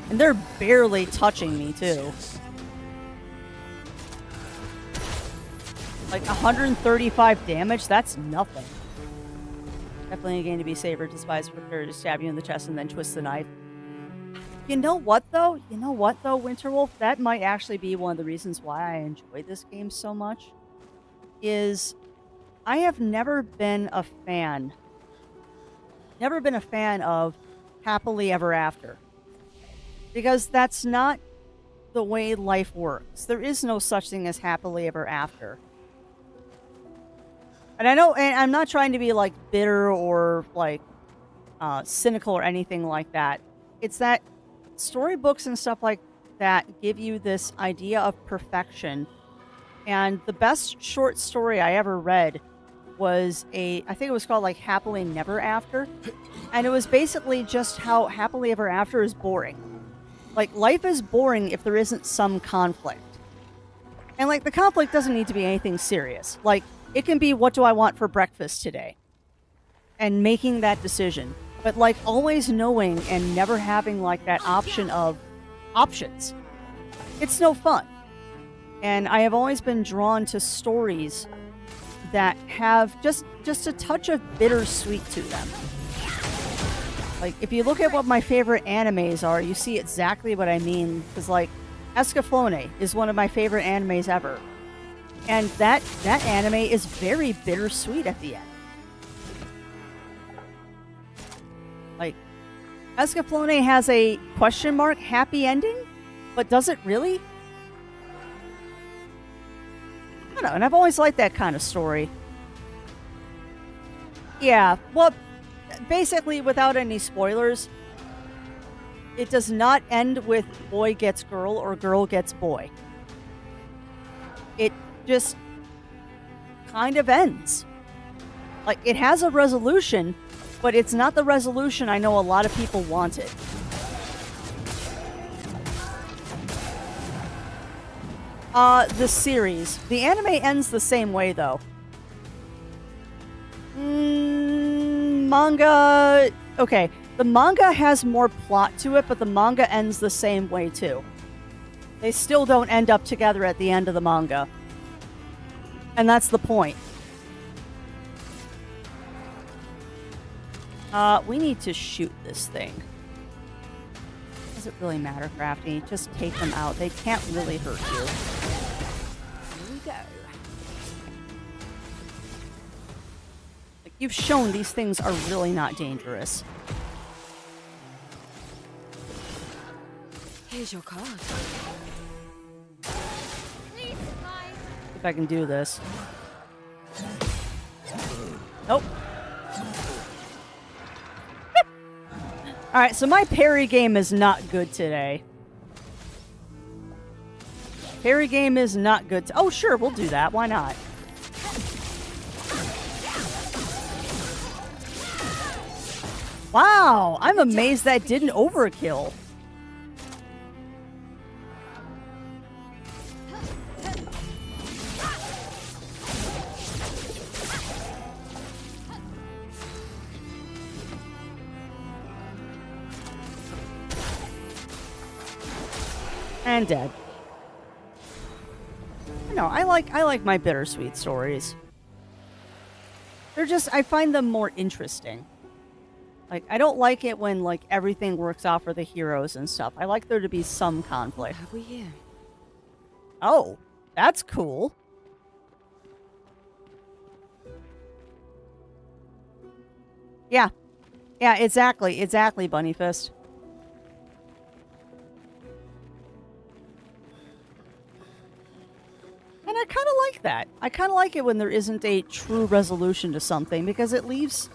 And they're barely touching me, too. Like, 135 damage? That's nothing. Definitely a game to be savored, despised, prepared to stab you in the chest and then twist the knife. You know what, though? Winterwolf? That might actually be one of the reasons why I enjoy this game so much. Is I have never been a fan of happily ever after. Because that's not the way life works. There is no such thing as happily ever after. And I know, and I'm not trying to be, like, bitter or, like, cynical or anything like that. It's that storybooks and stuff like that give you this idea of perfection. And the best short story I ever read was I think it was called, like, Happily Never After. And it was basically just how happily ever after is boring. Like, life is boring if there isn't some conflict. And, like, the conflict doesn't need to be anything serious. Like, it can be, what do I want for breakfast today? And making that decision. But, like, always knowing and never having, like, that option of options. It's no fun. And I have always been drawn to stories that have just a touch of bittersweet to them. Like, if you look at what my favorite animes are, you see exactly what I mean. Because, like, Escaflowne is one of my favorite animes ever. And that anime is very bittersweet at the end. Like, Escaflowne has a question mark happy ending, but does it really? I don't know, and I've always liked that kind of story. Yeah, well, basically, without any spoilers, it does not end with boy gets girl or girl gets boy. It just kind of ends. Like, it has a resolution, but it's not the resolution I know a lot of people wanted. The series. The anime ends the same way, though. Manga... Okay, the manga has more plot to it, but the manga ends the same way, too. They still don't end up together at the end of the manga. And that's the point. We need to shoot this thing. Does it really matter, Crafty? Just take them out. They can't really hurt you. Here we go. Like, you've shown these things are really not dangerous. Here's your card. Please fly. If I can do this. Nope. Alright, so my parry game is not good today. Parry game is not good. Oh, sure, we'll do that. Why not? Wow, I'm amazed that didn't overkill. And dead. No, I like my bittersweet stories. They're just, I find them more interesting. Like, I don't like it when, like, everything works out for the heroes and stuff. I like there to be some conflict. Have we here? Oh, that's cool. Yeah. Yeah, exactly. Exactly, Bunny Fist. And I kind of like that. I kind of like it when there isn't a true resolution to something, because it leaves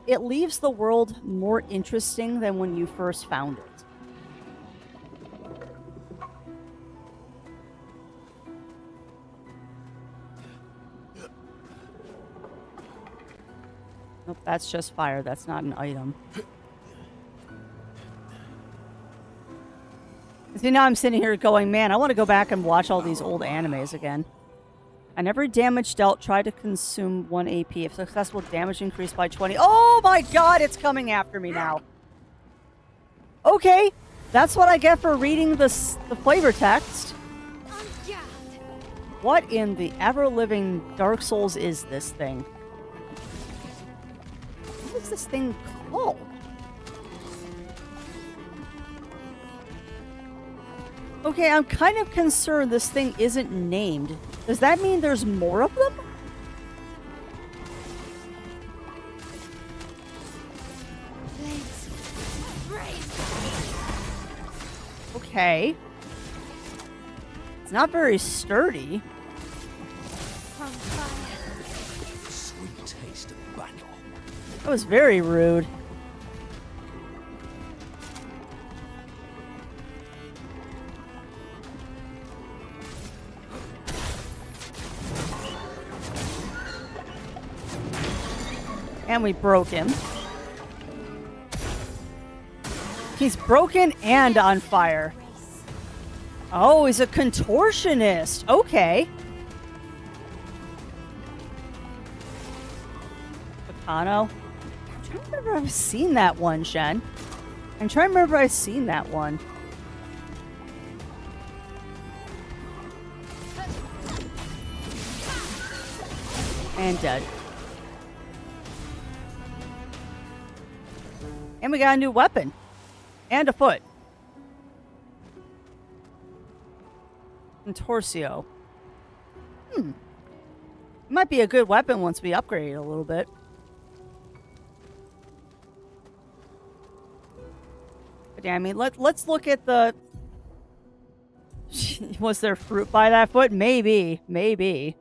the world more interesting than when you first found it. Nope, that's just fire. That's not an item. See, now I'm sitting here going, man, I want to go back and watch all these old animes again. And every damage dealt, try to consume 1 AP. If successful, damage increased by 20. Oh my god, it's coming after me now. Okay, that's what I get for reading the flavor text. What in the ever-living Dark Souls is this thing? What is this thing called? Okay, I'm kind of concerned this thing isn't named. Does that mean there's more of them? Okay. It's not very sturdy. Sweet taste of battle. That was very rude. And we broke him. He's broken and on fire. Oh, he's a contortionist. Okay. Picano. I'm trying to remember if I've seen that one, Shen. I'm trying to remember if I've seen that one. And dead. And we got a new weapon. And a foot. Contortio. Might be a good weapon once we upgrade it a little bit. But yeah, I mean, let's look at the... Was there fruit by that foot? Maybe. Maybe.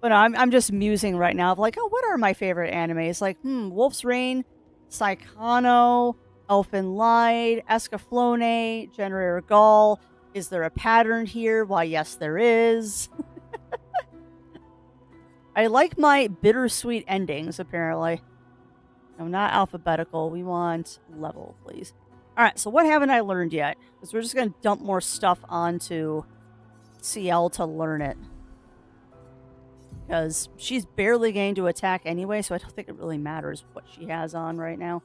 But no, I'm just musing right now of like, oh, what are my favorite animes? Like, Wolf's Rain, Saikano, Elfin Light, Escaflowne, Generator Gall. Is there a pattern here? Why, yes, there is. I like my bittersweet endings, apparently. No, not alphabetical. We want level, please. Alright, so what haven't I learned yet? Because we're just going to dump more stuff onto CL to learn it. Because she's barely going to attack anyway, so I don't think it really matters what she has on right now.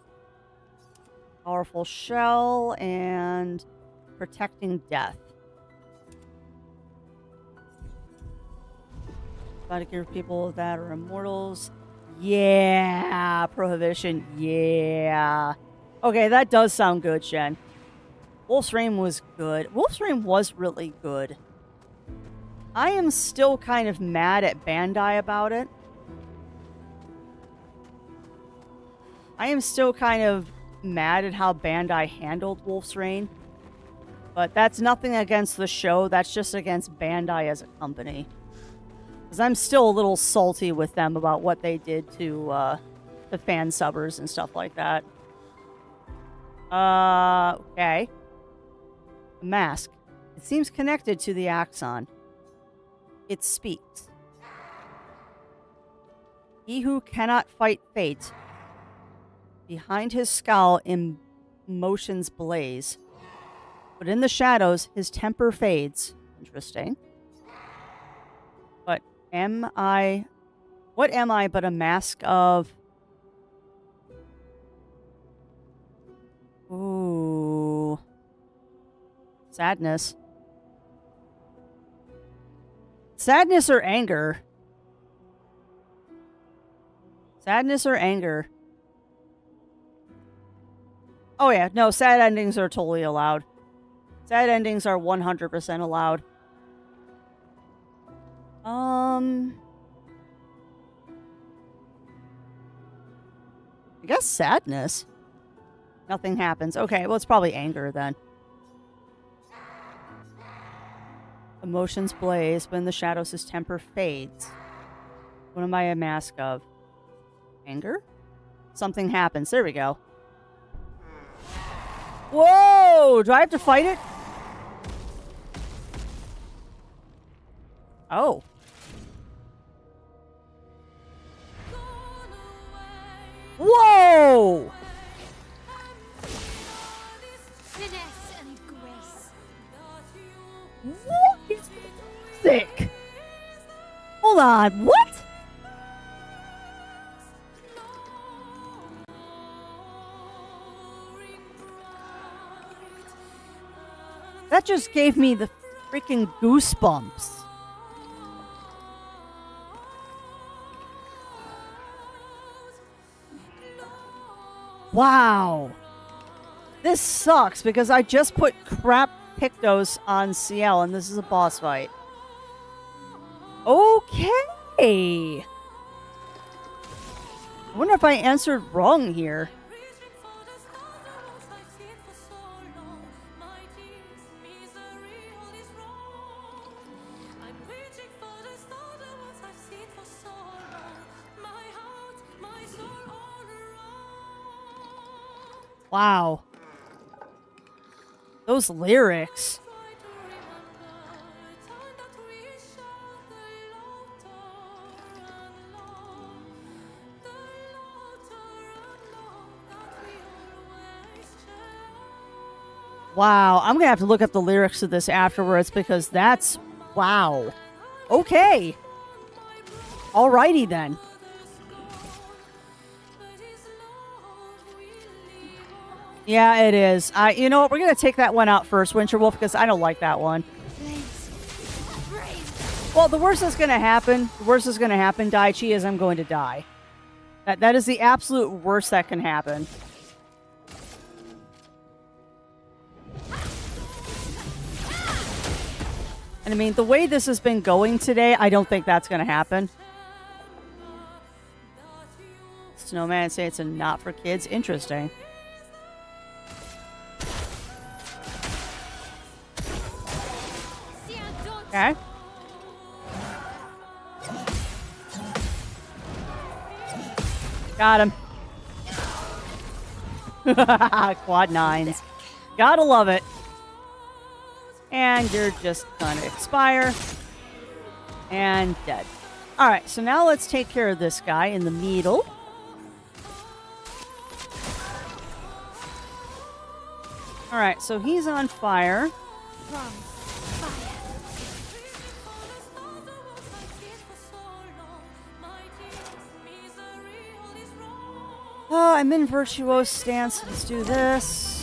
Powerful Shell and Protecting Death. Try to give people that are immortals. Yeah! Prohibition. Yeah! Okay, that does sound good, Shen. Wolf's Rain was good. Wolf's Rain was really good. I am still kind of mad at Bandai about it. I am still kind of mad at how Bandai handled Wolf's Rain. But that's nothing against the show. That's just against Bandai as a company. Because I'm still a little salty with them about what they did to the fan subbers and stuff like that. Okay. A mask. It seems connected to the Axon. It speaks. He who cannot fight fate. Behind his scowl emotions blaze. But in the shadows, his temper fades. Interesting. But what am I but a mask of... Ooh. Sadness. Sadness or anger? Sadness or anger? Oh yeah, no, sad endings are totally allowed. Sad endings are 100% allowed. I guess sadness. Nothing happens. Okay, well, it's probably anger then. Emotions blaze, but in the shadows his temper fades. What am I a mask of? Anger? Something happens. There we go. Whoa! Do I have to fight it? Oh. Whoa! Finesse and grace. What is sick? Hold on, what? That just gave me the freaking goosebumps. Wow. This sucks because I just put crap Pictos on CL and this is a boss fight. Okay. I wonder if I answered wrong here. Wow. Those lyrics. Wow. I'm going to have to look up the lyrics of this afterwards because that's... Wow. Okay. Alrighty then. Yeah, it is. You know what? We're going to take that one out first, Winter Wolf, because I don't like that one. Well, the worst that's going to happen, Daichi, is I'm going to die. That is the absolute worst that can happen. And I mean, the way this has been going today, I don't think that's going to happen. Snowman say it's a not for kids. Interesting. Okay. Got him. Quad 9s. Gotta love it. And you're just gonna expire. And dead. Alright, so now let's take care of this guy in the middle. Alright, so he's on fire. From fire. Oh, I'm in virtuose stance. Let's do this.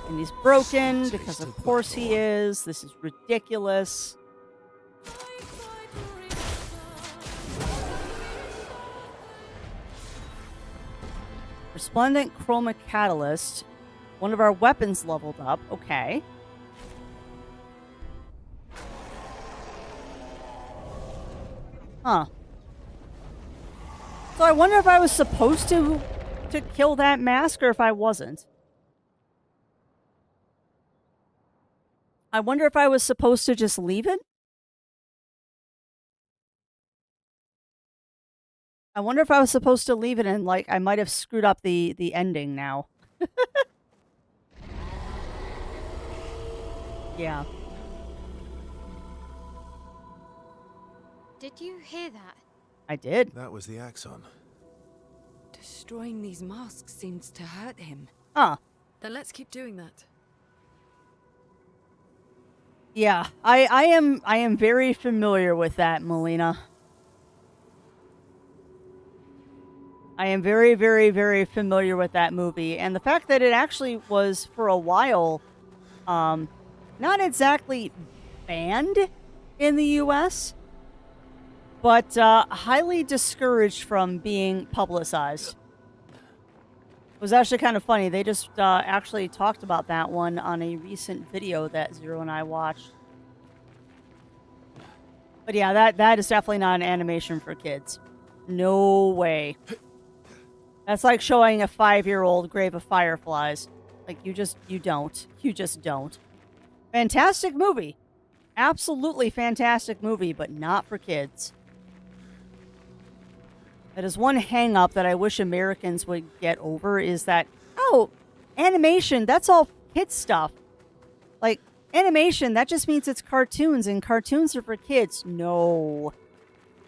And he's broken because of course he is. This is ridiculous. Resplendent Chroma Catalyst. One of our weapons leveled up. Okay. Huh. So I wonder if I was supposed to kill that mask or if I wasn't. I wonder if I was supposed to just leave it? I wonder if I was supposed to leave it and, like, I might have screwed up the ending now. Yeah. Did you hear that? I did. That was the Axon. Destroying these masks seems to hurt him. Huh. Then let's keep doing that. Yeah. I am very familiar with that, Melina. I am very, very, very familiar with that movie. And the fact that it actually was, for a while, not exactly banned in the US, but highly discouraged from being publicized. It was actually kind of funny. They just actually talked about that one on a recent video that Zero and I watched. But yeah, that is definitely not an animation for kids. No way. That's like showing a 5-year-old Grave of Fireflies. Like, you just don't. You just don't. Fantastic movie. Absolutely fantastic movie, but not for kids. That is one hang-up that I wish Americans would get over, is that, oh, animation, that's all kid stuff. Like, animation, that just means it's cartoons, and cartoons are for kids. No.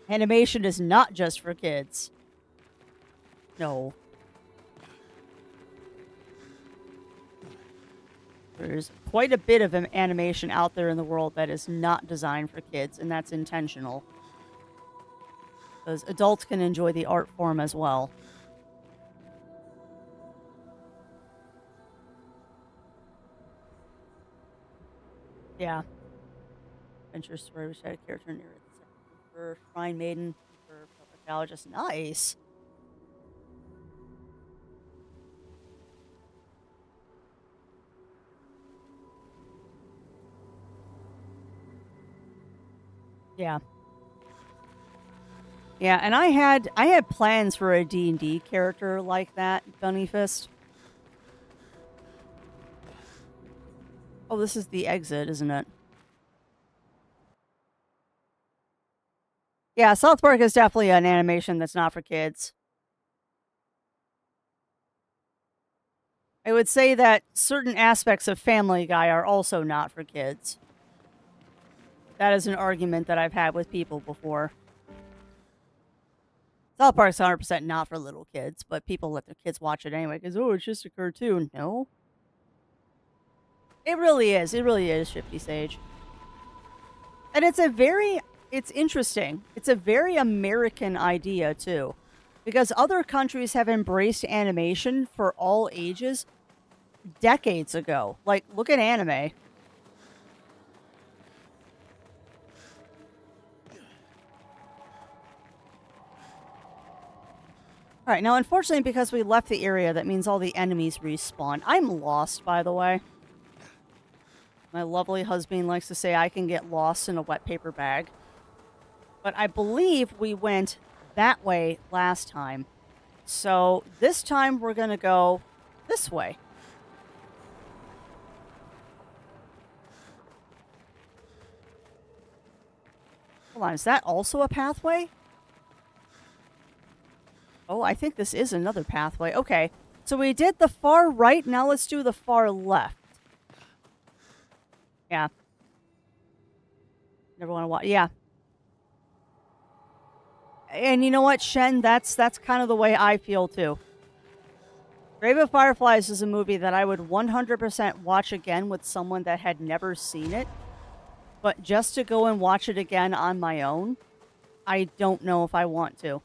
Animation is not just for kids. No. There's quite a bit of animation out there in the world that is not designed for kids, and that's intentional. Because adults can enjoy the art form as well. Yeah. Adventure story, which had a character near it. For Shrine Maiden, for Pelvicologist. Nice. Yeah. Yeah, and I had plans for a D&D character like that, Gunny Fist. Oh, this is the exit, isn't it? Yeah, South Park is definitely an animation that's not for kids. I would say that certain aspects of Family Guy are also not for kids. That is an argument that I've had with people before. South Park's 100% not for little kids, but people let their kids watch it anyway because, oh, it's just a cartoon. No. It really is. It really is, Shifty Sage. And it's interesting. It's a very American idea, too. Because other countries have embraced animation for all ages decades ago. Like, look at anime. Alright, now unfortunately because we left the area, that means all the enemies respawn. I'm lost, by the way. My lovely husband likes to say I can get lost in a wet paper bag. But I believe we went that way last time. So this time we're going to go this way. Hold on, is that also a pathway? Oh, I think this is another pathway. Okay, so we did the far right, now let's do the far left. Yeah. Never want to watch. Yeah. And you know what, Shen? That's kind of the way I feel too. Grave of Fireflies is a movie that I would 100% watch again with someone that had never seen it. But just to go and watch it again on my own, I don't know if I want to.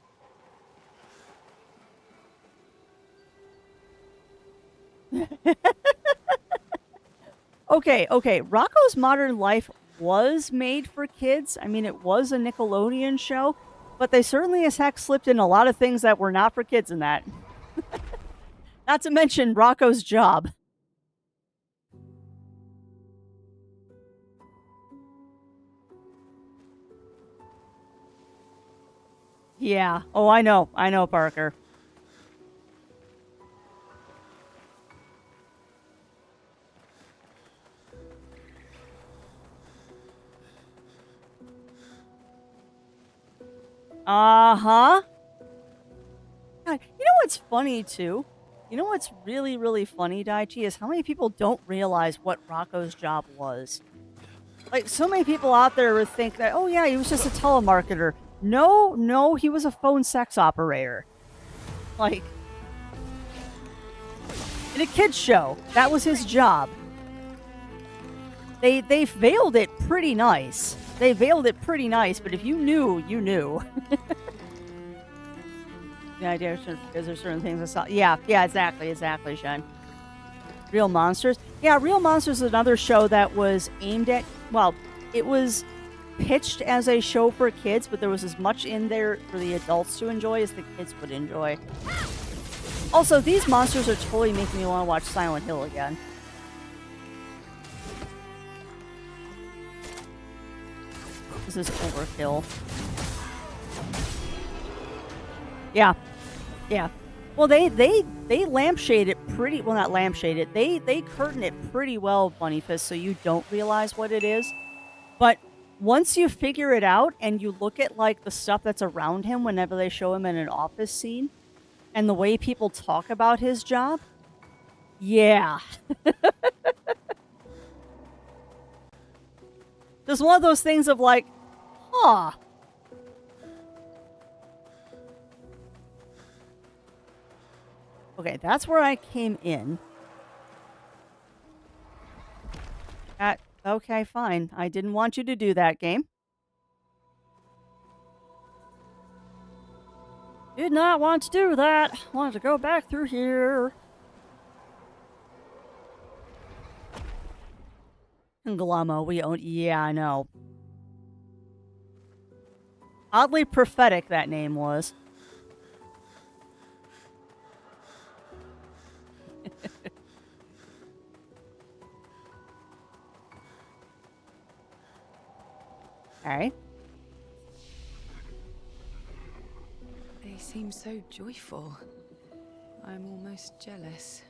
Okay. Rocco's Modern Life was made for kids. I mean, it was a Nickelodeon show, but they certainly as heck slipped in a lot of things that were not for kids in that. Not to mention Rocco's Job. Yeah. Oh, I know, Parker. Uh-huh. God, you know what's funny, too? You know what's really, really funny, Daichi, is how many people don't realize what Rocco's job was. Like, so many people out there would think that, oh yeah, he was just a telemarketer. No, he was a phone sex operator. Like, in a kid's show, that was his job. They veiled it pretty nice. They veiled it pretty nice, but if you knew, you knew. The idea because there's certain things I saw. Yeah, exactly, Shen. Real Monsters. Yeah, Real Monsters is another show that was aimed at, well, it was pitched as a show for kids, but there was as much in there for the adults to enjoy as the kids would enjoy. Also, these monsters are totally making me want to watch Silent Hill again. This is overkill. Yeah. Well, they lampshade it pretty, well, not lampshade it. They curtain it pretty well, Bunnyfist, so you don't realize what it is. But once you figure it out and you look at like the stuff that's around him whenever they show him in an office scene and the way people talk about his job, yeah. Just one of those things of like, huh. Okay, that's where I came in. Okay, fine. I didn't want you to do that, game. Did not want to do that. Wanted to go back through here. Glummo, we own... Yeah, I know. Oddly prophetic, that name was. Alright. They seem so joyful. I'm almost jealous.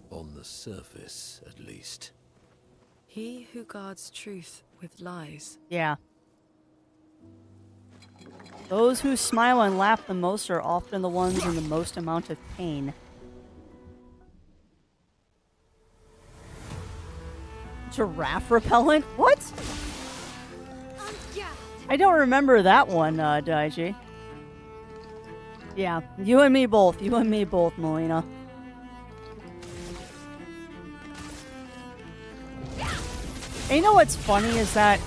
On the surface, at least. He who guards truth with lies. Yeah. Those who smile and laugh the most are often the ones in the most amount of pain. Giraffe repellent? What? I don't remember that one, Daiji. Yeah, you and me both. You and me both, Melina. And you know what's funny is that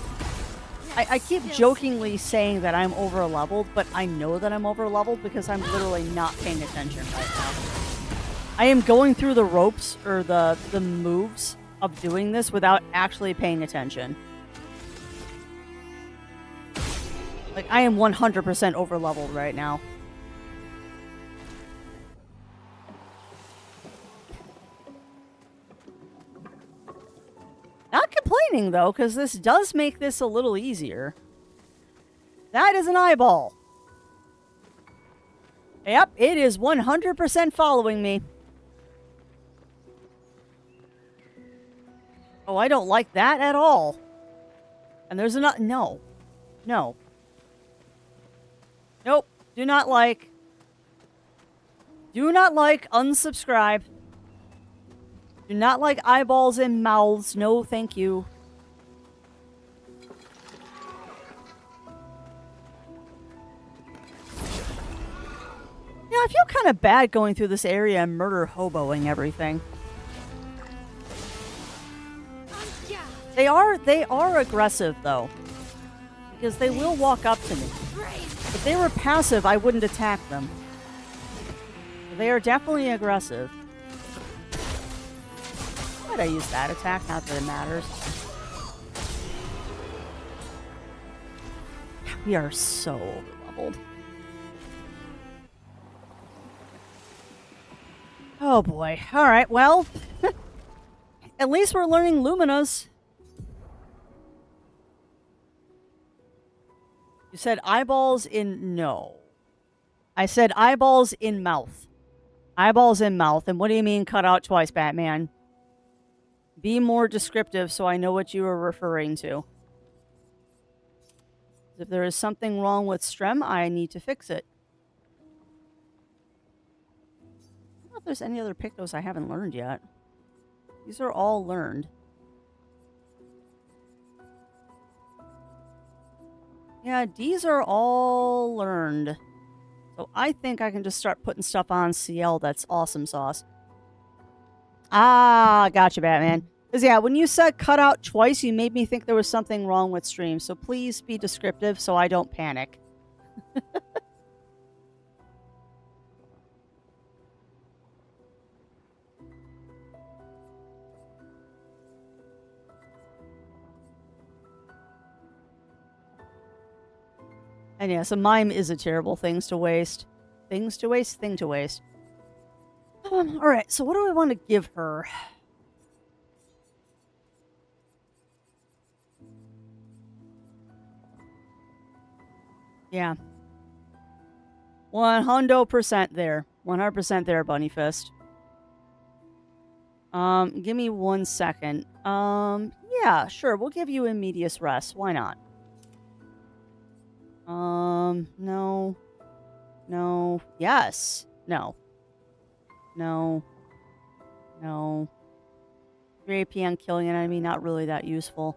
I keep jokingly saying that I'm over-leveled, but I know that I'm over-leveled because I'm literally not paying attention right now. I am going through the ropes, or the moves of doing this without actually paying attention. Like, I am 100% over-leveled right now. Not complaining, though, because this does make this a little easier. That is an eyeball. Yep, it is 100% following me. Oh, I don't like that at all. And there's another... No. No. Nope. Do not like. Do not like. Unsubscribe. Do not like eyeballs in mouths. No, thank you. Yeah, I feel kind of bad going through this area and murder hoboing everything. Yeah. They are aggressive though, because they will walk up to me. If they were passive, I wouldn't attack them. They are definitely aggressive. Why'd I use that attack? Not that it matters. We are so overleveled. Oh boy. Alright, well. At least we're learning Luminas. You said eyeballs in... No. I said eyeballs in mouth. Eyeballs in mouth. And what do you mean cut out twice, Batman? Be more descriptive so I know what you are referring to. If there is something wrong with Strem, I need to fix it. I don't know if there's any other Pictos I haven't learned yet. These are all learned. Yeah, these are all learned. So I think I can just start putting stuff on CL that's awesome sauce. Ah, gotcha, Batman. Because, yeah, when you said cut out twice, you made me think there was something wrong with stream. So please be descriptive so I don't panic. And yes, a mime is a terrible thing to waste. Thing to waste. Alright, so what do I want to give her? Yeah. 100% there. 100% there, Bunny Fist. Give me 1 second. Yeah, sure, we'll give you immediate rest. Why not? No. No. Yes. No. No. No. 3 AP on killing an enemy, not really that useful.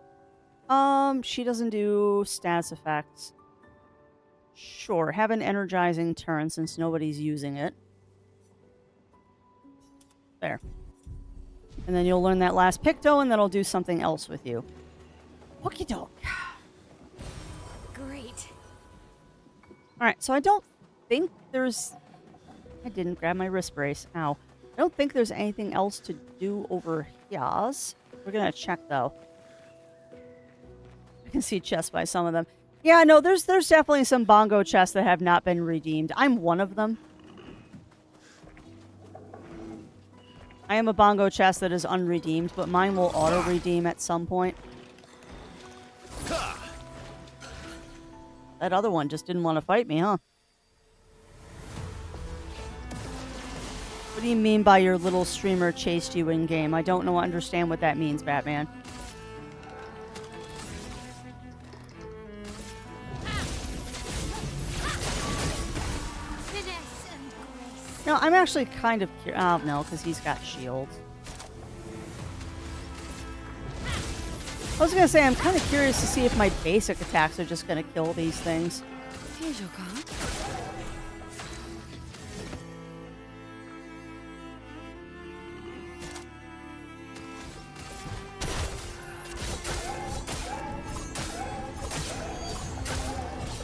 She doesn't do stats effects. Sure, have an energizing turn since nobody's using it. There. And then you'll learn that last Picto, and then I'll do something else with you. Okie doke. Great. Alright, so I don't think there's... I didn't grab my wrist brace. Ow. I don't think there's anything else to do over here. We're gonna check, though. I can see chests by some of them. Yeah, no, there's definitely some bongo chests that have not been redeemed. I'm one of them. I am a bongo chest that is unredeemed, but mine will auto-redeem at some point. That other one just didn't want to fight me, huh? What do you mean by your little streamer chased you in-game? I don't understand what that means, Batman. No, I'm actually kind of curious. Oh, no, because he's got shields. I was going to say, I'm kind of curious to see if my basic attacks are just going to kill these things. Here's your card.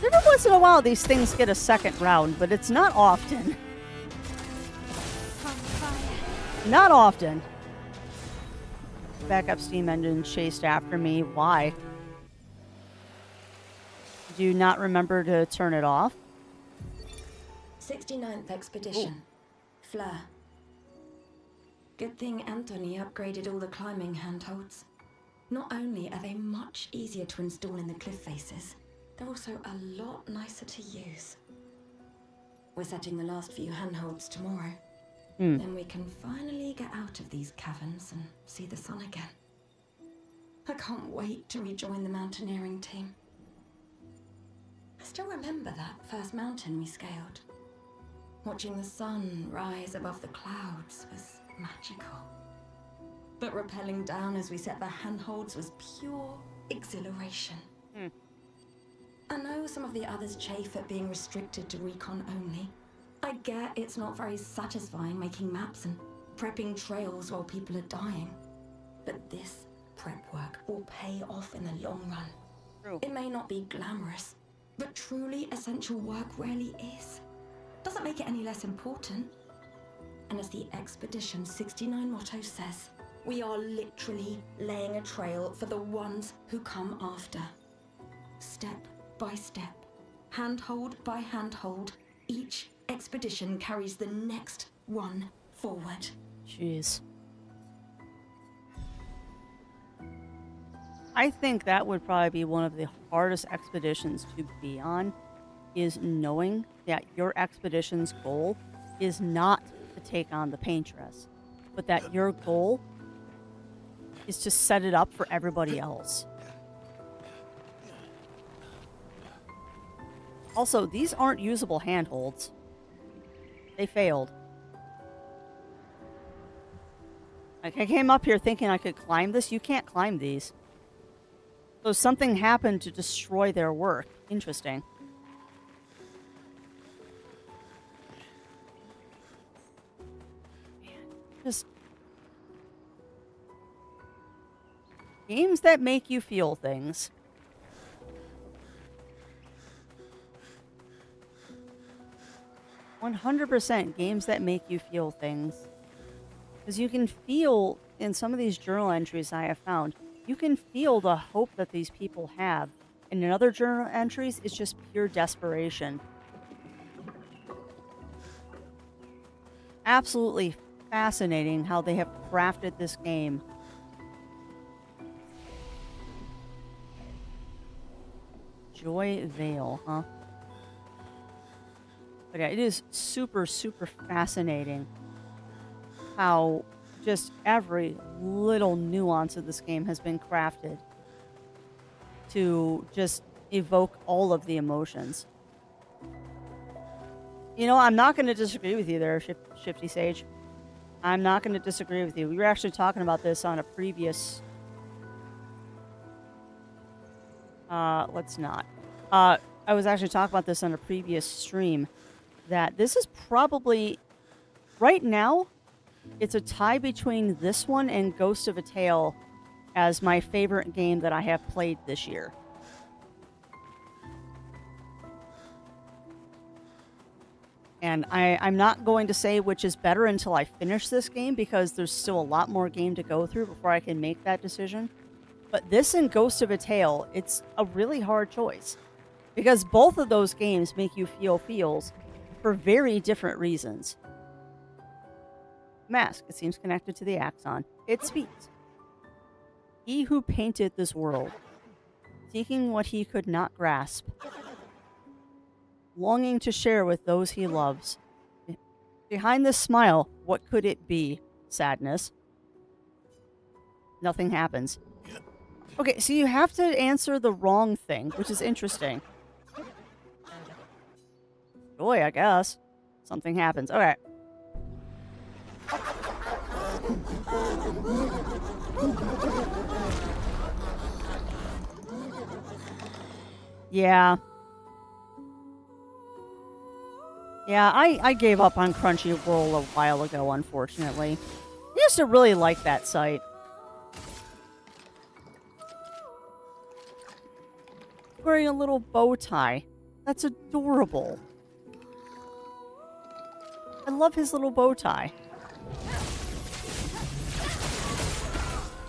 Every once in a while, these things get a second round, but it's not often. Not often. Backup steam engine chased after me. Why? Did you not remember to turn it off? 69th Expedition. Fleur. Good thing Anthony upgraded all the climbing handholds. Not only are they much easier to install in the cliff faces, they're also a lot nicer to use. We're setting the last few handholds tomorrow. Then we can finally get out of these caverns and see the sun again. I can't wait to rejoin the mountaineering team. I still remember that first mountain we scaled. Watching the sun rise above the clouds was magical. But rappelling down as we set the handholds was pure exhilaration. I know some of the others chafe at being restricted to recon only, I get it's not very satisfying making maps and prepping trails while people are dying. But this prep work will pay off in the long run. True. It may not be glamorous, but truly essential work rarely is. Doesn't make it any less important. And as the Expedition 69 motto says, we are literally laying a trail for the ones who come after. Step by step, handhold by handhold, each expedition carries the next one forward. Jeez. I think that would probably be one of the hardest expeditions to be on, is knowing that your expedition's goal is not to take on the paintress, but that your goal is to set it up for everybody else. Also, these aren't usable handholds. They failed. Like, I came up here thinking I could climb this. You can't climb these. So something happened to destroy their work. Interesting. Man, just games that make you feel things. "100% games that make you feel things." Because you can feel, in some of these journal entries I have found, you can feel the hope that these people have. And in other journal entries, it's just pure desperation. Absolutely fascinating how they have crafted this game. Joy Vale, huh? But yeah, it is super, super fascinating how just every little nuance of this game has been crafted to just evoke all of the emotions. You know, I'm not going to disagree with you there, Shifty Sage. I'm not going to disagree with you. We were actually talking about this on a previous... let's not. I was actually talking about this on a previous stream, that this is probably... Right now, it's a tie between this one and Ghost of a Tale as my favorite game that I have played this year. And I'm not going to say which is better until I finish this game, because there's still a lot more game to go through before I can make that decision. But this and Ghost of a Tale, it's a really hard choice, because both of those games make you feel feels for very different reasons. Mask, it seems connected to the Axon. It speaks. He who painted this world, seeking what he could not grasp, longing to share with those he loves. Behind this smile, what could it be? Sadness. Nothing happens. Okay, so you have to answer the wrong thing, which is interesting. Joy, I guess. Something happens. Okay. Yeah. Yeah, I gave up on Crunchyroll a while ago, unfortunately. I used to really like that site. Wearing a little bow tie. That's adorable. I love his little bow tie.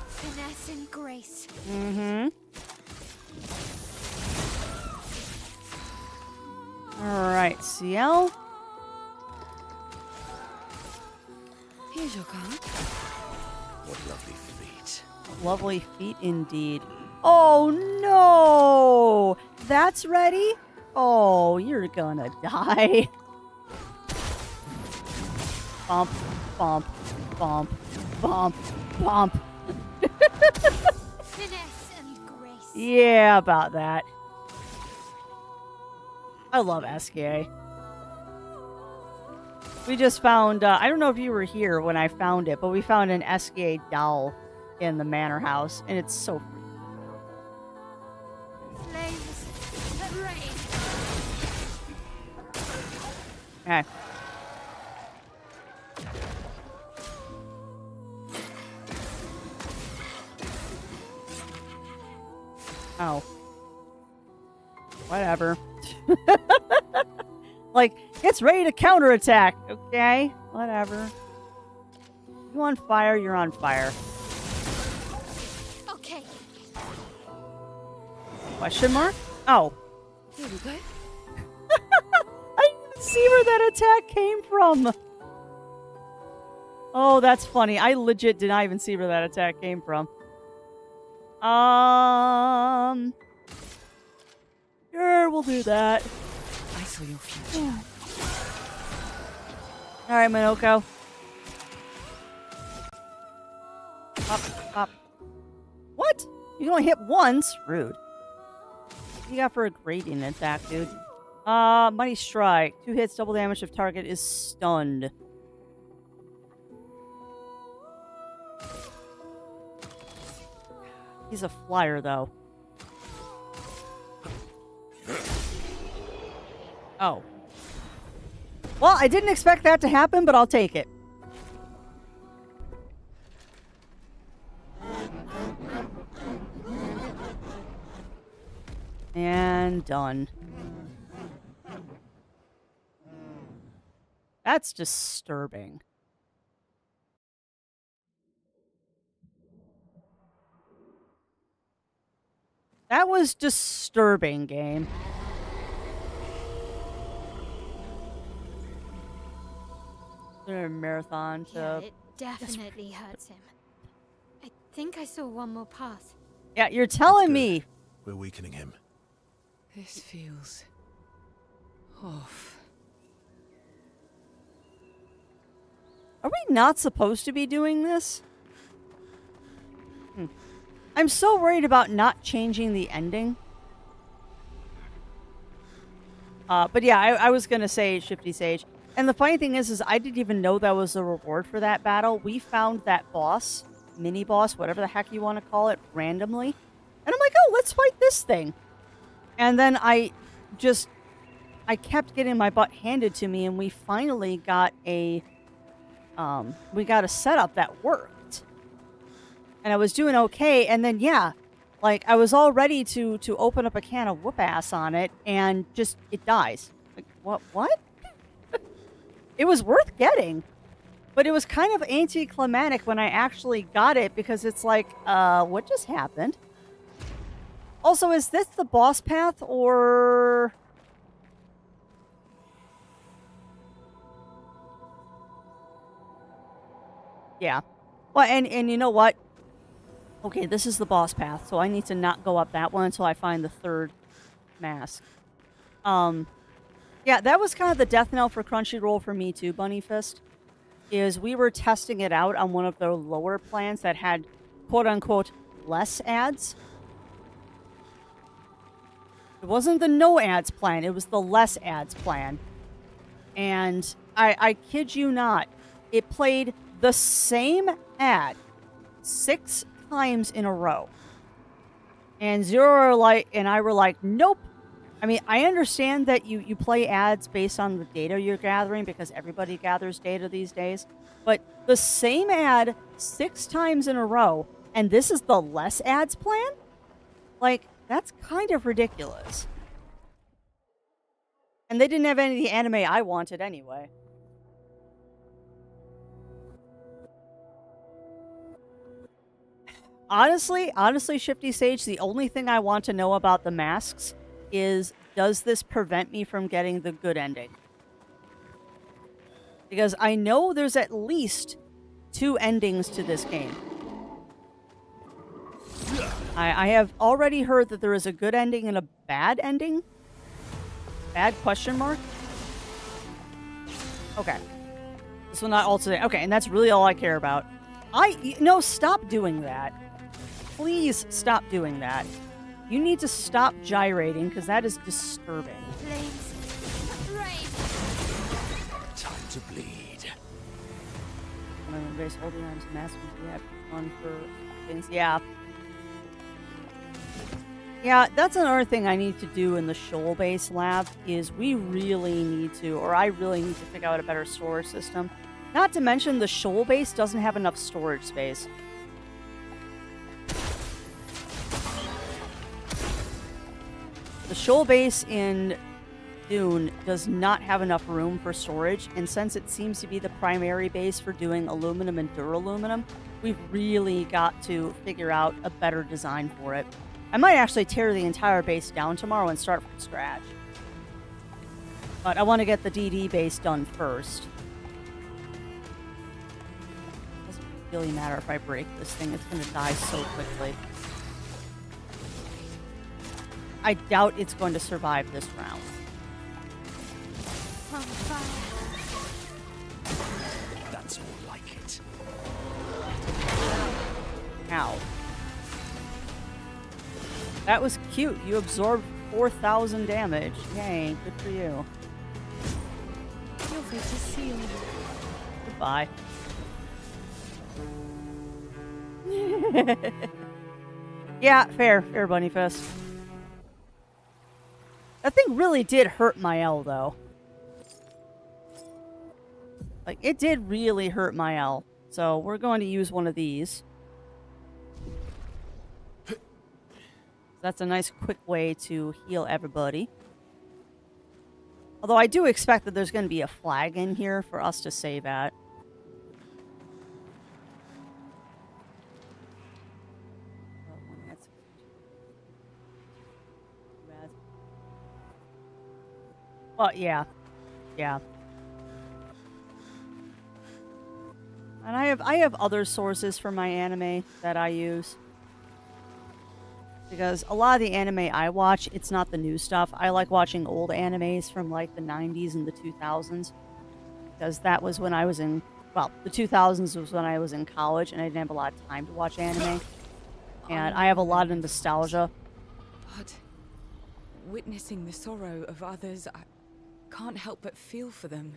Finesse and grace. Mm-hmm. Alright, CL. Here's your car. What lovely feet. Lovely feet indeed. Oh no! That's ready? Oh, you're gonna die. Bump, bump, bump, bump, bump. Finesse and grace. Yeah, about that. I love SK. We just found, I don't know if you were here when I found it, but we found an SK doll in the manor house, and it's so freaky. Flames that rain. Okay. Oh. Whatever. Like, it's ready to counterattack, okay? Whatever. You on fire, you're on fire. Okay. Question mark? Oh. Here we go. I didn't even see where that attack came from. Oh, that's funny. I legit did not even see where that attack came from. Sure, we'll do that. I saw your future. All right, Minoko. Up, up. What? You can only hit once? Rude. What you got for a gradient attack, dude? Mighty Strike. 2 hits, double damage if target is stunned. He's a flyer, though. Oh. Well, I didn't expect that to happen, but I'll take it. And done. That's disturbing. That was disturbing, game. A marathon to... Yeah, it definitely hurts him. I think I saw one more pass. Yeah, you're telling Good. me. We're weakening him. This feels off. Are we not supposed to be doing this? I'm so worried about not changing the ending. But yeah, I was gonna say Shifty Sage. And the funny thing is I didn't even know that was the reward for that battle. We found that boss, mini-boss, whatever the heck you want to call it, randomly. And I'm like, oh, let's fight this thing. And then I kept getting my butt handed to me, and we finally got a setup that worked. And I was doing okay, and then, yeah, like, I was all ready to open up a can of whoop-ass on it, and just, it dies. Like, what? It was worth getting. But it was kind of anticlimactic when I actually got it, because it's like, what just happened? Also, is this the boss path, or... Yeah. Well, and you know what? Okay, this is the boss path, so I need to not go up that one until I find the third mask. Yeah, that was kind of the death knell for Crunchyroll for me too, Bunny Fist. Is we were testing it out on one of their lower plans that had quote-unquote less ads. It wasn't the no ads plan, it was the less ads plan. And I kid you not, it played the same ad 6 times in a row. And I were like, nope. I mean, I understand that you play ads based on the data you're gathering because everybody gathers data these days. But the same ad 6 times in a row, and this is the less ads plan? Like, that's kind of ridiculous. And they didn't have any of the anime I wanted anyway. Honestly, Shifty Sage, the only thing I want to know about the masks is, does this prevent me from getting the good ending? Because I know there's at least 2 endings to this game. I have already heard that there is a good ending and a bad ending. Bad question mark? Okay. This will not alter. Okay, and that's really all I care about. No, stop doing that. Please stop doing that. You need to stop gyrating, because that is disturbing. Flames. Rain. Time to bleed. Base holding on to massive fun for things. Yeah. Yeah, that's another thing I need to do in the Shoal Base lab, is we really need to, or I really need to figure out a better storage system. Not to mention the Shoal Base doesn't have enough storage space. The shoal base in Dune does not have enough room for storage, and since it seems to be the primary base for doing aluminum and duraluminum, we've really got to figure out a better design for it. I might actually tear the entire base down tomorrow and start from scratch. But I want to get the DD base done first. Doesn't really matter if I break this thing, it's going to die so quickly. I doubt it's going to survive this round. On fire. That's more like it. Ow. That was cute. You absorbed 4,000 damage. Yay, good for you. Lovely to see you. Goodbye. Yeah, fair. Fair, Bunny Fist. That thing really did hurt my L, though. Like, it did really hurt my L. So, we're going to use one of these. That's a nice, quick way to heal everybody. Although I do expect that there's going to be a flag in here for us to save at. Well, yeah. Yeah. And I have other sources for my anime that I use. Because a lot of the anime I watch, it's not the new stuff. I like watching old animes from like the 90s and the 2000s. Because that was when I was in... Well, the 2000s was when I was in college and I didn't have a lot of time to watch anime. And I have a lot of nostalgia. But witnessing the sorrow of others, I can't help but feel for them.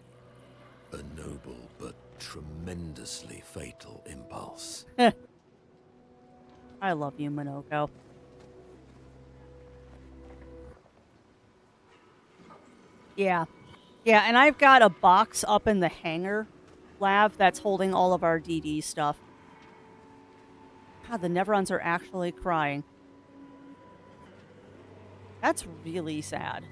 A noble but tremendously fatal impulse. I love you, Monoko. Yeah. Yeah, and I've got a box up in the hangar lab that's holding all of our DD stuff. God, the Nevrons are actually crying. That's really sad.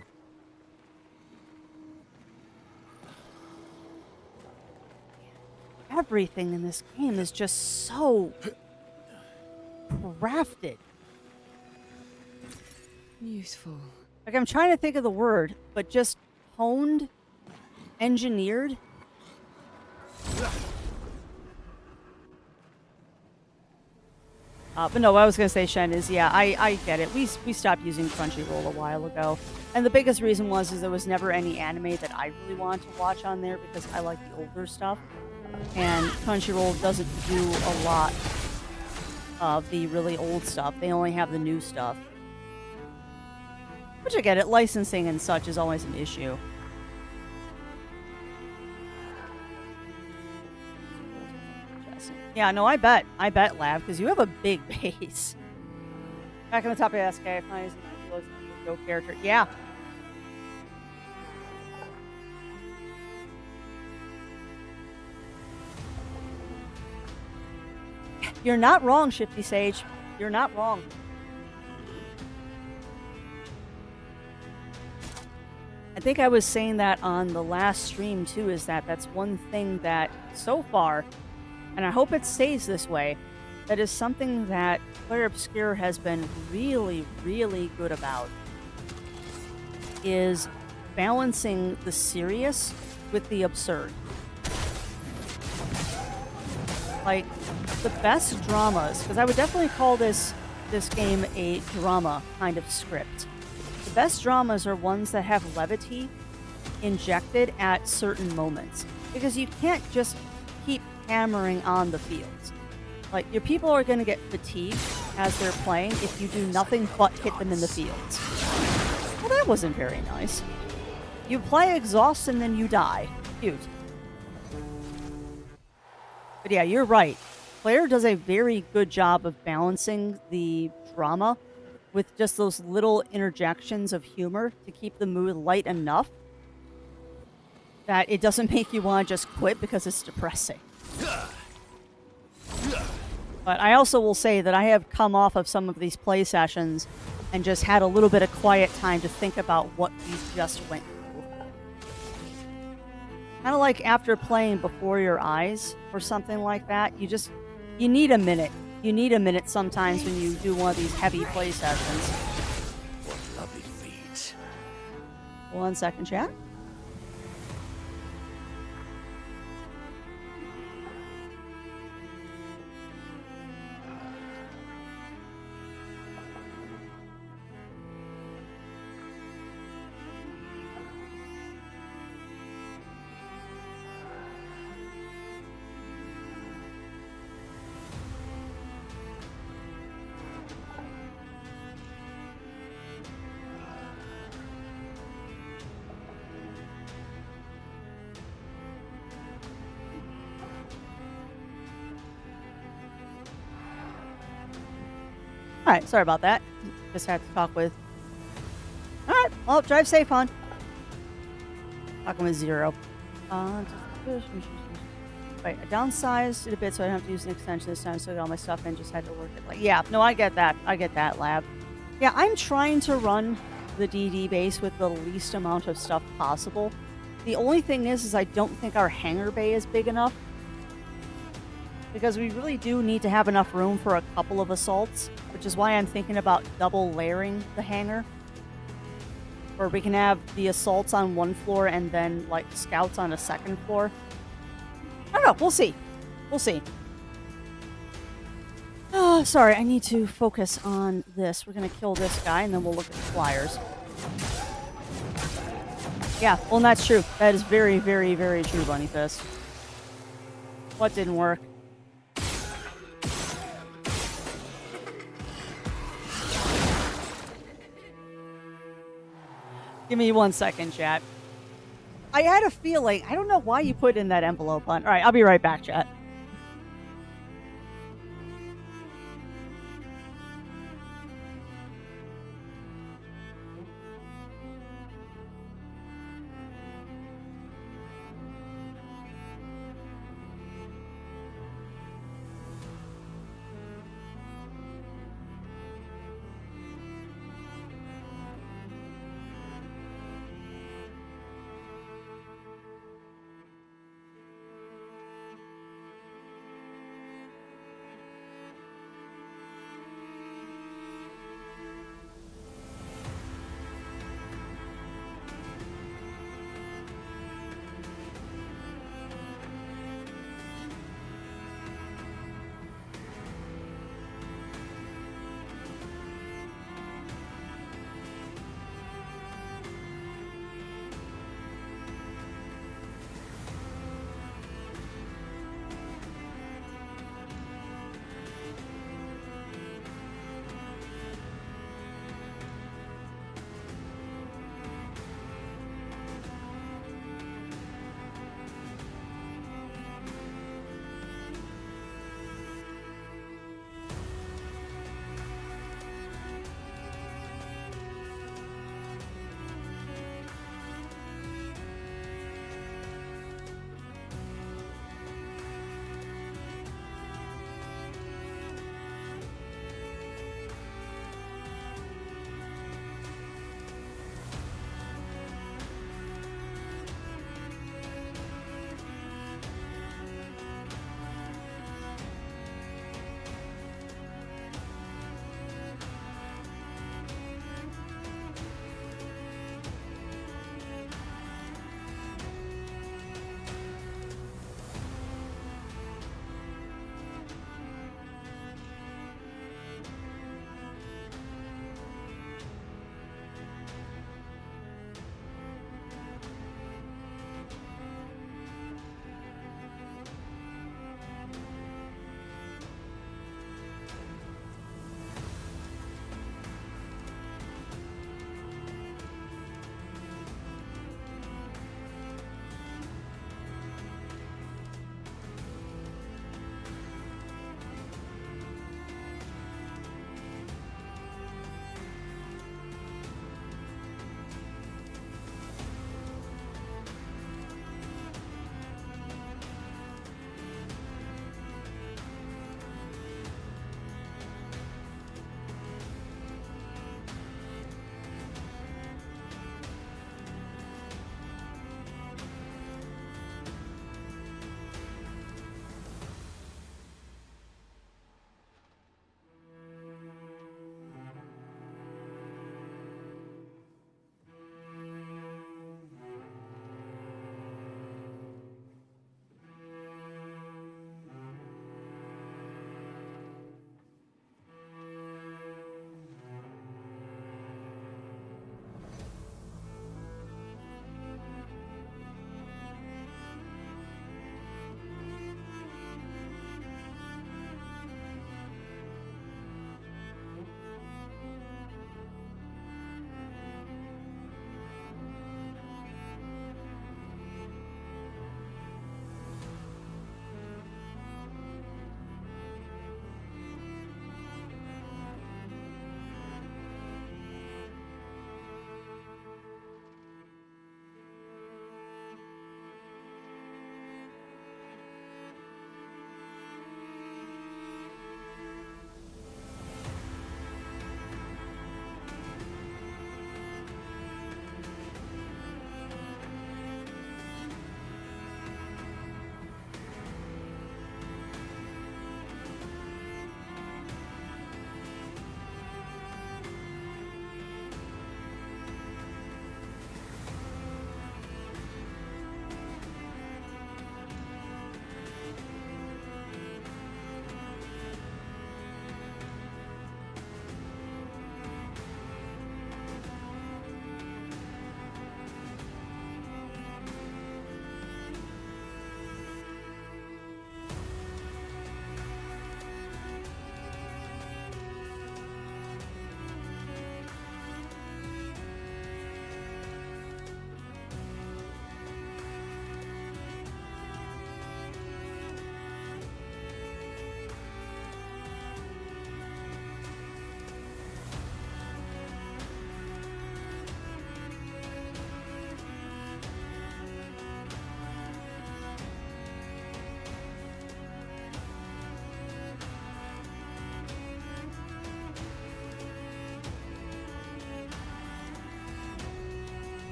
Everything in this game is just so crafted. Useful. Like, I'm trying to think of the word, but just honed, engineered. But no, what I was going to say, Shen, is, yeah, I get it. We stopped using Crunchyroll a while ago. And the biggest reason was there was never any anime that I really wanted to watch on there because I like the older stuff. And Crunchyroll doesn't do a lot of the really old stuff. They only have the new stuff. Which I get it. Licensing and such is always an issue. Yeah, no, I bet, Lav, because you have a big base. Back on the top of the SK, find a go character. Yeah. You're not wrong, Shifty Sage. You're not wrong. I think I was saying that on the last stream, too, is that that's one thing that, so far, and I hope it stays this way, that is something that Clair Obscur has been really, really good about, is balancing the serious with the absurd. Like, the best dramas, because I would definitely call this game a drama kind of script. The best dramas are ones that have levity injected at certain moments. Because you can't just keep hammering on the fields. Like, your people are going to get fatigued as they're playing if you do nothing but hit them in the fields. Well, that wasn't very nice. You play exhaust and then you die. Cute. But yeah, you're right. Clair does a very good job of balancing the drama with just those little interjections of humor to keep the mood light enough that it doesn't make you want to just quit because it's depressing. But I also will say that I have come off of some of these play sessions and just had a little bit of quiet time to think about what we just went through. Kind of like after playing Before Your Eyes or something like that, you need a minute. You need a minute sometimes when you do one of these heavy play sessions. What lovely feet. 1 second, chat. All right, sorry about that. Just had to talk with. All right, well, drive safe, hon. Talking with Zero. Right, I downsized it a bit so I don't have to use an extension this time, so I got all my stuff in. Just had to work it. Like, yeah, no, I get that. I get that, Lab. Yeah, I'm trying to run the DD base with the least amount of stuff possible. The only thing is I don't think our hangar bay is big enough. Because we really do need to have enough room for a couple of assaults, which is why I'm thinking about double layering the hangar. Where we can have the assaults on one floor and then, like, scouts on a second floor. I don't know. We'll see. We'll see. Oh, sorry. I need to focus on this. We're going to kill this guy, and then we'll look at the flyers. Yeah, well, that's true. That is very, very, very true, Bunny Fist. What didn't work? Give me 1 second, chat. I had a feeling. I don't know why you put in that envelope, hon. All right, I'll be right back, chat.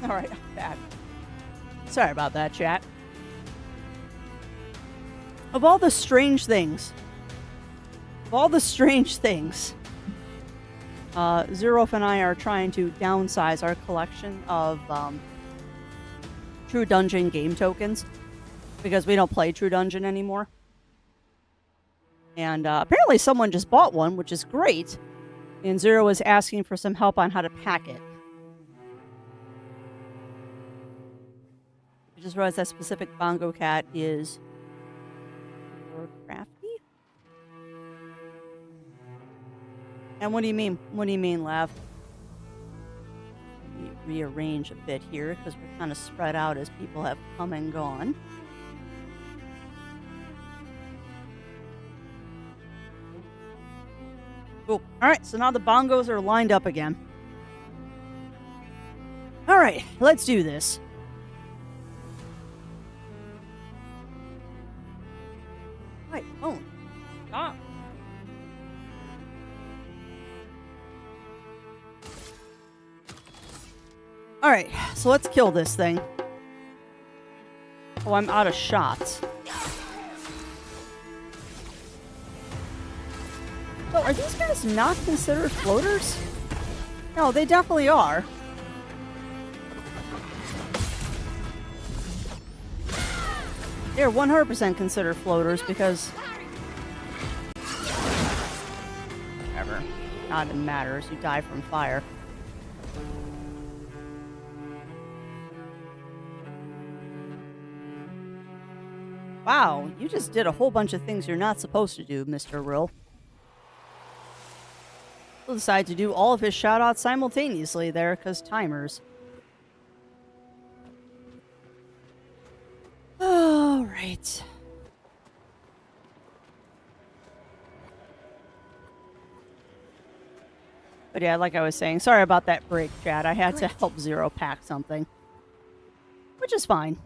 All right, bad. Sorry about that, chat. Of all the strange things, Zerof and I are trying to downsize our collection of True Dungeon game tokens because we don't play True Dungeon anymore. And apparently someone just bought one, which is great. And Zero is asking for some help on how to pack it. I just realized that specific bongo cat is more crafty. And what do you mean? What do you mean, Lav? Let me rearrange a bit here because we're kind of spread out as people have come and gone. Cool. All right, so now the bongos are lined up again. All right, let's do this. Right, phone. Stop. All right, so let's kill this thing. Oh, I'm out of shots. So, are these guys not considered floaters? No, they definitely are. They're 100% considered floaters because... Whatever. Not it matters. You die from fire. Wow, you just did a whole bunch of things you're not supposed to do, Mr. Rill. He'll decide to do all of his shoutouts simultaneously there, because timers. Alright. But yeah, like I was saying, sorry about that break, chat. I had to help Zero pack something. Which is fine.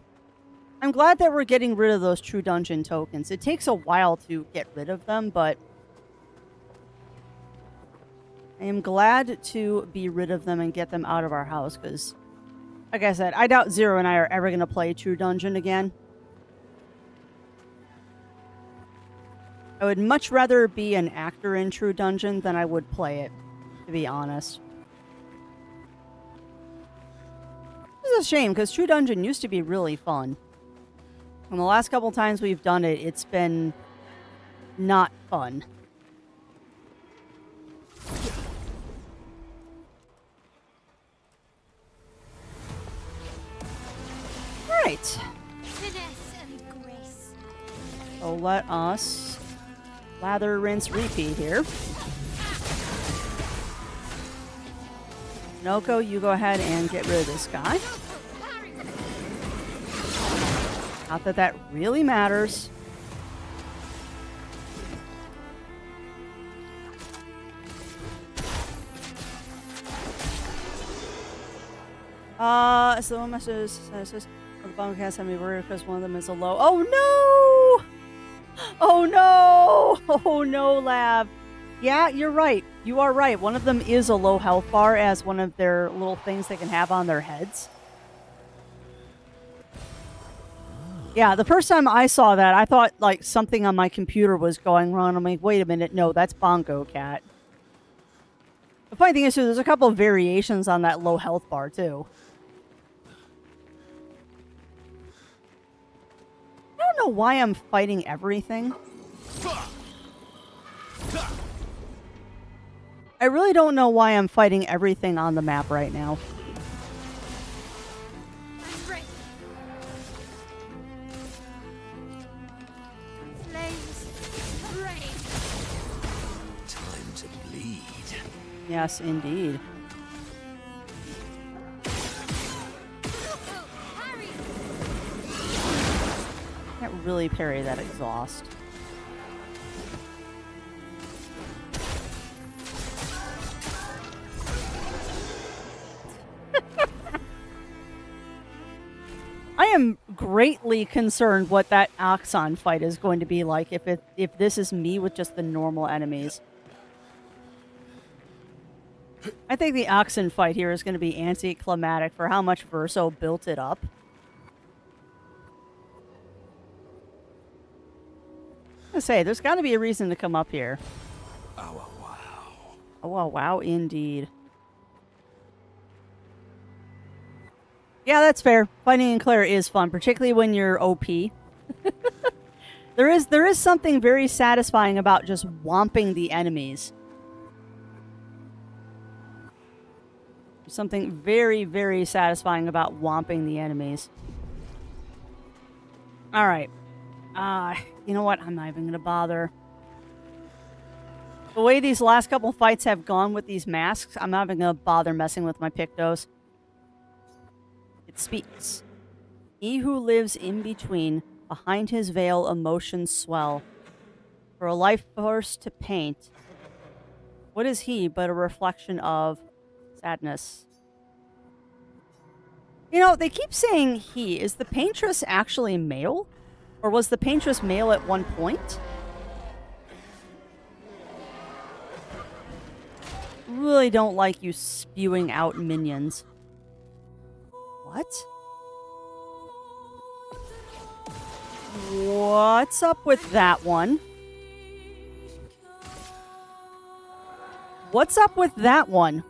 I'm glad that we're getting rid of those True Dungeon tokens. It takes a while to get rid of them, but I am glad to be rid of them and get them out of our house, because, like I said, I doubt Zero and I are ever going to play True Dungeon again. I would much rather be an actor in True Dungeon than I would play it, to be honest. It's a shame, because True Dungeon used to be really fun. And the last couple times we've done it, it's been not fun. Right. Finesse and grace. So let us lather, rinse, repeat here. Noko, you go ahead and get rid of this guy. Not that that really matters. So one message says the bomb cast have me worried because one of them is a low. Oh no! Oh no! Oh no, Lav. Yeah, you're right. You are right. One of them is a low health bar as one of their little things they can have on their heads. Yeah, the first time I saw that, I thought like something on my computer was going wrong. I'm like, wait a minute, no, that's Bongo Cat. The funny thing is, too, there's a couple of variations on that low health bar, too. I don't know why I'm fighting everything. I really don't know why I'm fighting everything on the map right now. I'm ready. Flames, rain. Time to bleed. Yes, indeed. Harry. Can't really parry that exhaust. I am greatly concerned what that Axon fight is going to be like if this is me with just the normal enemies. I think the Axon fight here is going to be anticlimactic for how much Verso built it up. I say, there's got to be a reason to come up here. Oh, wow. Oh, wow, wow, indeed. Yeah, that's fair. Fighting in Clair is fun, particularly when you're OP. There is something very satisfying about just whomping the enemies. There's something very, very satisfying about whomping the enemies. Alright. You know what? I'm not even gonna bother. The way these last couple fights have gone with these masks, I'm not even gonna bother messing with my Pictos. It speaks. He who lives in between, behind his veil, emotions swell. For a life force to paint, what is he but a reflection of sadness? You know, they keep saying he. Is the paintress actually male? Or was the paintress male at one point? Really don't like you spewing out minions. What? What's up with that one? What's up with that one?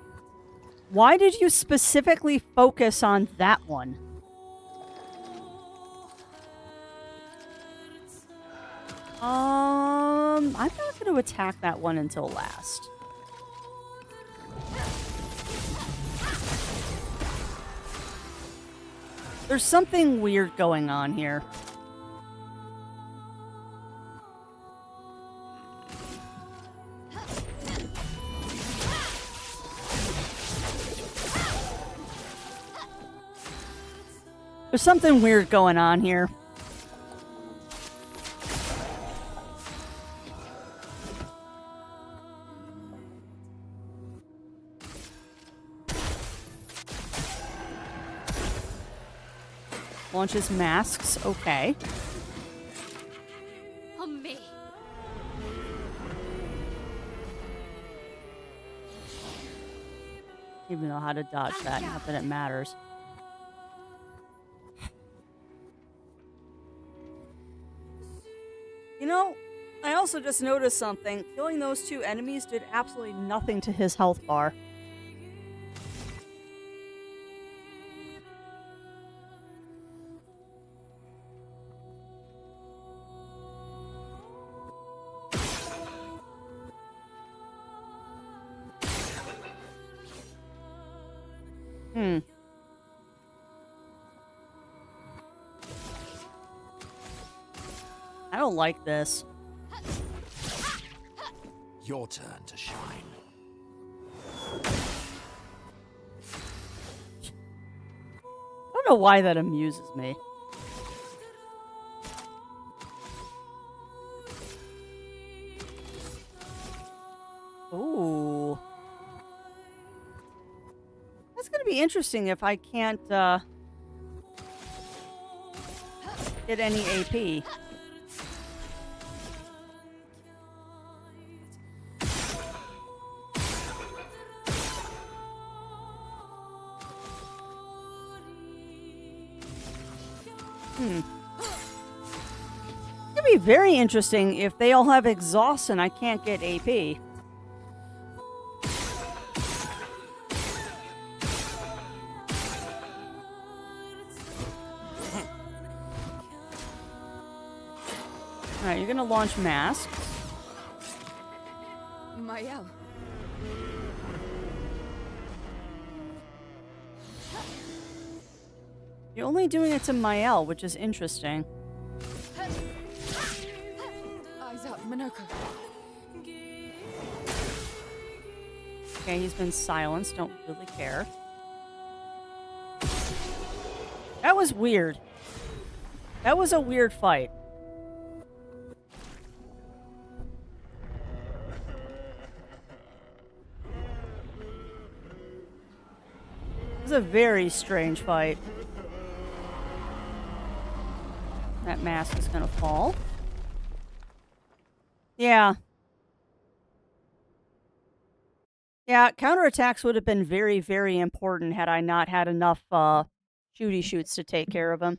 Why did you specifically focus on that one? I'm not going to attack that one until last. There's something weird going on here. There's something weird going on here. Launches masks, okay. On me. Even know how to dodge that, not that it matters. You know, I also just noticed something. Killing those two enemies did absolutely nothing to his health bar. I don't like this. Your turn to shine. I don't know why that amuses me. Ooh. That's gonna be interesting if I can't, get any AP. It'd be very interesting if they all have exhaust and I can't get AP. Alright, you're gonna launch masks. Mael. You're only doing it to Mael, which is interesting. Eyes up, Minoko. Okay, he's been silenced. Don't really care. That was weird. That was a weird fight. It was a very strange fight. That mask is gonna fall. Yeah. Yeah, counterattacks would have been very, very important had I not had enough shooty shoots to take care of him.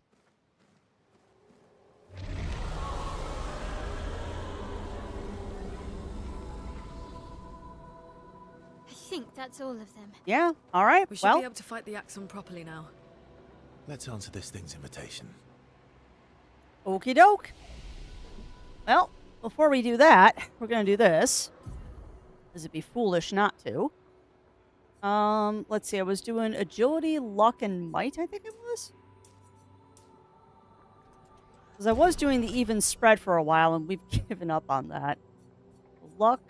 I think that's all of them. Yeah, all right. We should Well, be able to fight the Axon properly now. Let's answer this thing's invitation. okie doke. Well, before we do that, we're going to do this. Because it'd be foolish not to. Let's see. I was doing agility, luck, and might, I think it was. Because I was doing the even spread for a while, and we've given up on that. Luck,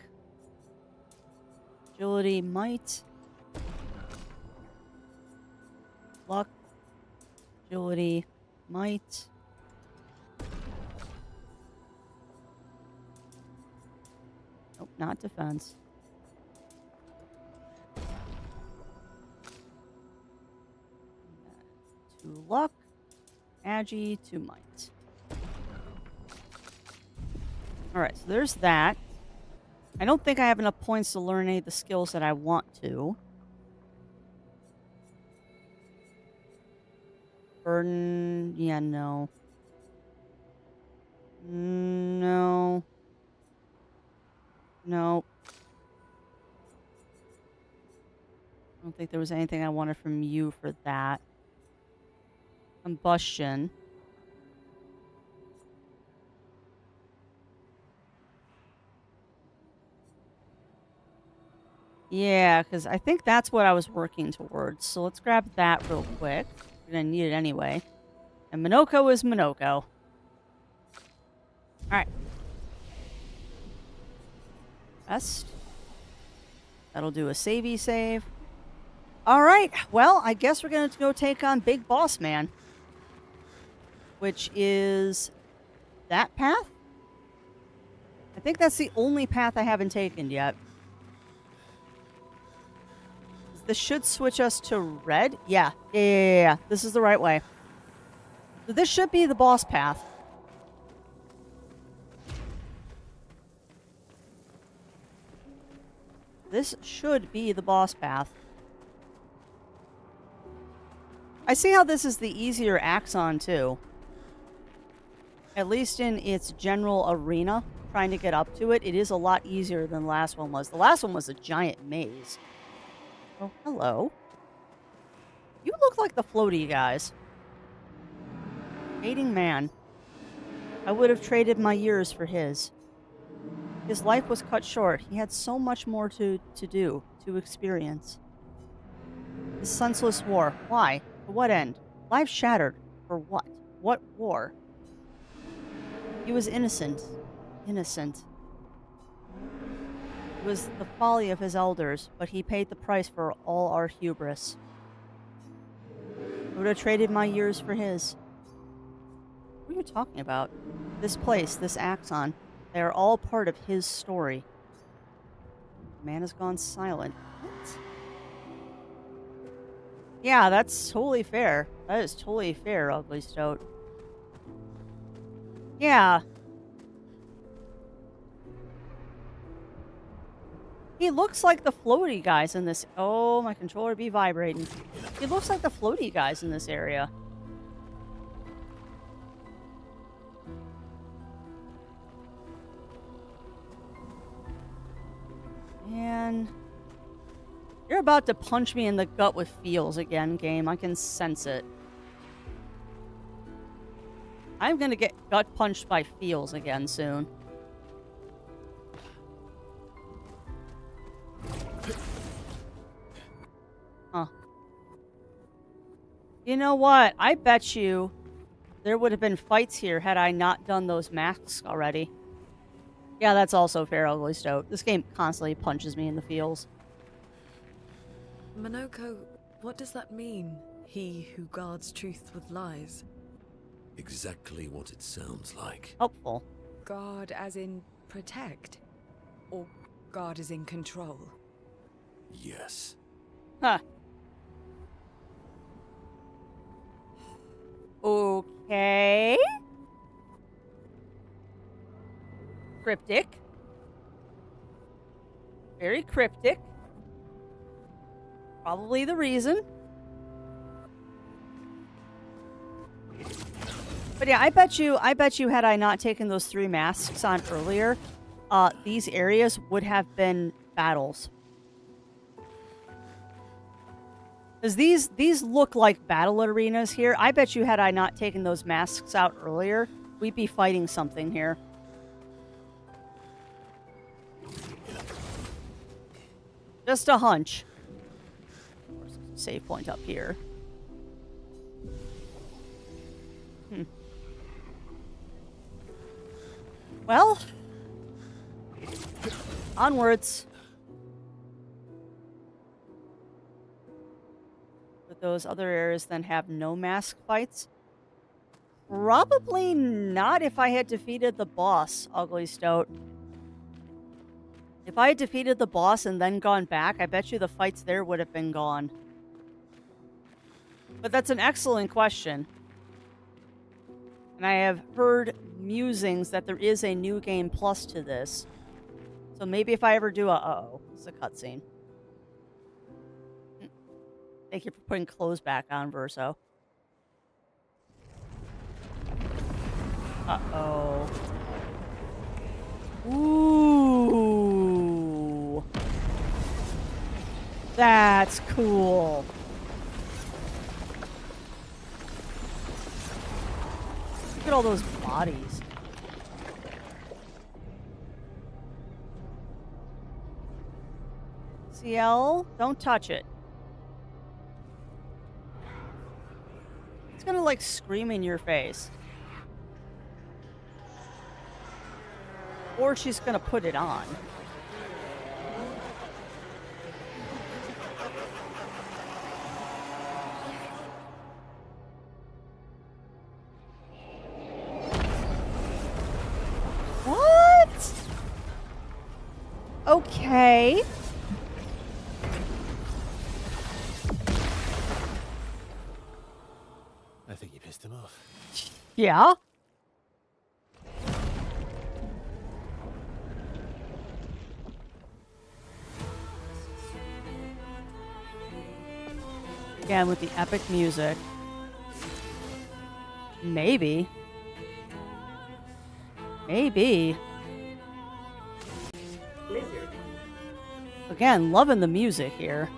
agility, might. Luck, agility, might. Nope, not defense. To luck, agi, to might. Alright, so there's that. I don't think I have enough points to learn any of the skills that I want to. Burden, yeah, no. No. No. I don't think there was anything I wanted from you for that. Combustion. Yeah, because I think that's what I was working towards. So let's grab that real quick. We're going to need it anyway. And Minoko is Minoko. Alright. Best. That'll do a savey save. Alright, well, I guess we're going to go take on Big Boss Man. Which is that path? I think that's the only path I haven't taken yet. This should switch us to red. Yeah. This is the right way. So this should be the boss path. This should be the boss path. I see how this is the easier Axon, too. At least in its general arena, trying to get up to it, it is a lot easier than the last one was. The last one was a giant maze. Oh, hello. You look like the floaty guys. Hating man. I would have traded my years for his. His life was cut short. He had so much more to do, to experience. His senseless war. Why? To what end? Life shattered. For what? What war? He was innocent. Innocent. It was the folly of his elders, but he paid the price for all our hubris. I would have traded my years for his. What are you talking about? This place, this Axon, they are all part of his story. The man has gone silent. What? Yeah, that's totally fair. That is totally fair, Ugly Stoat. Yeah. He looks like the floaty guys in this. Oh, my controller be vibrating. He looks like the floaty guys in this area. Man. You're about to punch me in the gut with feels again, game. I can sense it. I'm gonna get gut punched by feels again soon. Huh. You know what? I bet you there would have been fights here had I not done those masks already. Yeah, that's also fair, Ugly Stoat. This game constantly punches me in the feels. Minoko, what does that mean? He who guards truth with lies. Exactly what it sounds like. Helpful. Guard as in protect? Or guard as in control? Yes. Huh. Okay. Cryptic. Very cryptic. probably the reason. But yeah, I bet you had I not taken those 3 masks on earlier, these areas would have been battles. Because these look like battle arenas here. I bet you had I not taken those masks out earlier, we'd be fighting something here. Just a hunch. Of course, there's a save point up here. Well, onwards. But those other areas then have no mask fights? Probably not if I had defeated the boss, Ugly Stoat. If I had defeated the boss and then gone back, I bet you the fights there would have been gone. But that's an excellent question. And I have heard musings that there is a new game plus to this. So maybe if I ever do a... Uh-oh, it's a cutscene. Thank you for putting clothes back on, Verso. Uh-oh. Ooh. That's cool. Look at all those bodies. CL, don't touch it. It's gonna, like, scream in your face. Or she's gonna put it on. What? Okay. I think you pissed him off. Yeah. Again, with the epic music. Maybe. Maybe. Again, loving the music here.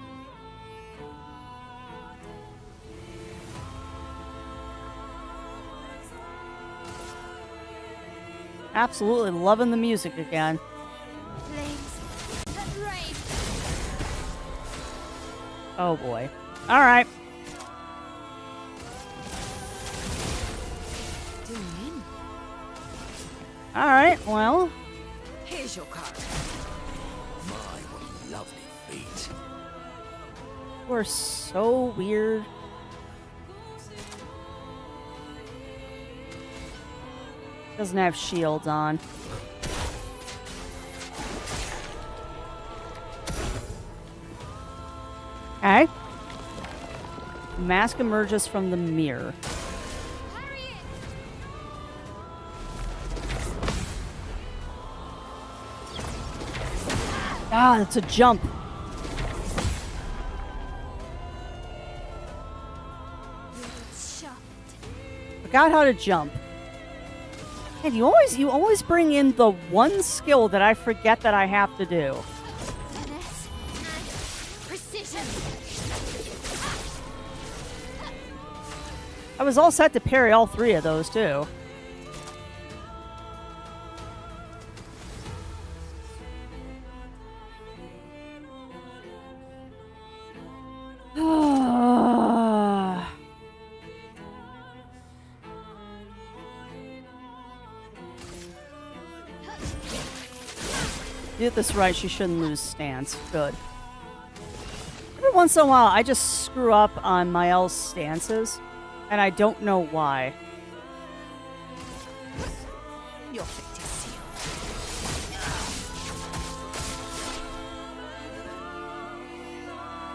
Absolutely loving the music again. Flames that rave. Oh boy. All right. All right, well. Here's your card. My, what lovely feet. We're so weird. Doesn't have shields on. Okay. Mask emerges from the mirror. Ah, that's a jump. Forgot how to jump. And you always bring in the one skill that I forget that I have to do. Finesse and precision. I was all set to parry all 3 of those too. Get this right, she shouldn't lose stance. Good. Every once in a while, I just screw up on Mael's stances, and I don't know why. Your fate is sealed.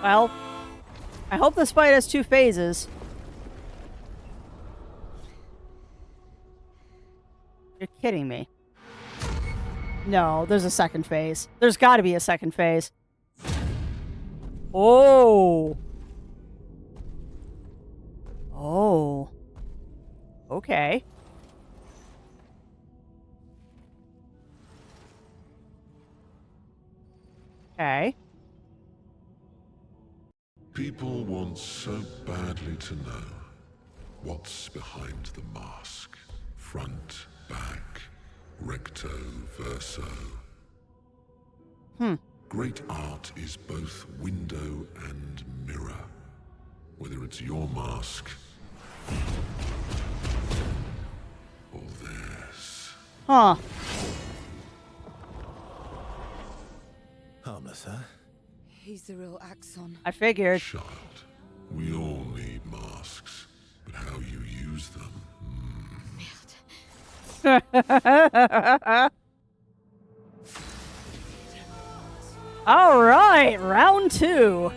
Well, I hope this fight has 2 phases. You're kidding me. No, there's a second phase. There's got to be a second phase. Oh. Oh. Okay. Okay. People want so badly to know what's behind the mask. Front, back, recto, verso. Great art is both window and mirror. Whether it's your mask or theirs. Huh. Harmless, huh? He's the real Axon. I figured. Child, we all need masks, but how you use them. All right, round 2.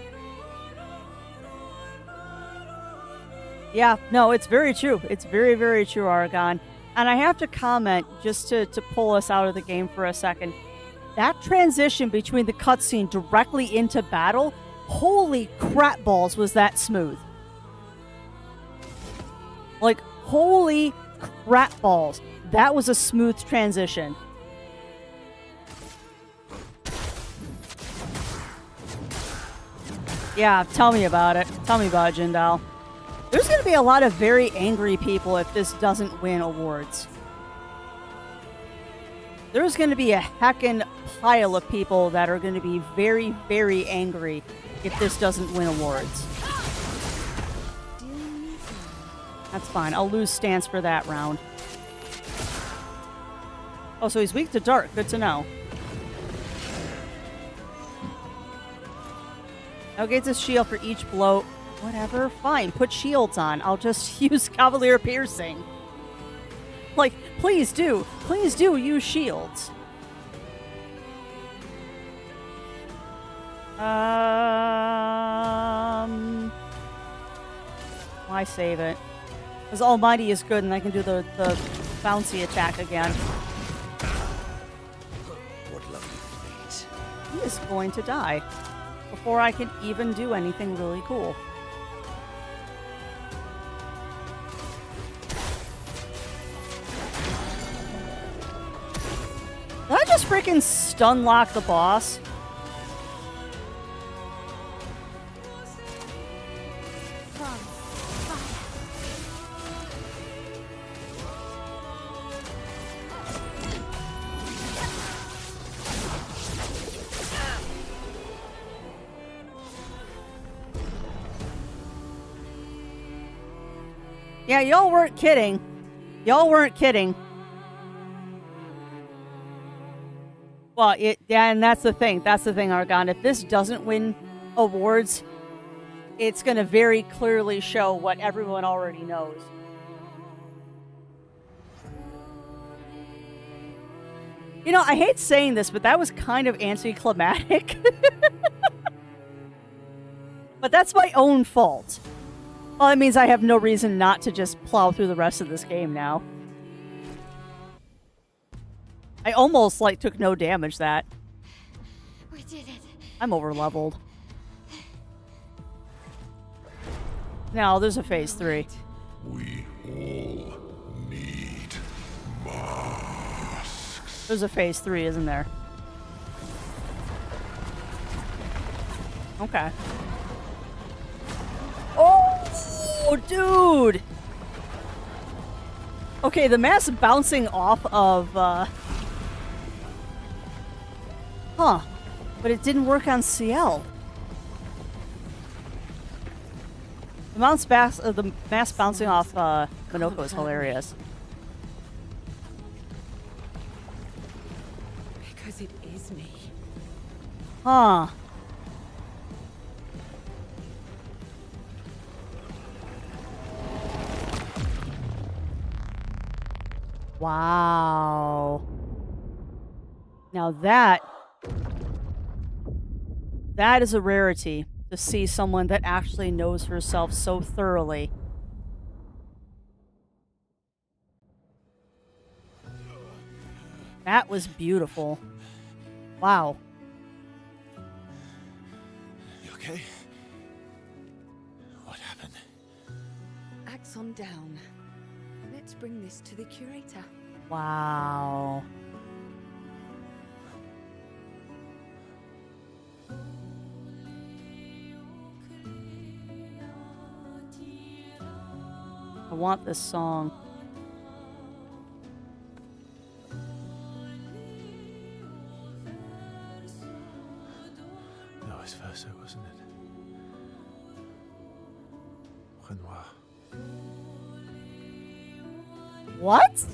Yeah, no, it's very true. It's very, very true, Argon. And I have to comment, just to pull us out of the game for a second, that transition between the cutscene directly into battle, holy crap balls, was that smooth. Like, holy crap balls. That was a smooth transition. Yeah, tell me about it. Tell me about it, Jindal. There's going to be a lot of very angry people if this doesn't win awards. There's going to be a heckin' pile of people that are going to be very, very angry if this doesn't win awards. That's fine. I'll lose stance for that round. Oh, so he's weak to dark. Good to know. Negates his shield for each blow. Whatever. Fine. Put shields on. I'll just use Cavalier Piercing. Like, please do. Please do use shields. Why save it? Because Almighty is good and I can do the bouncy attack again. What lovely feet. He is going to die before I can even do anything really cool. Did I just freaking stun lock the boss? Yeah, y'all weren't kidding. Y'all weren't kidding. Well, yeah, and that's the thing. That's the thing, Argon. If this doesn't win awards, it's going to very clearly show what everyone already knows. You know, I hate saying this, but that was kind of anticlimactic. But that's my own fault. Well, that means I have no reason not to just plow through the rest of this game now. I almost, like, took no damage that. We did it. I'm over-leveled. Now, there's a phase 3. We all need masks. There's a phase 3, isn't there? Okay. Oh, dude! Okay, the mass bouncing off of, Huh. But it didn't work on CL. The mass bouncing off, Minoko is hilarious. Because it is me. Huh. Wow. Now that is a rarity, to see someone that actually knows herself so thoroughly. That was beautiful. Wow. You okay? okay? What happened? Axon down. Let's bring this to the curator. Wow. I want this song. That was Verso, wasn't it? Renoir. What?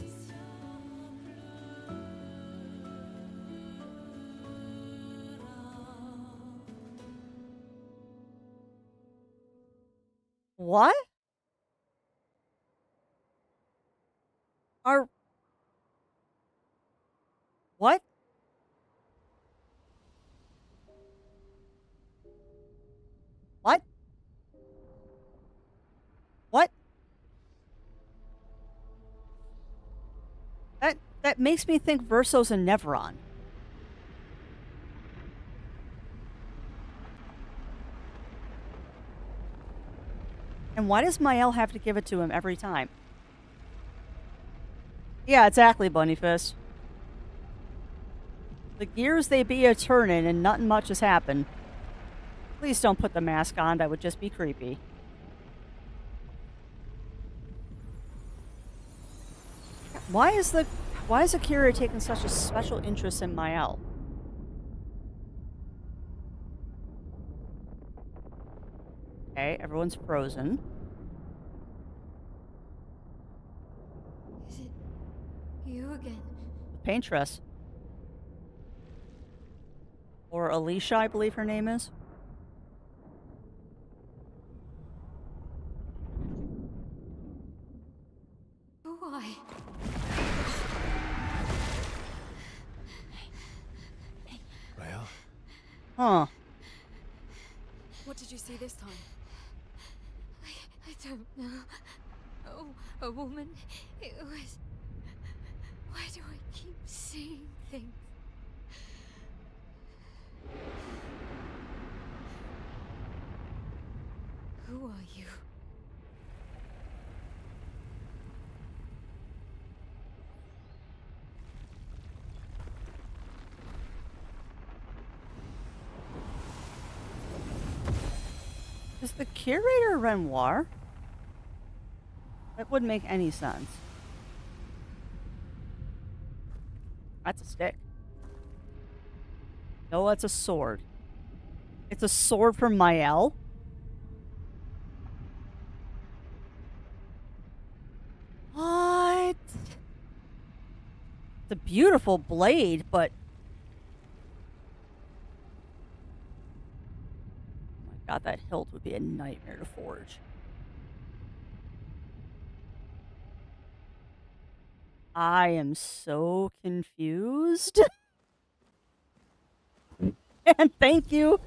What? Are what? What? What? That makes me think Verso's a Nevron. And why does Mael have to give it to him every time? Yeah, exactly, Bunnyfist. The gears they be a turning and nothing much has happened. Please don't put the mask on, that would just be creepy. Why is Akira taking such a special interest in Mael? Okay, everyone's frozen. Is it you again? The paintress. Or Alicia, I believe her name is. Why? Rael? Huh. What did you see this time? I don't know. Oh, a woman. It was. Why do I keep seeing things? Who are you? Is the curator Renoir? That wouldn't make any sense. That's a stick. No, that's a sword. It's a sword from Mael? What? It's a beautiful blade, but... Oh my god, that hilt would be a nightmare to forge. I am so confused. And thank you.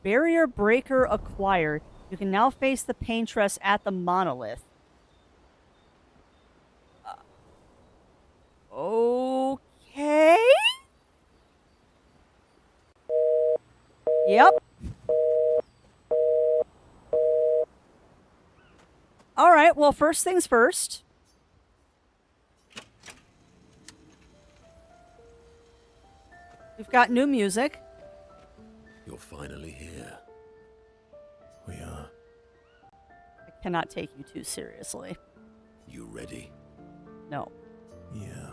Barrier breaker acquired. You can now face the paintress at the monolith. Okay. Yep. All right. Well, first things first. We've got new music. You're finally here. We are. I cannot take you too seriously. You ready? No. Yeah.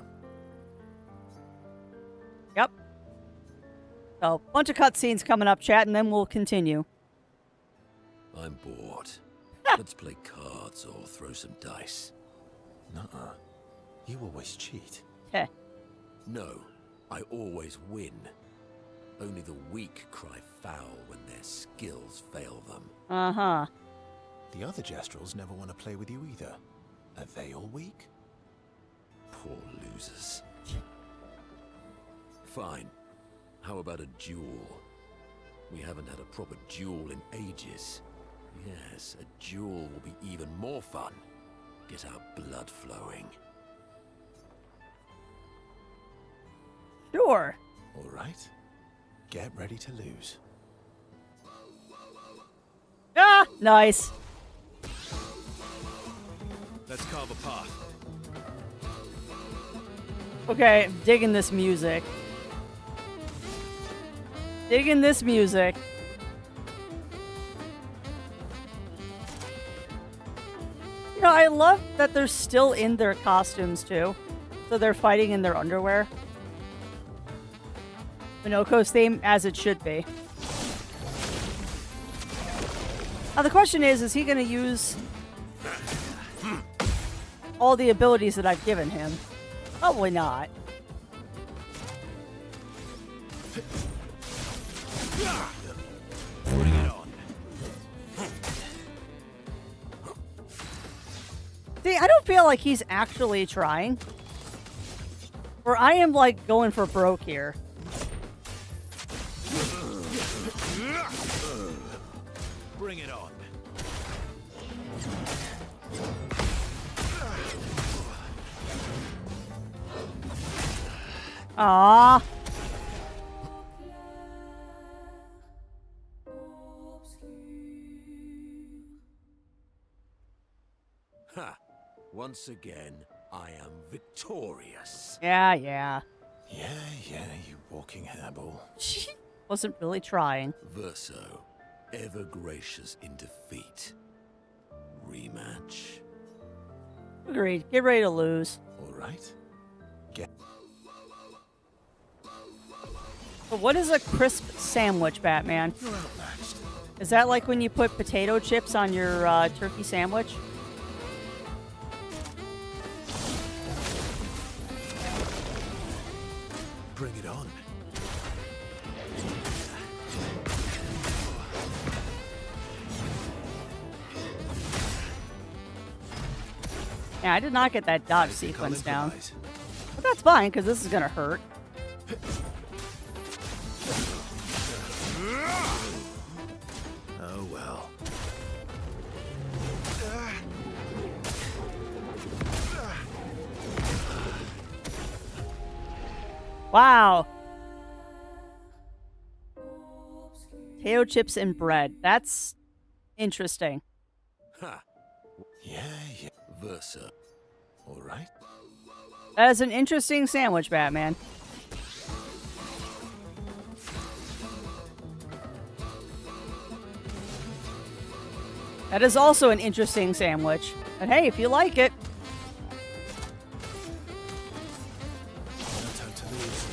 Yep. So, bunch of cutscenes coming up, chat, and then we'll continue. I'm bored. Let's play cards or throw some dice. Nuh-uh. You always cheat. Heh. No, I always win. Only the weak cry foul when their skills fail them. Uh-huh. The other Jestrels never want to play with you either. Are they all weak? Poor losers. Fine. How about a duel? We haven't had a proper duel in ages. Yes, a duel will be even more fun. Get our blood flowing. Sure. All right. Get ready to lose. Ah, nice. Let's carve a path. Okay, digging this music. Digging this music. You know, I love that they're still in their costumes, too. So they're fighting in their underwear. Minoko's theme, as it should be. Now, the question is he going to use all the abilities that I've given him? Probably not. Bring it on. See, I don't feel like he's actually trying. Or I am, like, going for broke here. Bring it on. Aww. Ha! Once again, I am victorious. Yeah. Yeah, you walking hairball. She wasn't really trying. Verso, ever gracious in defeat. Rematch. Agreed. Get ready to lose. All right. But what is a crisp sandwich, Batman? You're outmatched. Is that like when you put potato chips on your turkey sandwich? Bring it on. Yeah, I did not get that dodge sequence Can't down. improvise. But that's fine, because this is going to hurt. Oh well. Wow. Potato chips and bread. That's interesting. Ha! Yeah. Versa. All right. That is an interesting sandwich, Batman. That is also an interesting sandwich. But hey, if you like it. No time to lose.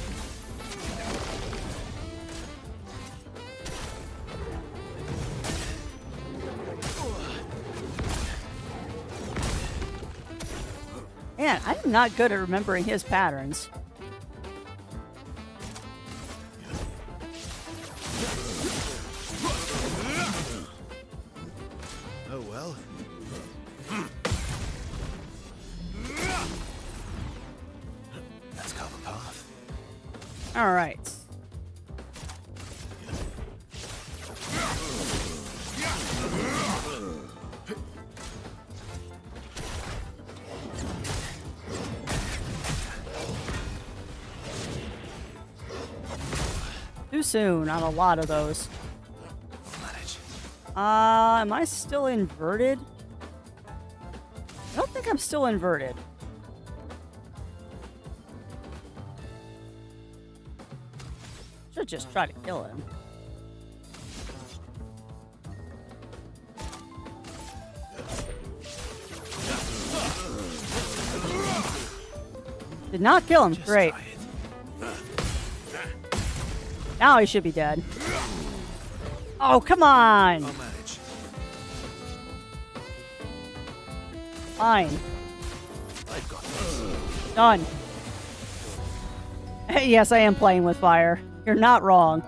Man, I'm not good at remembering his patterns. Oh well. Let's carve a path. All right. Too soon on a lot of those. We'll manage. Am I still inverted? I don't think I'm still inverted. Should just try to kill him. Did not kill him. Just Great. try it. Now he should be dead. Oh, come on. I'll manage. Fine. I've got this. Done. Yes, I am playing with fire. You're not wrong.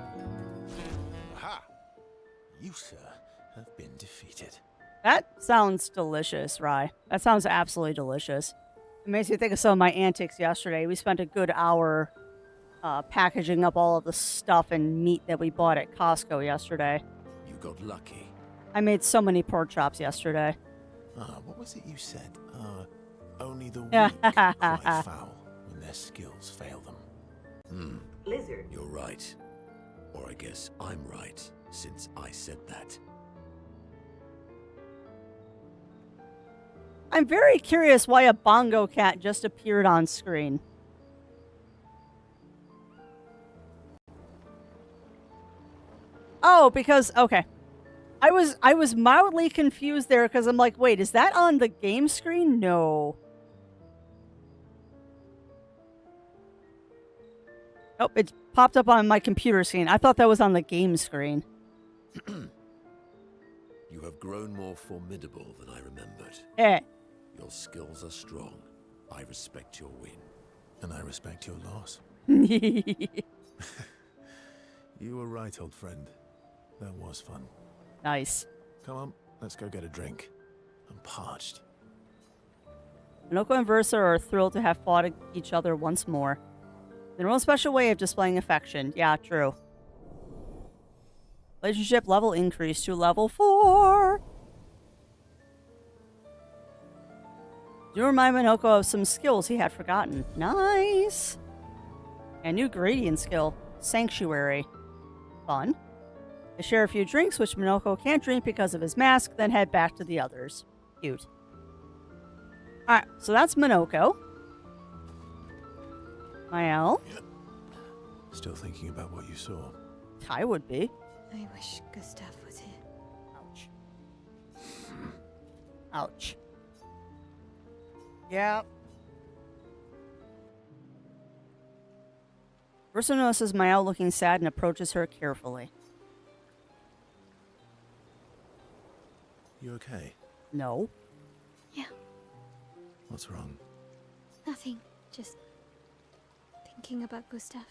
Aha! You, sir, have been defeated. That sounds delicious, Rye. That sounds absolutely delicious. It makes me think of some of my antics yesterday. We spent a good hour packaging up all of the stuff and meat that we bought at Costco yesterday. You got lucky. I made so many pork chops yesterday. What was it you said? Only the weak cry foul when their skills fail them. Blizzard. You're right. Or I guess I'm right, since I said that. I'm very curious why a bongo cat just appeared on screen. Oh, because okay. I was mildly confused there because I'm like, wait, is that on the game screen? No. Oh, it popped up on my computer screen. I thought that was on the game screen. You have grown more formidable than I remembered. Eh. Your skills are strong. I respect your win. And I respect your loss. Nice. You were right, old friend. That was fun. Come on, let's go get a drink. I'm parched. Minoko and Versa are thrilled to have fought each other once more. Their own special way of displaying affection. Yeah, true. Relationship level increased to level 4. Do remind Minoko of some skills he had forgotten. Nice. And new gradient skill, Sanctuary. Fun. They share a few drinks, which Minoko can't drink because of his mask, then head back to the others. Cute. Alright, so that's Minoko. Mael. Still thinking about what you saw. I would be. I wish Gustav was here. Ouch. Ouch. Yeah. Versa notices Mael looking sad and approaches her carefully. You okay? No. Yeah, What's wrong? nothing. Just thinking about Gustav.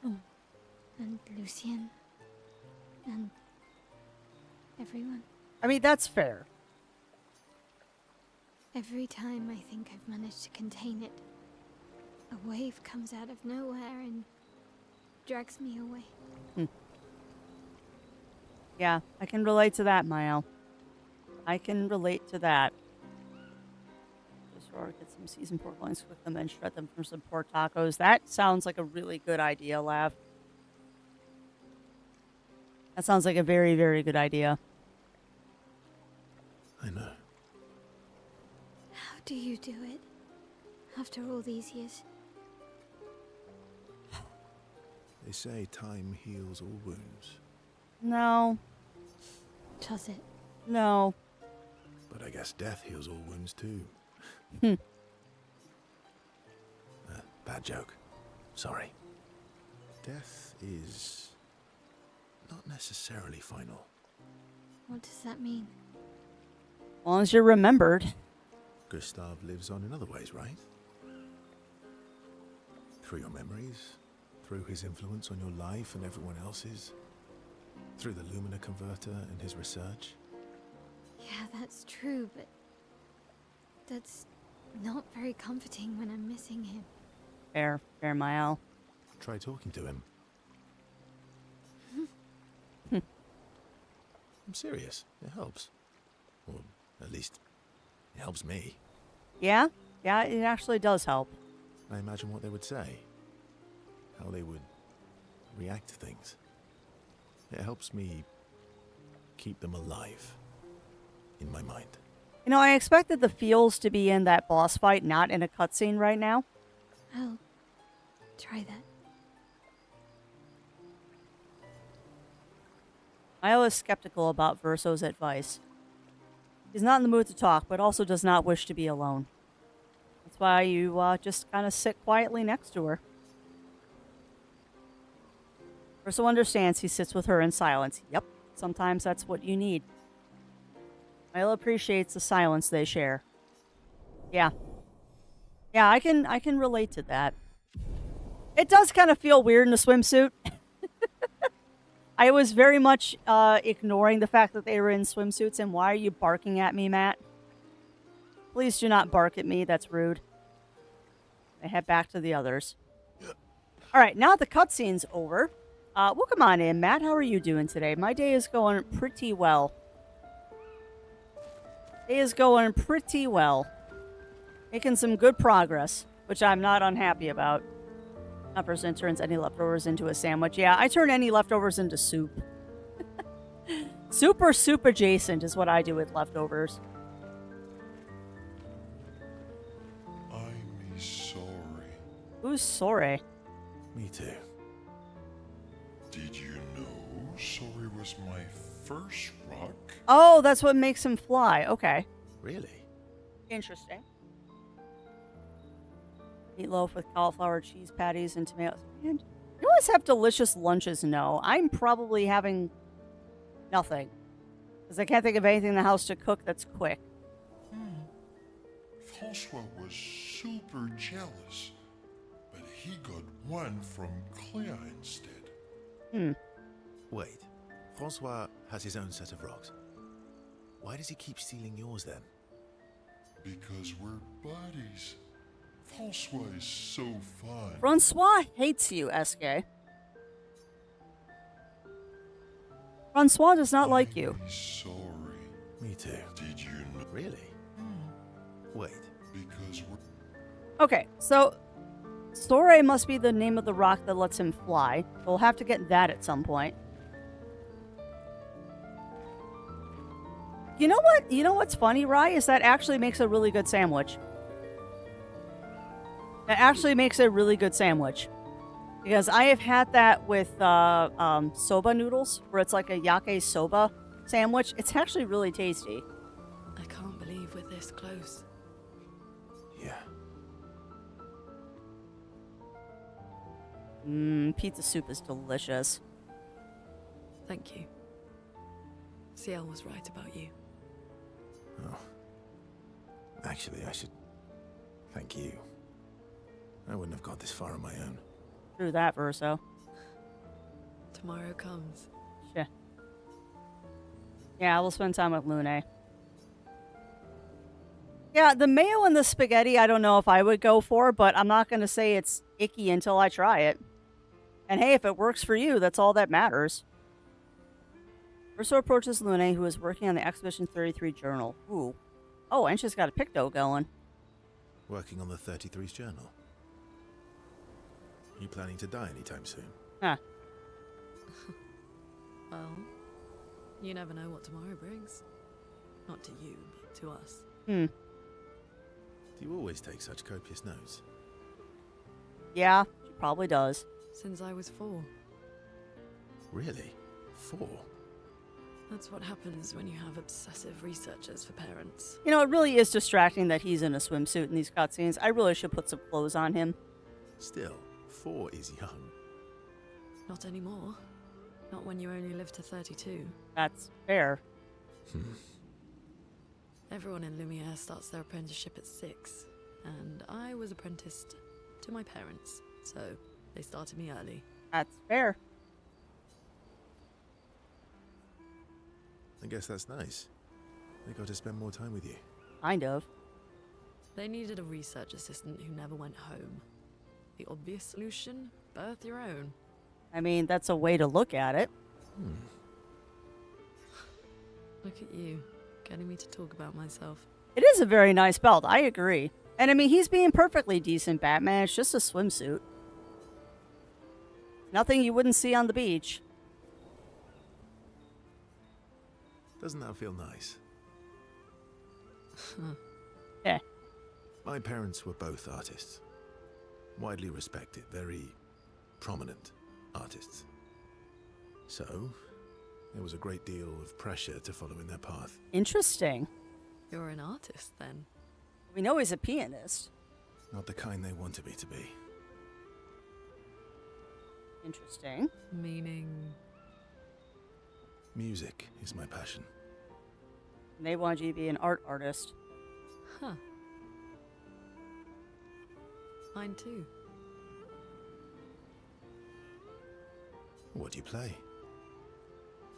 And Lucien. And everyone. I mean, that's fair. Every time I think I've managed to contain it, a wave comes out of nowhere and drags me away. Yeah, I can relate to that, Mael. I can relate to that. Just get some seasoned pork loins, cook them, and shred them for some pork tacos. That sounds like a really good idea, Lav. That sounds like a very, very good idea. I know. How do you do it? After all these years? They say time heals all wounds. No. Does it? No. But I guess death heals all wounds too. Bad joke. Sorry. Death is not necessarily final. What does that mean? As long as you're remembered. Gustav lives on in other ways, right? Through your memories, through his influence on your life and everyone else's, through the Lumina converter and his research. Yeah, that's true, but that's not very comforting when I'm missing him. Fair, Mael. Try talking to him. I'm serious. It helps. Or at least, it helps me. Yeah? Yeah, it actually does help. I imagine what they would say. How they would react to things. It helps me keep them alive in my mind. You know, I expected the feels to be in that boss fight, not in a cutscene right now. I'll try that. Mael is skeptical about Verso's advice. He's not in the mood to talk, but also does not wish to be alone. That's why you just kind of sit quietly next to her. Verso understands. He sits with her in silence. Yep, sometimes that's what you need. Mael appreciates the silence they share. Yeah. Yeah, I can relate to that. It does kind of feel weird in a swimsuit. I was very much ignoring the fact that they were in swimsuits, and why are you barking at me, Matt? Please do not bark at me, that's rude. I head back to the others. Alright, now that the cutscene's over, welcome on in, Matt. How are you doing today? My day is going pretty well. Day is going pretty well. Making some good progress, which I'm not unhappy about. That person turns any leftovers into a sandwich. Yeah, I turn any leftovers into soup. Soup or soup adjacent is what I do with leftovers. sorry. Who's sorry? Me too. Did you know sorry was my first rock? Oh, that's what makes him fly. Okay. Really? Interesting. Meatloaf with cauliflower, cheese patties, and tomatoes. Man, you always have delicious lunches, no. I'm probably having nothing. Because I can't think of anything in the house to cook that's quick. Francois was super jealous, but he got one from Clair instead. Wait. Francois has his own set of rocks. Why does he keep stealing yours then? Because we're buddies. Francois is so fun. Francois hates you, SK. Francois does not like you. I'm sorry. Me too. Did you know? Really? Wait. Because we're Okay, so Sore must be the name of the rock that lets him fly. We'll have to get that at some point. You know what? You know what's funny, Rye? Is that actually makes a really good sandwich. That actually makes a really good sandwich. Because I have had that with soba noodles, where it's like a yake soba sandwich. It's actually really tasty. I can't believe we're this close. Yeah. Pizza soup is delicious. Thank you. CL was right about you. Oh. Actually, I should thank you. I wouldn't have got this far on my own. True that, Verso. Tomorrow comes. Shit. Yeah, we'll spend time with Lune. Yeah, the mayo and the spaghetti, I don't know if I would go for, but I'm not going to say it's icky until I try it. And hey, if it works for you, that's all that matters. Verso approaches Lune, who is working on the Expedition 33 journal. Ooh. Oh, and she's got a picto going. Working on the 33's journal. You planning to die anytime soon? Huh. Well, you never know what tomorrow brings. Not to you, but to us. Hmm. Do you always take such copious notes? Yeah, she probably does. Since I was 4. Really? 4? That's what happens when you have obsessive researchers for parents. You know, it really is distracting that he's in a swimsuit in these cutscenes. I really should put some clothes on him. Still, 4 is young. Not anymore. Not when you only live to 32. That's fair. Everyone in Lumiere starts their apprenticeship at 6, and I was apprenticed to my parents, so they started me early. That's fair. I guess that's nice. They got to spend more time with you. Kind of. They needed a research assistant who never went home. The obvious solution? Birth your own. I mean, that's a way to look at it. Look at you, getting me to talk about myself. It is a very nice belt, I agree. And I mean, he's being perfectly decent, Batman. It's just a swimsuit. Nothing you wouldn't see on the beach. Doesn't that feel nice? Yeah. My parents were both artists. Widely respected, very prominent artists. So, there was a great deal of pressure to follow in their path. Interesting. You're an artist, then? We know he's a pianist. Not the kind they wanted me to be. Interesting. Meaning... Music is my passion. And they wanted you to be an art artist. Huh. Mine too. What do you play?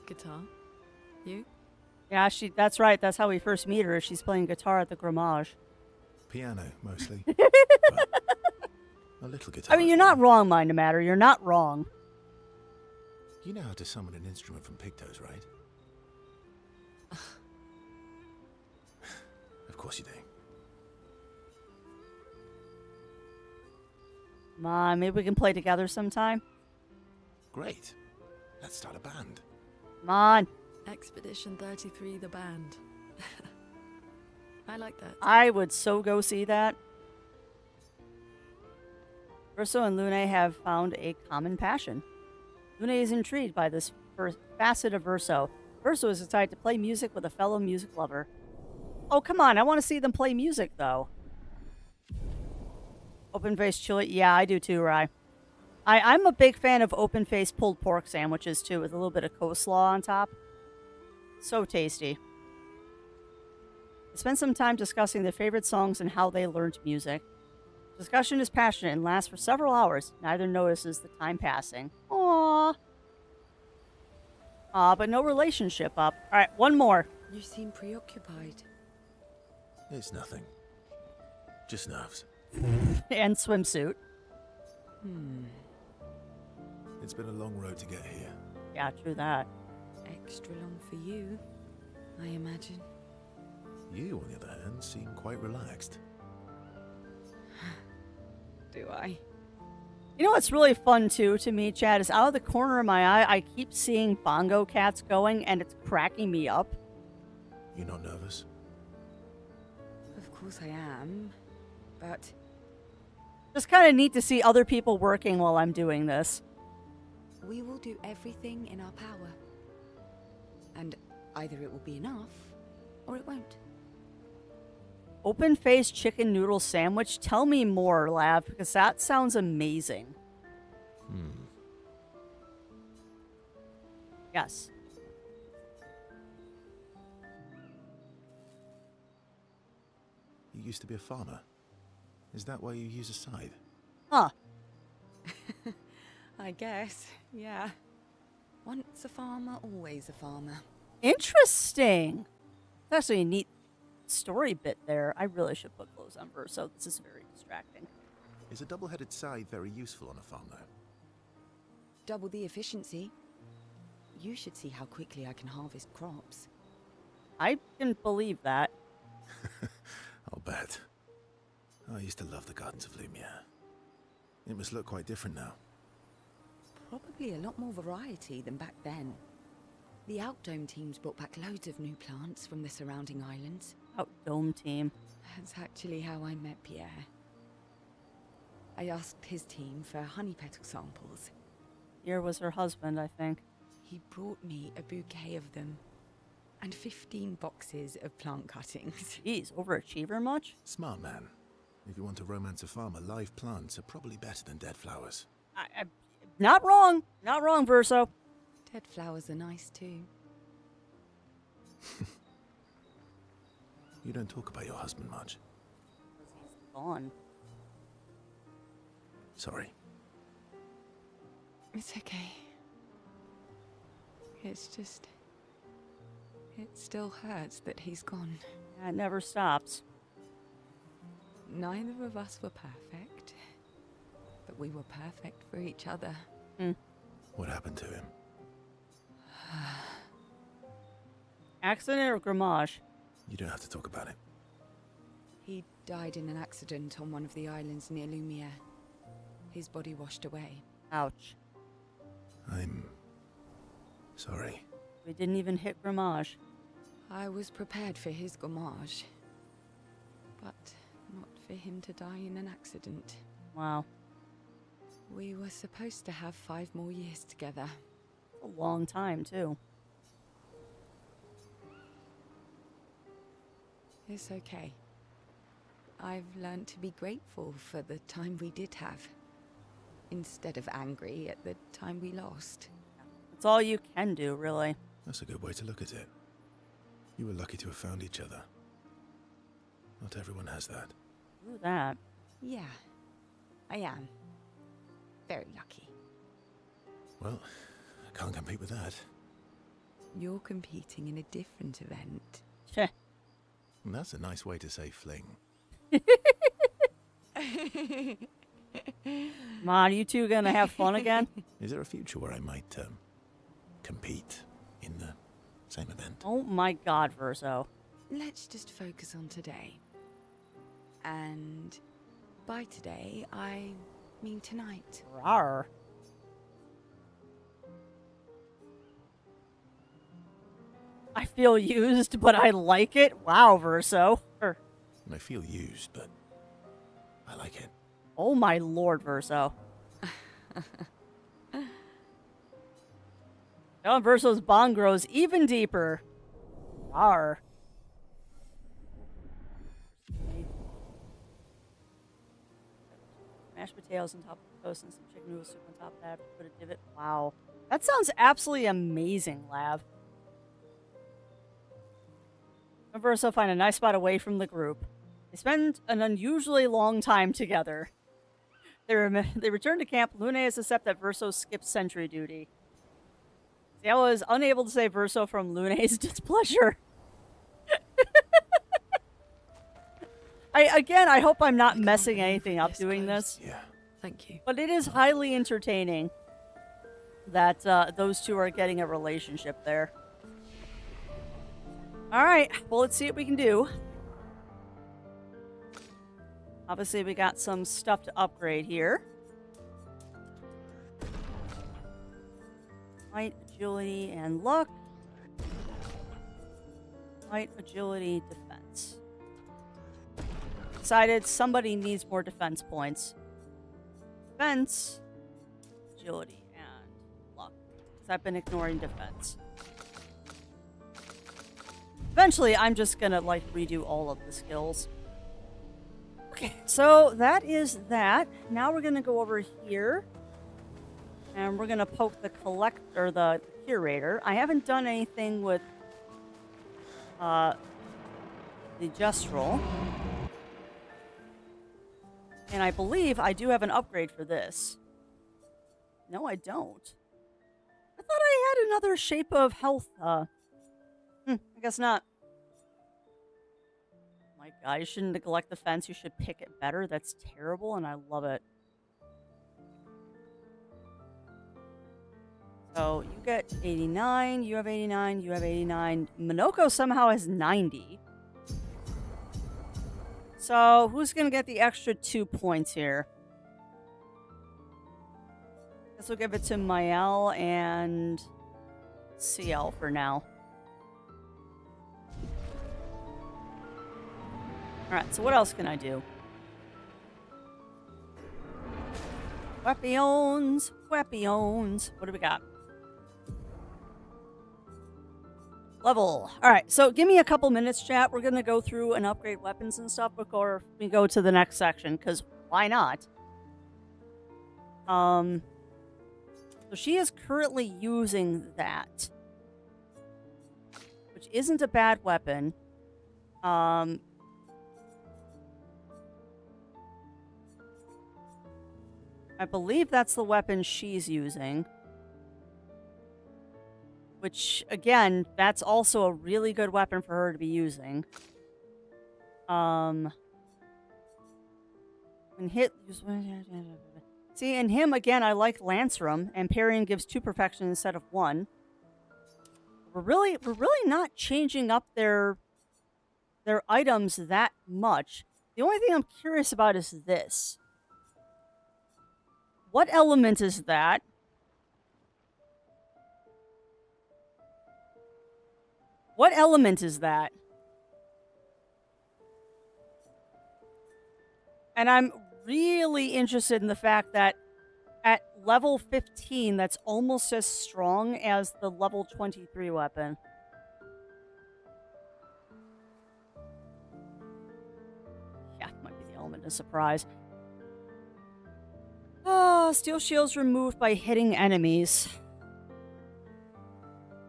Guitar. You? Yeah, that's right. That's how we first meet her. She's playing guitar at the Grammage. Piano, mostly. But a little guitar. I mean, you're not wrong, Mind the Matter. You're not wrong. You know how to summon an instrument from Pictos, right? Of course you do. Come on, maybe we can play together sometime. Great. Let's start a band. Come on. Expedition 33, the band. I like that. I would so go see that. Verso and Lune have found a common passion. Lune is intrigued by this facet of Verso. Verso is excited to play music with a fellow music lover. Oh, come on. I want to see them play music, though. Open-faced chili. Yeah, I do too, Rye. I'm a big fan of open-faced pulled pork sandwiches, too, with a little bit of coleslaw on top. So tasty. They spend some time discussing their favorite songs and how they learned music. Discussion is passionate and lasts for several hours. Neither notices the time passing. Aww. Aw, but no relationship up. Alright, one more. You seem preoccupied. It's nothing. Just nerves. And swimsuit. It's been a long road to get here. Yeah, true that. Extra long for you, I imagine. You, on the other hand, seem quite relaxed. Do I? You know what's really fun, too, to me, Chad, is out of the corner of my eye, I keep seeing bongo cats going, and it's cracking me up. You not nervous? Of course I am, but... Just kind of neat to see other people working while I'm doing this. we will do everything in our power. And either it will be enough, or it won't. Open-faced chicken noodle sandwich? Tell me more, Lav, because that sounds amazing. Yes. You used to be a farmer. Is that why you use a scythe? Huh. I guess, yeah. Once a farmer, always a farmer. Interesting. That's actually a neat story bit there. I really should put clothes on first, so this is very distracting. Is a double-headed scythe very useful on a farm, though? Double the efficiency. You should see how quickly I can harvest crops. I can believe that. I'll bet. I used to love the gardens of Lumiere. It must look quite different now. Probably a lot more variety than back then. The Outdome teams brought back loads of new plants from the surrounding islands. Outdome team. That's actually how I met Pierre. I asked his team for honey petal samples. Here was her husband, I think. He brought me a bouquet of them. And 15 boxes of plant cuttings. Jeez, overachiever much? Smart man. If you want to romance a farmer, live plants are probably better than dead flowers. Not wrong. Not wrong, Verso. Dead flowers are nice too. You don't talk about your husband much. He's gone. Sorry. It's okay. It's just... it still hurts that he's gone. It never stops. Neither of us were perfect. But we were perfect for each other. What happened to him? Accident or Gramage? You don't have to talk about it. He died in an accident on one of the islands near Lumiere. His body washed away. Ouch. I'm... sorry. We didn't even hit Gramage. I was prepared for his gommage. But not for him to die in an accident. Wow. We were supposed to have 5 more years together. A long time, too. It's okay. I've learned to be grateful for the time we did have, instead of angry at the time we lost. That's all you can do, really. That's a good way to look at it. You were lucky to have found each other. Not everyone has that. Do that. Yeah, I am. Very lucky. Well, I can't compete with that. You're competing in a different event. Cheh. And that's a nice way to say fling. Come on, you two gonna have fun again? Is there a future where I might, compete in the same event? Oh my god, Verso. Let's just focus on today. And by today, I mean tonight. Rawr. I feel used, but I like it. Wow, Verso. I feel used, but I like it. Oh my lord, Verso. Now Verso's bond grows even deeper. Arr. Mashed potatoes on top of the toast and some chicken noodle soup on top of that. Put a divot. Wow. That sounds absolutely amazing, Lav. Verso find a nice spot away from the group. They spend an unusually long time together. They return to camp. Lune is upset that Verso skipped sentry duty. See, I was unable to save Verso from Lune's displeasure. I hope I'm not messing anything up doing this. Yeah. Thank you. But it is highly entertaining that those two are getting a relationship there. Alright, well, let's see what we can do. Obviously, we got some stuff to upgrade here. Might, agility, and luck. Might, agility, defense. Decided somebody needs more defense points. Defense, agility, and luck. Because I've been ignoring defense. Eventually, I'm just gonna, like, redo all of the skills. Okay, so that is that. Now we're gonna go over here. And we're gonna poke the the curator. I haven't done anything with the gestural. And I believe I do have an upgrade for this. No, I don't. I thought I had another shape of health, I guess not. My God, you shouldn't neglect the fence. You should pick it better. That's terrible, and I love it. So, you get 89, you have 89, you have 89. Minoko somehow has 90. So, who's going to get the extra 2 points here? Guess we'll give it to Mael and CL for now. Alright, so what else can I do? Weapons. What do we got? Level. Alright, so give me a couple minutes, chat. We're going to go through and upgrade weapons and stuff before we go to the next section, because why not? So she is currently using that, which isn't a bad weapon. I believe that's the weapon she's using. Which, again, that's also a really good weapon for her to be using. And hit... See, in him, again, I like Lancerum, and parrying gives 2 perfection instead of 1. We're really not changing up their items that much. The only thing I'm curious about is this. What element is that? What element is that? And I'm really interested in the fact that at level 15, that's almost as strong as the level 23 weapon. Yeah, might be the element of surprise. Oh, steel shields removed by hitting enemies.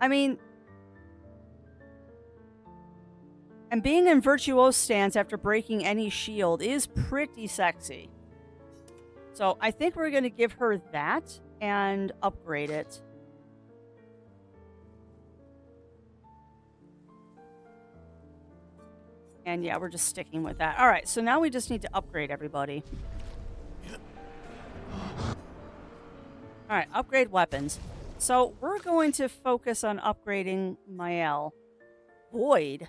I mean... And being in virtuose stance after breaking any shield is pretty sexy. So I think we're going to give her that and upgrade it. And yeah, we're just sticking with that. All right, so now we just need to upgrade everybody. All right, upgrade weapons. So we're going to focus on upgrading Mael. Void.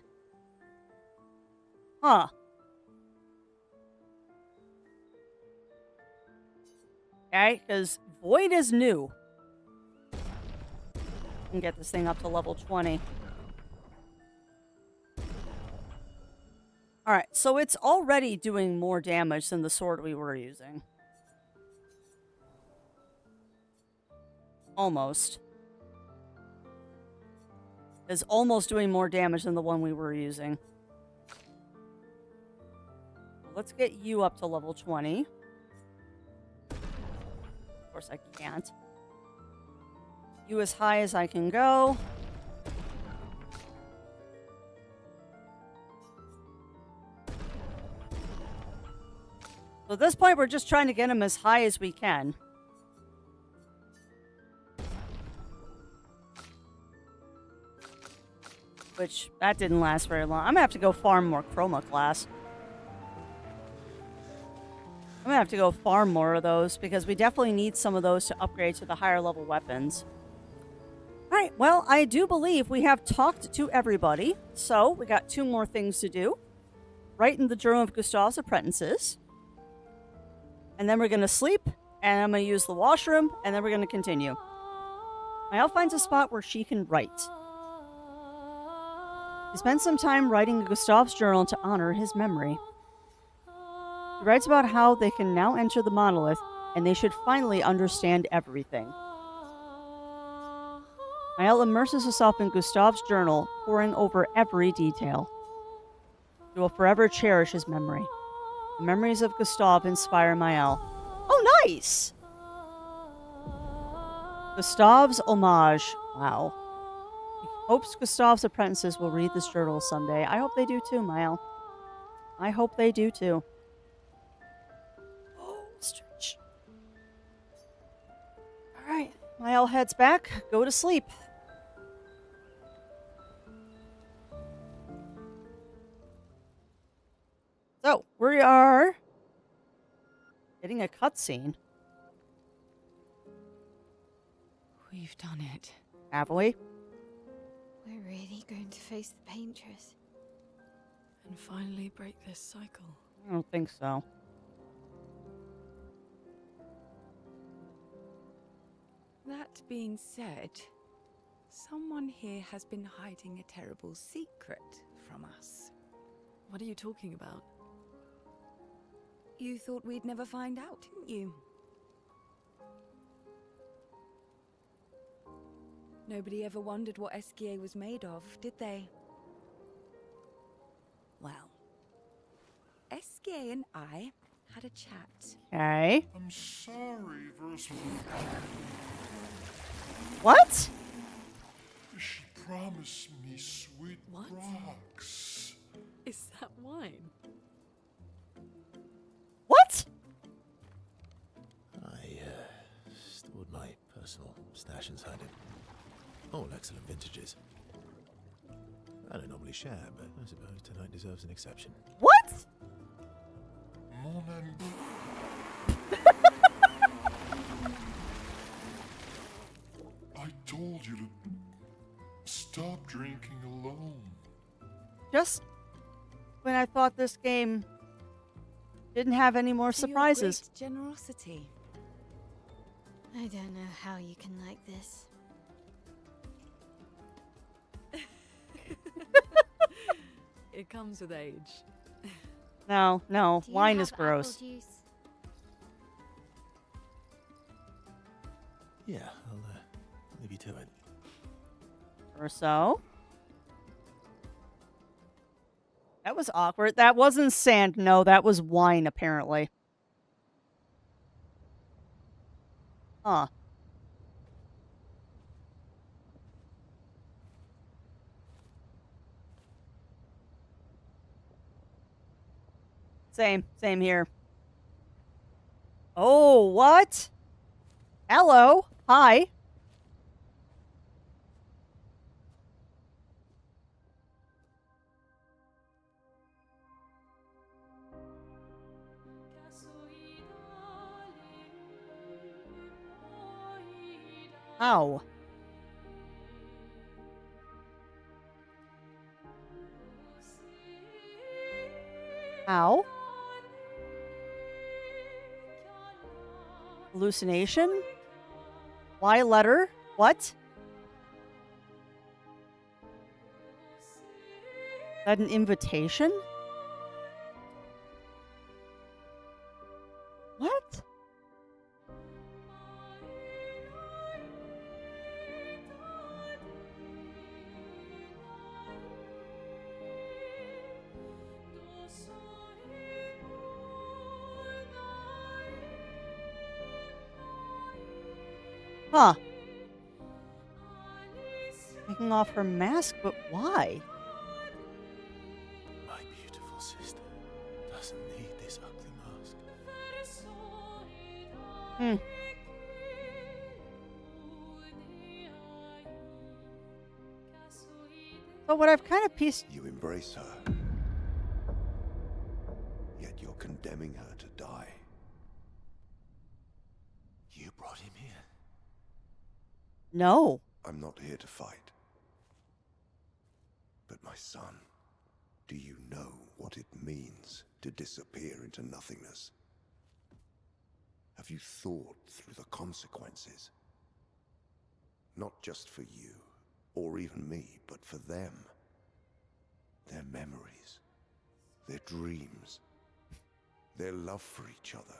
Huh. Okay, because Void is new. We can get this thing up to level 20. Alright, so it's already doing more damage than the sword we were using. Almost. Is almost doing more damage than the one we were using. Let's get you up to level 20. Of course I can't. You as high as I can go. So at this point, we're just trying to get him as high as we can. Which, that didn't last very long. I'm gonna have to go farm more chroma glass. I'm gonna have to go farm more of those because we definitely need some of those to upgrade to the higher level weapons. Alright, well, I do believe we have talked to everybody. So, we got 2 more things to do. Write in the Journal of Gustav's Apprentices. And then we're gonna sleep, and I'm gonna use the washroom, and then we're gonna continue. Mael finds a spot where she can write. He spends some time writing Gustav's journal to honor his memory. He writes about how they can now enter the monolith, and they should finally understand everything. Mael immerses herself in Gustav's journal, poring over every detail. She will forever cherish his memory. The memories of Gustav inspire Mael. Oh, nice! Gustav's homage. Wow. He hopes Gustav's apprentices will read this journal someday. I hope they do too, Mael. I hope they do too. Oh, stretch. Alright. Mael heads back. Go to sleep. So, we are getting a cutscene. We've done it. Have we? We're really going to face the Paintress. And finally break this cycle. I don't think so. That being said, someone here has been hiding a terrible secret from us. What are you talking about? You thought we'd never find out, didn't you? Nobody ever wondered what SKA was made of, did they? Well, SKA and I had a chat. Okay. I'm sorry, Verse. What? She promised me sweet What? rocks. Is that wine? What? I stored my personal stash inside it. All excellent vintages. I don't normally share, but I suppose tonight deserves an exception. What? Mon ami. I told you to stop drinking alone. Just when I thought this game didn't have any more To your surprises. great generosity. I don't know how you can like this. It comes with age. No, no, Do you wine have is gross. apple juice? Yeah, I'll leave you to it. Or so. That was awkward. That wasn't sand. No, that was wine, apparently. Huh. Same here. Oh, what? Hello. Hi. How? How? Hallucination? Why letter? What? Is that an invitation? What? Huh. Taking off her mask, but why? My beautiful sister doesn't need this ugly mask. Hmm. So what I've kind of pieced... You embrace her, yet you're condemning her to die. You brought him here. No. I'm not here to fight. But my son, do you know what it means to disappear into nothingness? Have you thought through the consequences? Not just for you, or even me, but for them. Their memories, their dreams, their love for each other.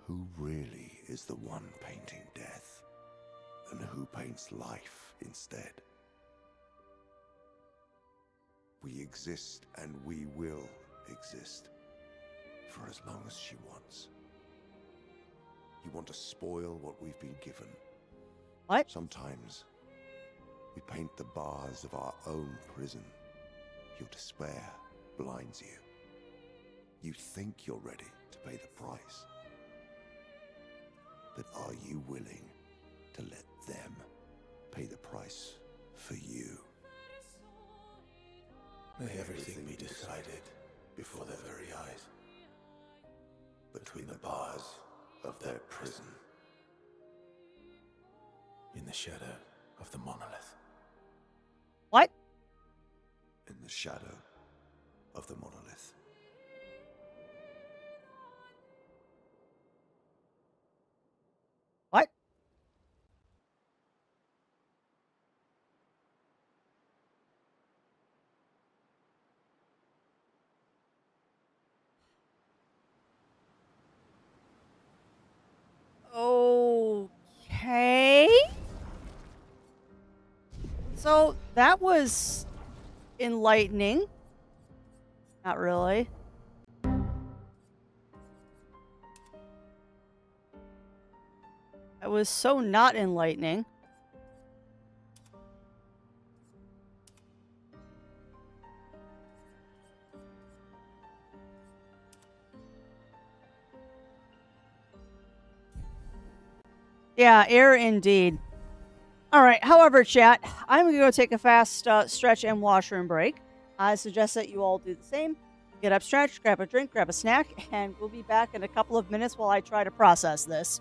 Who really is the one painting death, and who paints life instead? We exist and we will exist for as long as she wants. You want to spoil what we've been given. What? Sometimes we paint the bars of our own prison. Your despair blinds you. You think you're ready to pay the price. But are you willing to let them pay the price for you? May everything be decided before their very eyes. Between the bars of their prison. In the shadow of the monolith. What? In the shadow of the monolith. What? Okay. So that was enlightening. Not really. That was so not enlightening. Yeah, air indeed. All right. However, chat, I'm going to go take a fast stretch and washroom break. I suggest that you all do the same. Get up, stretch, grab a drink, grab a snack, and we'll be back in a couple of minutes while I try to process this.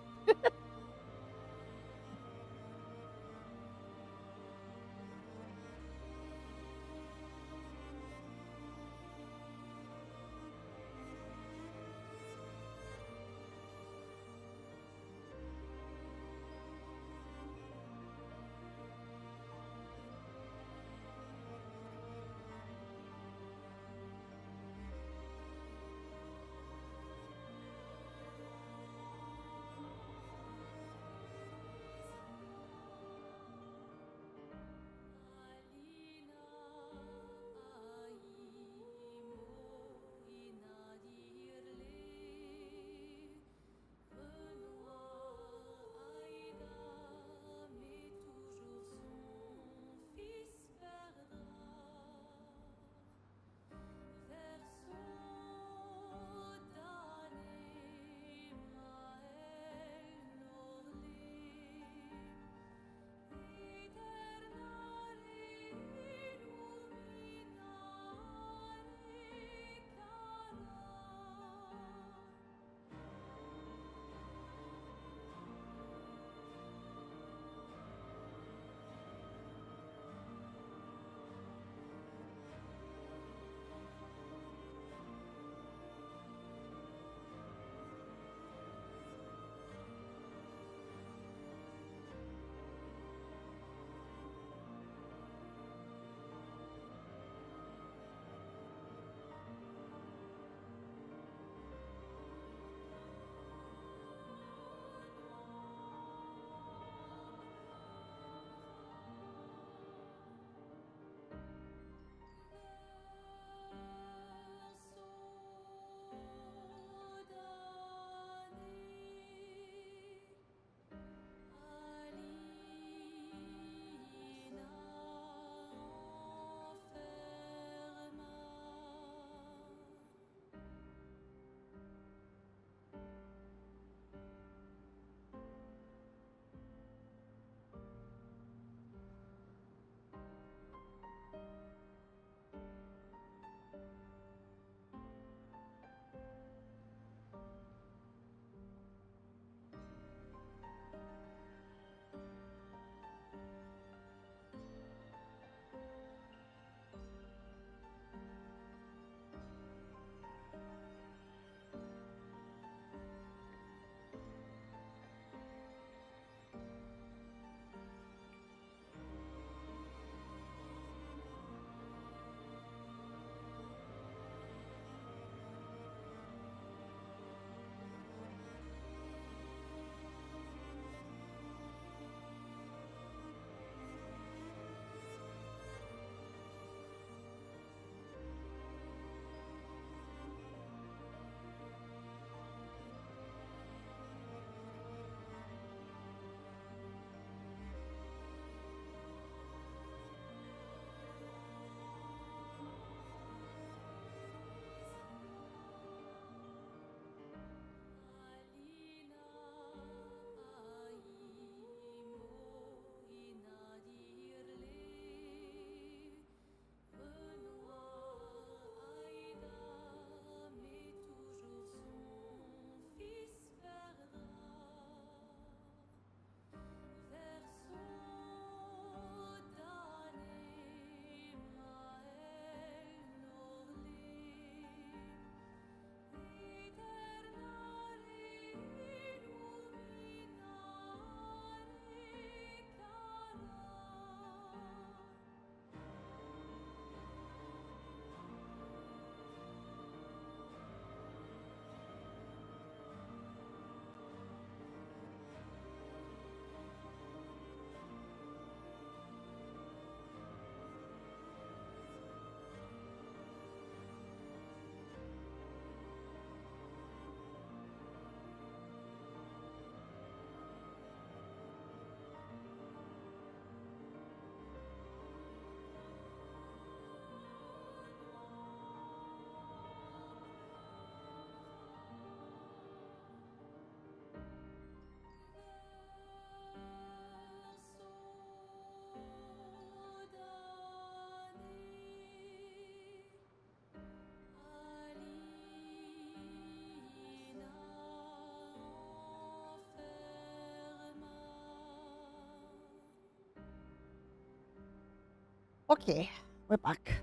Okay, we're back.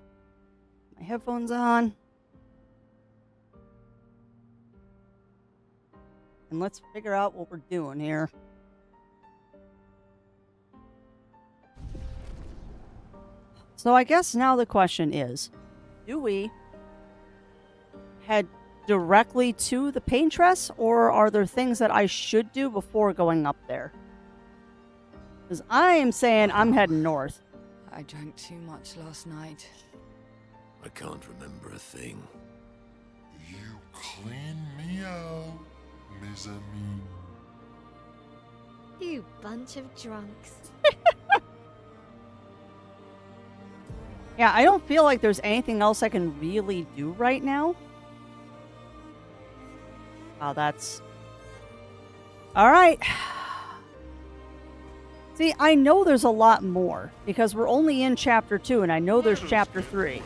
My headphones on. And let's figure out what we're doing here. So I guess now the question is, do we head directly to the paintress, or are there things that I should do before going up there? Because I am saying I'm heading north. I drank too much last night. I can't remember a thing. You clean me out, mes amis. You bunch of drunks. Yeah, I don't feel like there's anything else I can really do right now. Oh, that's... Alright. See, I know there's a lot more, because we're only in Chapter 2, and I know there's Chapter 3.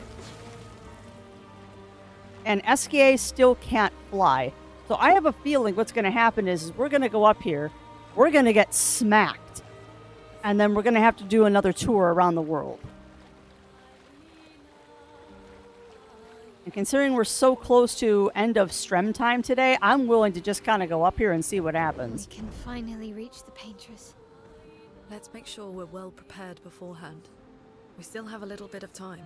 And SKA still can't fly. So I have a feeling what's going to happen is we're going to go up here, we're going to get smacked, and then we're going to have to do another tour around the world. And considering we're so close to end of Strem time today, I'm willing to just kind of go up here and see what happens. We can finally reach the paintress. Let's make sure we're well prepared beforehand. We still have a little bit of time.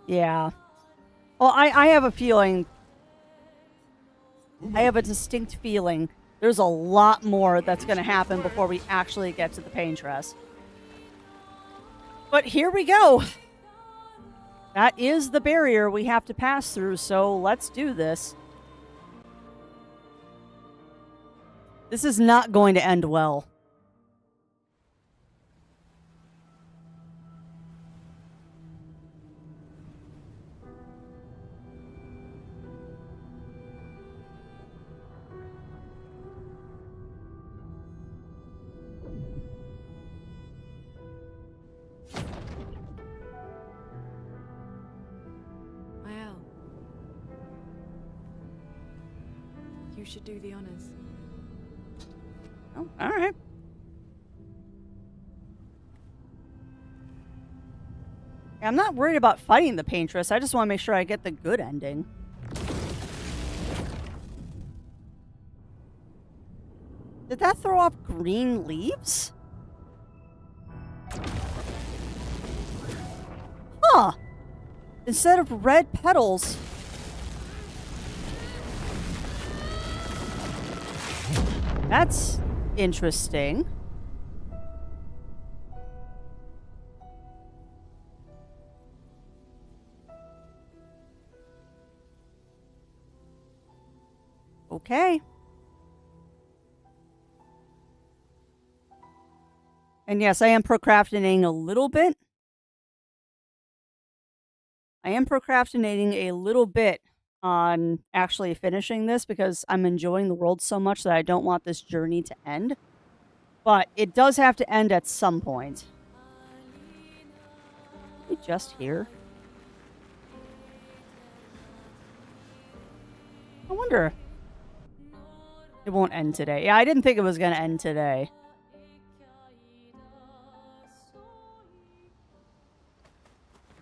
Yeah. Well, I have a feeling... I have a distinct feeling there's a lot more that's going to happen before we actually get to the paintress. But here we go. That is the barrier we have to pass through, so let's do this. This is not going to end well. You should do the honors. Oh, all right. Yeah, I'm not worried about fighting the paintress. I just want to make sure I get the good ending. Did that throw off green leaves? Huh. Instead of red petals... That's interesting. Okay. And yes, I am procrastinating a little bit. I am procrastinating a little bit on actually finishing this because I'm enjoying the world so much that I don't want this journey to end. But it does have to end at some point. Are we just here? I wonder. It won't end today. Yeah, I didn't think it was going to end today.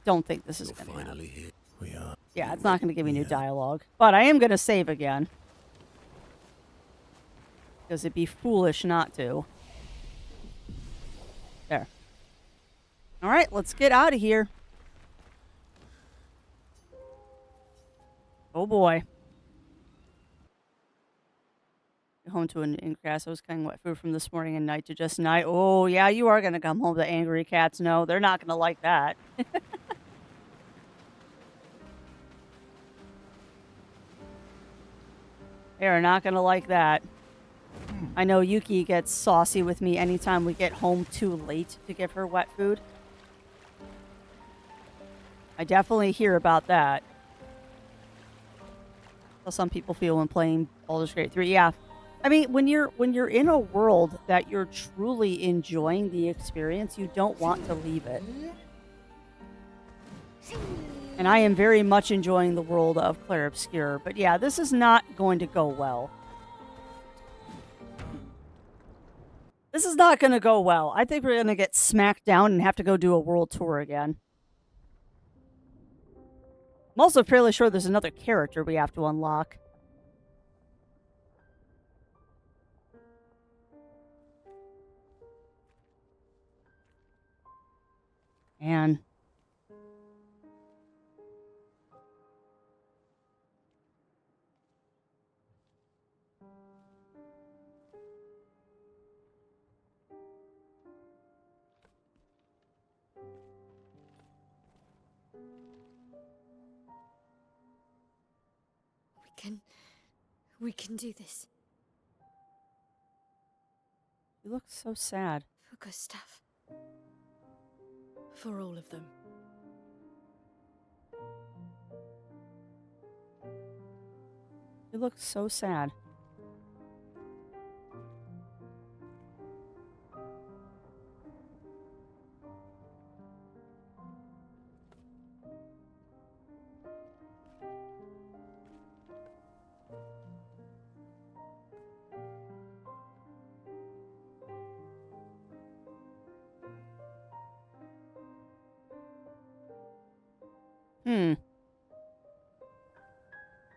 Don't think this is going to happen. Here. We are. Yeah, it's not going to give me new dialogue. But I am going to save again. Because it'd be foolish not to. There. Alright, let's get out of here. Oh boy. Get home to an incrass. I was cutting wet food from this morning and night to just night. Oh, yeah, you are going to come home to angry cats. No, they're not going to like that. They are not going to like that. I know Yuki gets saucy with me anytime we get home too late to give her wet food. I definitely hear about that. How some people feel when playing Baldur's Gate 3. Yeah. I mean, when you're in a world that you're truly enjoying the experience, you don't want to leave it. And I am very much enjoying the world of Clair Obscur. But yeah, this is not going to go well. This is not going to go well. I think we're going to get smacked down and have to go do a world tour again. I'm also fairly sure there's another character we have to unlock. And We can do this. you look so sad. For Gustav. For all of them. You look so sad.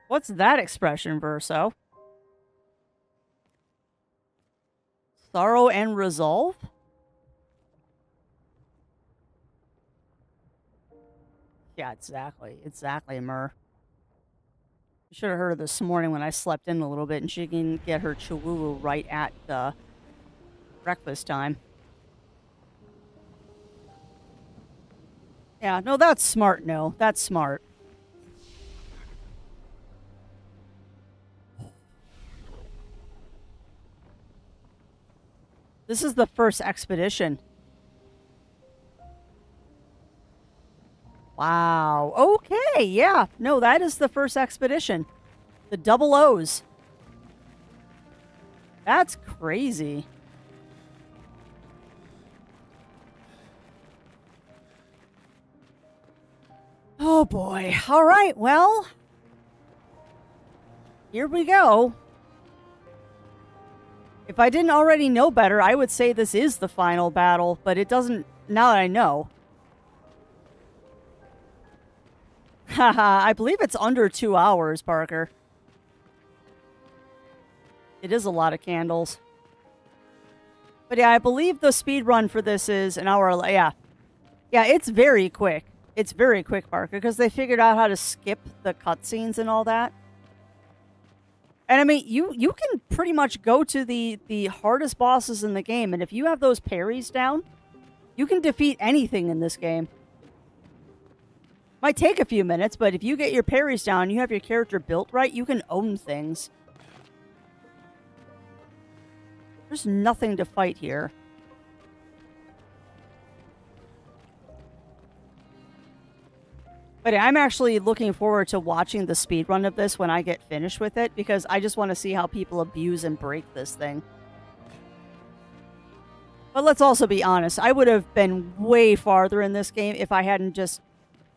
What's that expression, Verso? Sorrow and resolve? Yeah, exactly. Exactly, Mur. You should have heard her this morning when I slept in a little bit and she can get her chihuahua right at breakfast time. Yeah, no, that's smart, no. That's smart. This is the first expedition. Wow. Okay, yeah. No, that is the first expedition. The double O's. That's crazy. Oh boy. All right, well. Here we go. If I didn't already know better, I would say this is the final battle, but it doesn't, now that I know. Haha, I believe it's under 2 hours, Parker. It is a lot of candles. But yeah, I believe the speed run for this is an hour, yeah. Yeah, it's very quick. It's very quick, Parker, because they figured out how to skip the cutscenes and all that. And I mean, you can pretty much go to the hardest bosses in the game, and if you have those parries down, you can defeat anything in this game. Might take a few minutes, but if you get your parries down, you have your character built right, you can own things. There's nothing to fight here. But I'm actually looking forward to watching the speedrun of this when I get finished with it, because I just want to see how people abuse and break this thing. But let's also be honest, I would have been way farther in this game if I hadn't just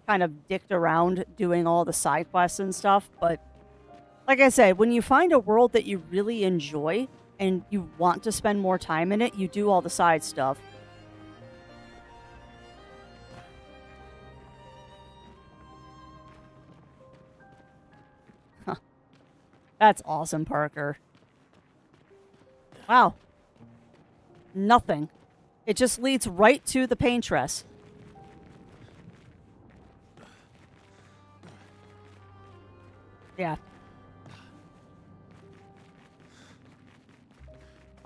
kind of dicked around doing all the side quests and stuff. But like I said, when you find a world that you really enjoy and you want to spend more time in it, you do all the side stuff. That's awesome, Parker. Wow. Nothing. It just leads right to the paintress. Yeah.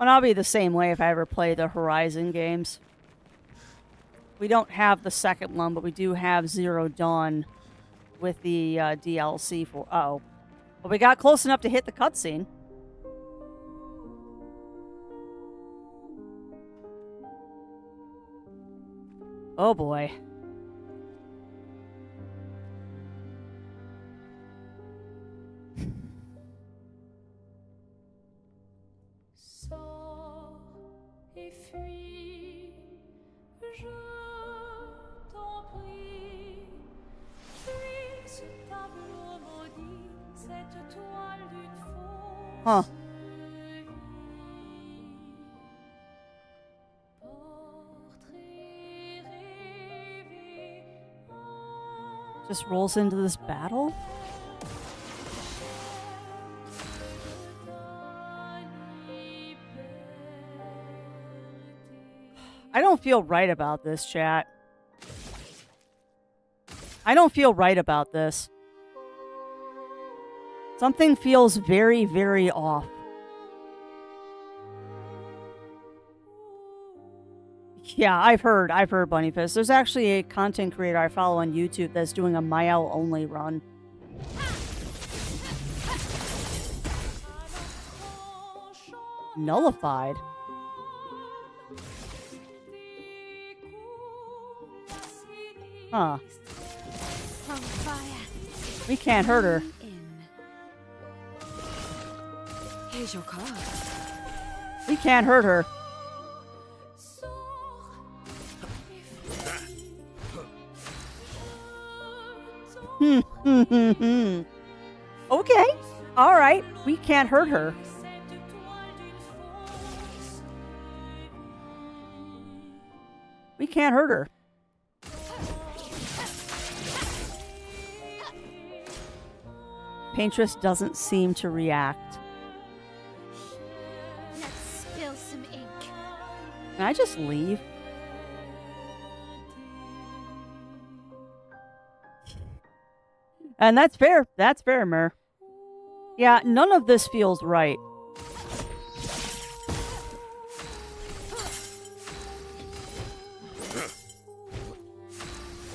And I'll be the same way if I ever play the Horizon games. We don't have the second one, but we do have Zero Dawn with the DLC for... Uh-oh. But we got close enough to hit the cutscene. Oh boy. Huh. Just rolls into this battle? I don't feel right about this, chat. I don't feel right about this. Something feels very, very off. Yeah, I've heard Bunnyfist. There's actually a content creator I follow on YouTube that's doing a Mayao only run. Nullified. Huh. We can't hurt her. Here's your card. We can't hurt her. Okay. All right. We can't hurt her. We can't hurt her. Paintress doesn't seem to react. Let's spill some ink. Can I just leave? And that's fair. That's fair, Mer. Yeah, none of this feels right.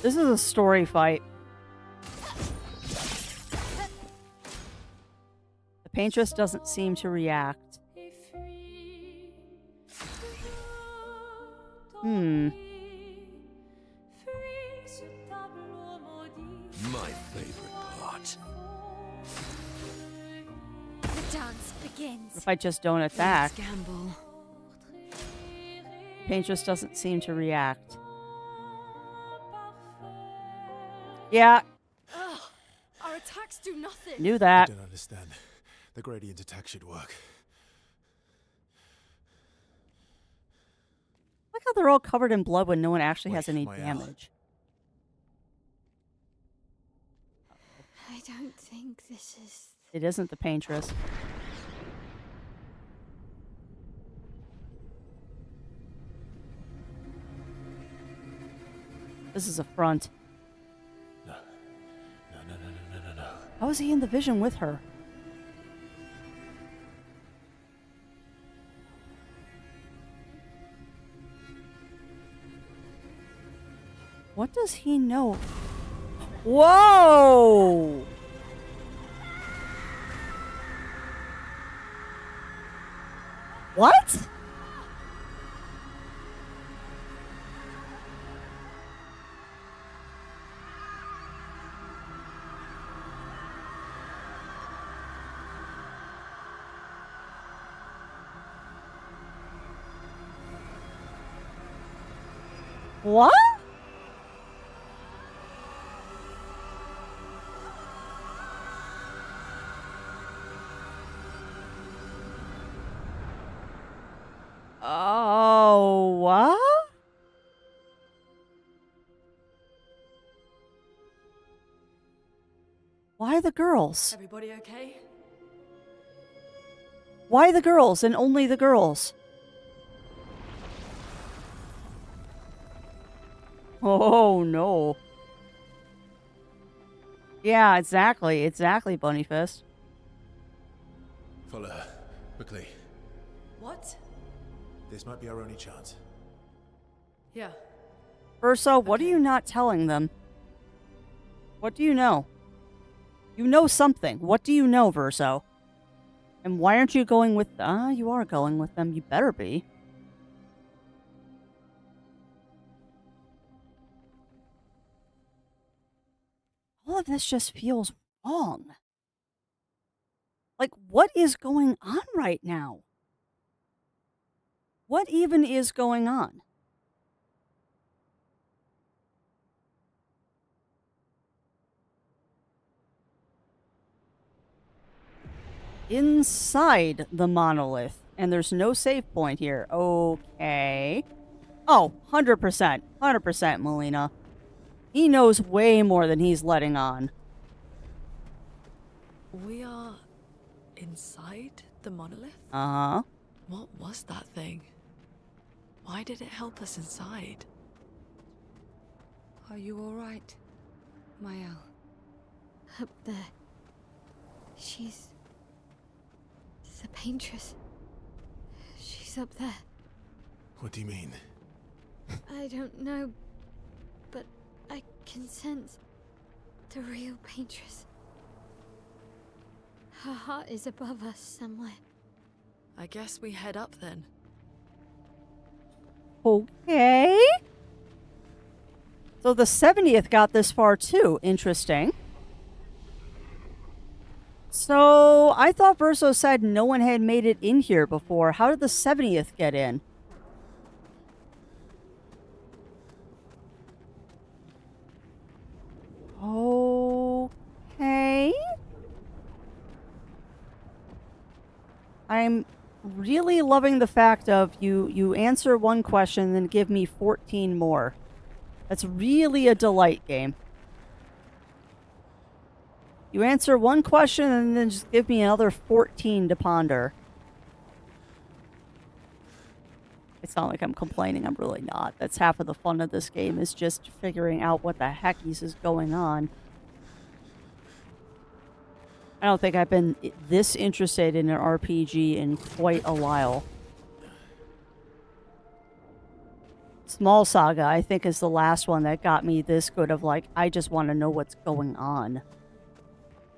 This is a story fight. The Paintress doesn't seem to react. My favorite part. The dance begins. If I just don't attack. Let's gamble. Paintress doesn't seem to react. Yeah. Ugh, our attacks do nothing. Knew I that. don't understand. The gradient attack should work. Look how they're all covered in blood when no one actually has Wait, any my damage. I don't think this is... It isn't the Paintress. This is a front. No. No. How is he in the vision with her? What does he know? Whoa! What? What? Oh, what? Why the girls? Everybody okay? Why the girls and only the girls? Oh, no. Yeah, exactly. Exactly, Bunnyfist. Follow her. Quickly. What? This might be our only chance. Yeah. Verso, what are Okay. you not telling them? What do you know? You know something. What do you know, Verso? And why aren't you going with... you are going with them. You better be. All of this just feels wrong. Like, what is going on right now? What even is going on? Inside the monolith. And there's no save point here. Okay. Oh, 100%. 100%, Melina. He knows way more than he's letting on. We are inside the monolith? Uh-huh. What was that thing? Why did it help us inside? Are you all right, Mael? Up there. She's the paintress. She's up there. What do you mean? I don't know, but I can sense the real paintress. Her heart is above us somewhere. I guess we head up then. Okay. So the 70th got this far too. Interesting. So I thought Verso said no one had made it in here before. How did the 70th get in? Okay. I'm really loving the fact of you answer one question and then give me 14 more. That's really a delight game. You answer one question and then just give me another 14 to ponder. It's not like I'm complaining, I'm really not. That's half of the fun of this game, is just figuring out what the heckies is going on. I don't think I've been this interested in an RPG in quite a while. Small Saga, I think, is the last one that got me this good of, like, I just want to know what's going on.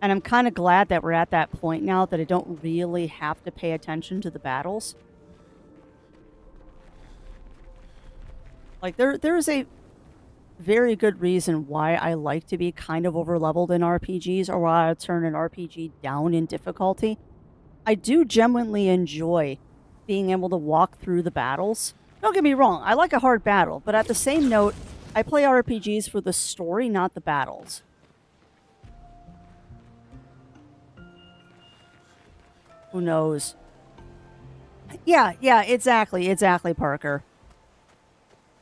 And I'm kind of glad that we're at that point now that I don't really have to pay attention to the battles. Like, there's a very good reason why I like to be kind of overleveled in RPGs, or why I turn an RPG down in difficulty. I do genuinely enjoy being able to walk through the battles. Don't get me wrong, I like a hard battle, but at the same note, I play RPGs for the story, not the battles. Who knows? Yeah, exactly, Parker.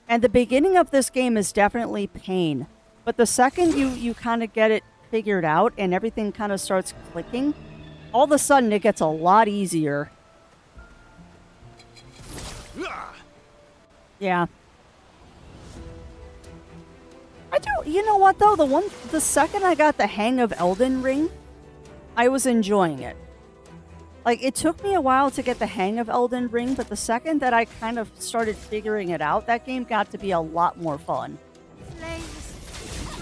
And the beginning of this game is definitely pain. But the second you kind of get it figured out and everything kind of starts clicking, all of a sudden it gets a lot easier. Yeah. I do, you know what though? The second I got the hang of Elden Ring, I was enjoying it. Like, it took me a while to get the hang of Elden Ring, but the second that I kind of started figuring it out, that game got to be a lot more fun. Flames,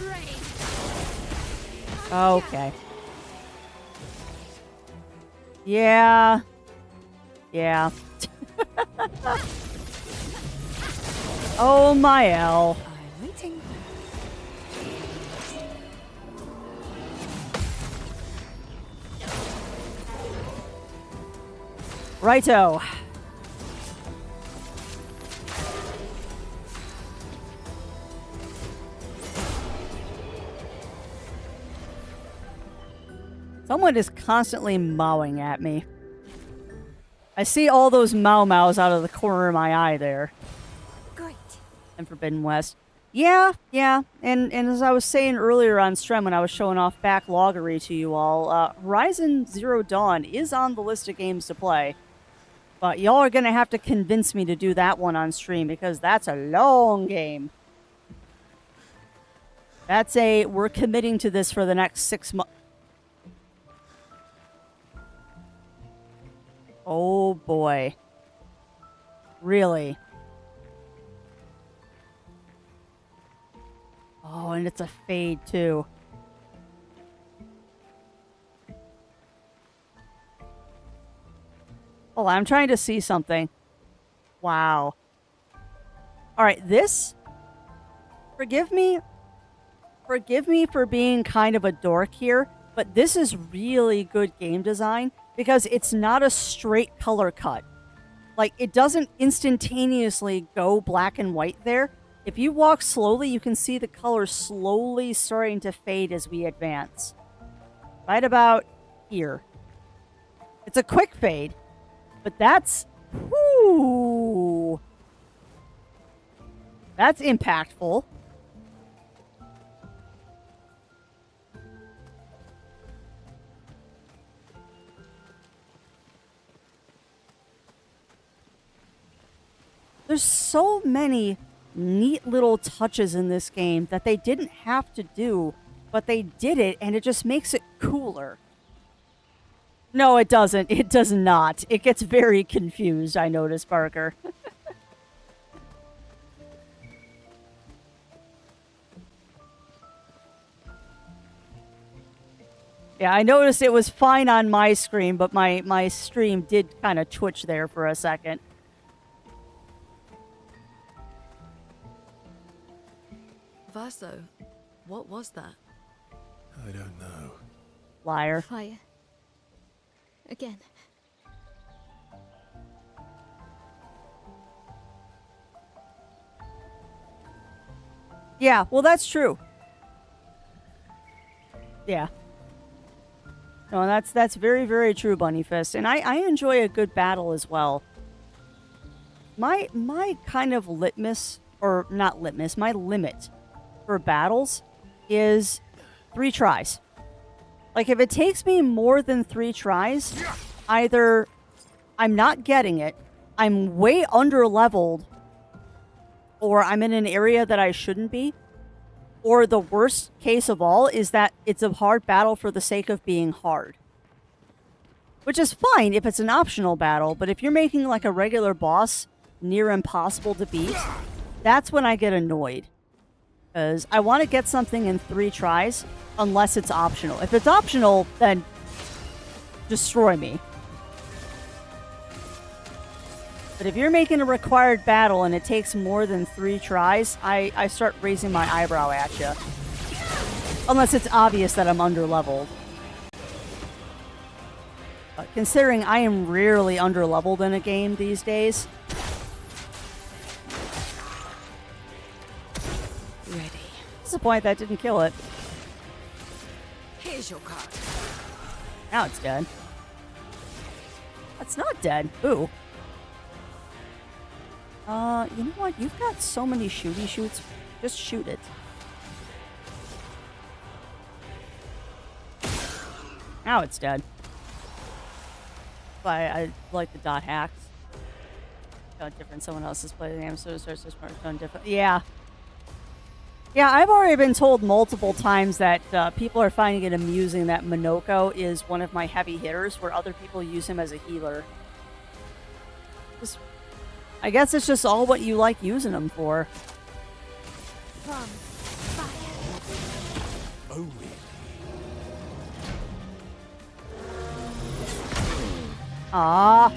rain. Okay. Yeah. Oh, Mael. I'm waiting. Righto. Someone is constantly mowing at me. I see all those mows out of the corner of my eye there. Great. And Forbidden West. Yeah. And as I was saying earlier on stream when I was showing off backloggery to you all, Horizon Zero Dawn is on the list of games to play. But y'all are going to have to convince me to do that one on stream, because that's a long game. We're committing to this for the next 6 months. Oh boy. Really? Oh, and it's a fade too. Oh, I'm trying to see something. Wow. Alright, this... Forgive me for being kind of a dork here, but this is really good game design because it's not a straight color cut. Like, it doesn't instantaneously go black and white there. If you walk slowly, you can see the color slowly starting to fade as we advance. Right about here. It's a quick fade. But that's... Whoo! That's impactful. There's so many neat little touches in this game that they didn't have to do, but they did it, and it just makes it cooler. No, it doesn't. It does not. It gets very confused, I notice, Parker. Yeah, I noticed it was fine on my screen, but my stream did kind of twitch there for a second. Verso, what was that? I don't know. Liar. Fire. Again. Yeah, well, that's true. Yeah. No, that's very, very true, Bunnyfist. And I enjoy a good battle as well. My kind of litmus, or not litmus, my limit for battles is 3 tries. Like, if it takes me more than 3 tries, either I'm not getting it, I'm way under-leveled, or I'm in an area that I shouldn't be, or the worst case of all is that it's a hard battle for the sake of being hard. Which is fine if it's an optional battle, but if you're making like a regular boss near impossible to beat, that's when I get annoyed. Because I want to get something in 3 tries, unless it's optional. If it's optional, then destroy me. But if you're making a required battle and it takes more than 3 tries, I start raising my eyebrow at you. Unless it's obvious that I'm under-leveled. But considering I am rarely under-leveled in a game these days. Ready. Disappointed that didn't kill it. Here's your card. Now it's dead. That's not dead. Ooh. You know what? You've got so many shooty shoots. Just shoot it. Now it's dead. But I like the dot hacks. How different someone else's play the game, so it starts to smartphone different. Yeah. Yeah, I've already been told multiple times that people are finding it amusing that Minoko is one of my heavy hitters, where other people use him as a healer. Just, I guess it's just all what you like using him for. From fire. Oh, really? Ah,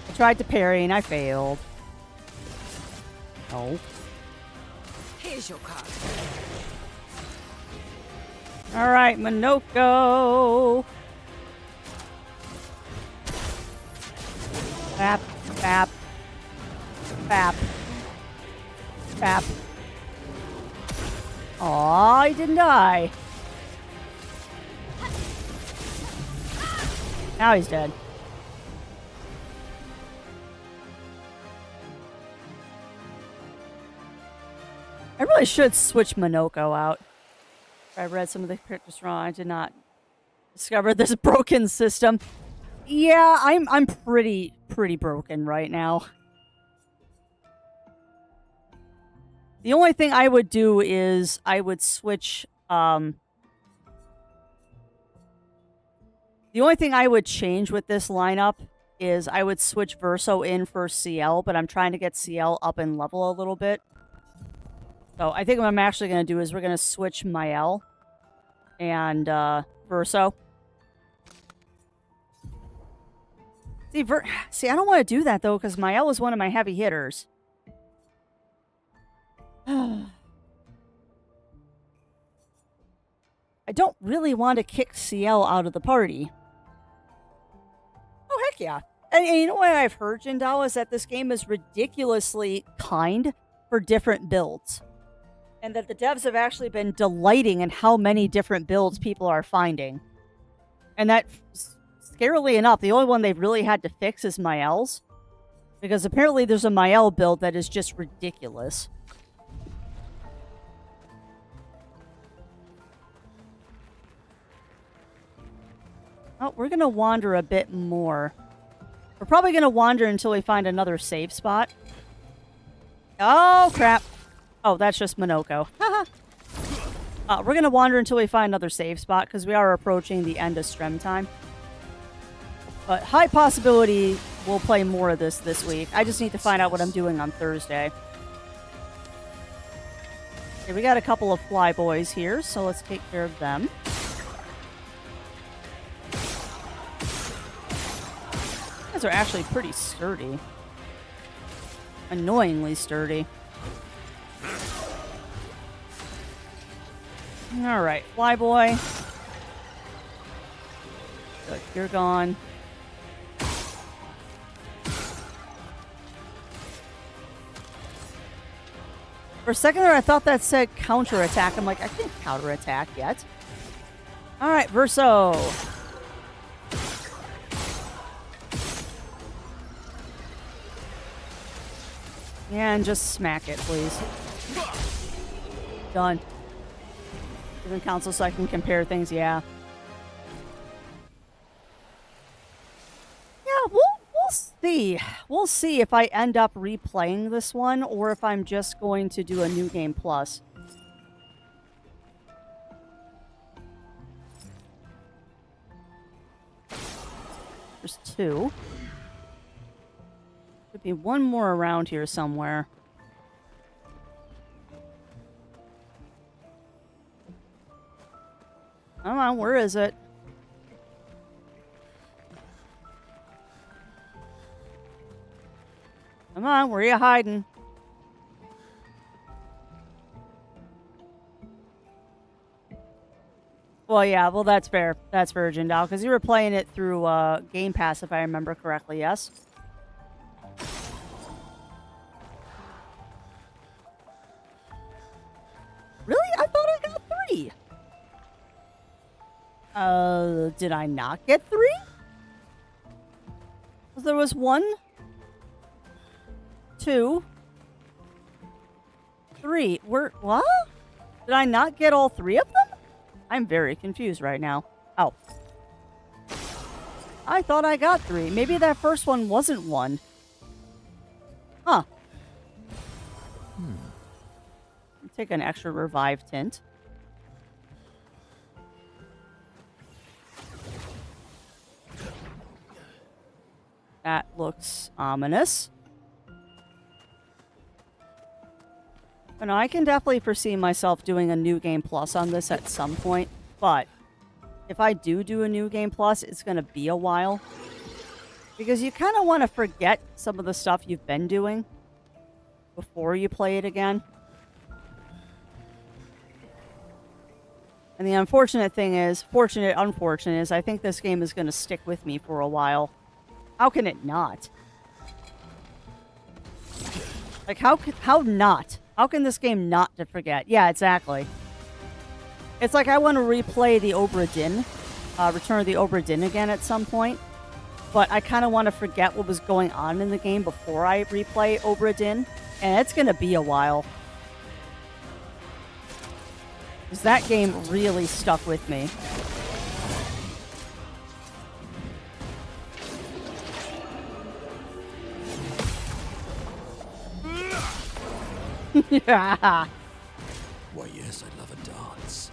I tried to parry and I failed. Oh. Here's your card. All right, Minoko. Bap, bap, bap, bap. Aw, he didn't die. Now he's dead. I really should switch Minoko out. I read some of the characters wrong. I did not discover this broken system. Yeah, I'm pretty broken right now. The only thing I would do is I would switch. The only thing I would change with this lineup is I would switch Verso in for CL, but I'm trying to get CL up in level a little bit. So I think what I'm actually going to do is we're going to switch Mael and Verso. See, I don't want to do that, though, because Mael is one of my heavy hitters. I don't really want to kick CL out of the party. Oh, heck yeah. And you know what I've heard, Jindal, is that this game is ridiculously kind for different builds. And that the devs have actually been delighting in how many different builds people are finding. And that, scarily enough, the only one they've really had to fix is Mael's. Because apparently there's a Mael build that is just ridiculous. Oh, we're going to wander a bit more. We're probably going to wander until we find another save spot. Oh, crap. Oh, that's just Minoko. We're going to wander until we find another save spot, because we are approaching the end of stream time. But high possibility we'll play more of this week. I just need to find out what I'm doing on Thursday. Okay, we got a couple of flyboys here, so let's take care of them. These are actually pretty sturdy. Annoyingly sturdy. Alright, flyboy. Good, you're gone. For a second there, I thought that said counterattack. I'm like, I can't counterattack yet. Alright, Verso. And just smack it, please. Done. Different console so I can compare things, yeah. Yeah, we'll see. We'll see if I end up replaying this one or if I'm just going to do a New Game Plus. There's 2. Could be one more around here somewhere. Come on, where is it? Come on, where are you hiding? Well, yeah, well, that's fair. That's fair, Jindal, because you were playing it through Game Pass, if I remember correctly, yes? Really? I thought I got 3. Did I not get 3? There was 1, 2, 3. What? Did I not get all 3 of them? I'm very confused right now. Oh. I thought I got 3. Maybe that first one wasn't 1. Huh. Take an extra revive tint. That looks ominous. And I can definitely foresee myself doing a New Game Plus on this at some point, but if I do a New Game Plus, it's going to be a while. Because you kind of want to forget some of the stuff you've been doing before you play it again. And the unfortunate thing is, unfortunate is, I think this game is going to stick with me for a while. How can it not? Like, how not? How can this game not to forget? Yeah, exactly. It's like I want to replay the Obra Dinn, Return of the Obra Dinn again at some point. But I kind of want to forget what was going on in the game before I replay Obra Dinn. And it's going to be a while. Because that game really stuck with me. Yeah. Why, yes, I'd love a dance.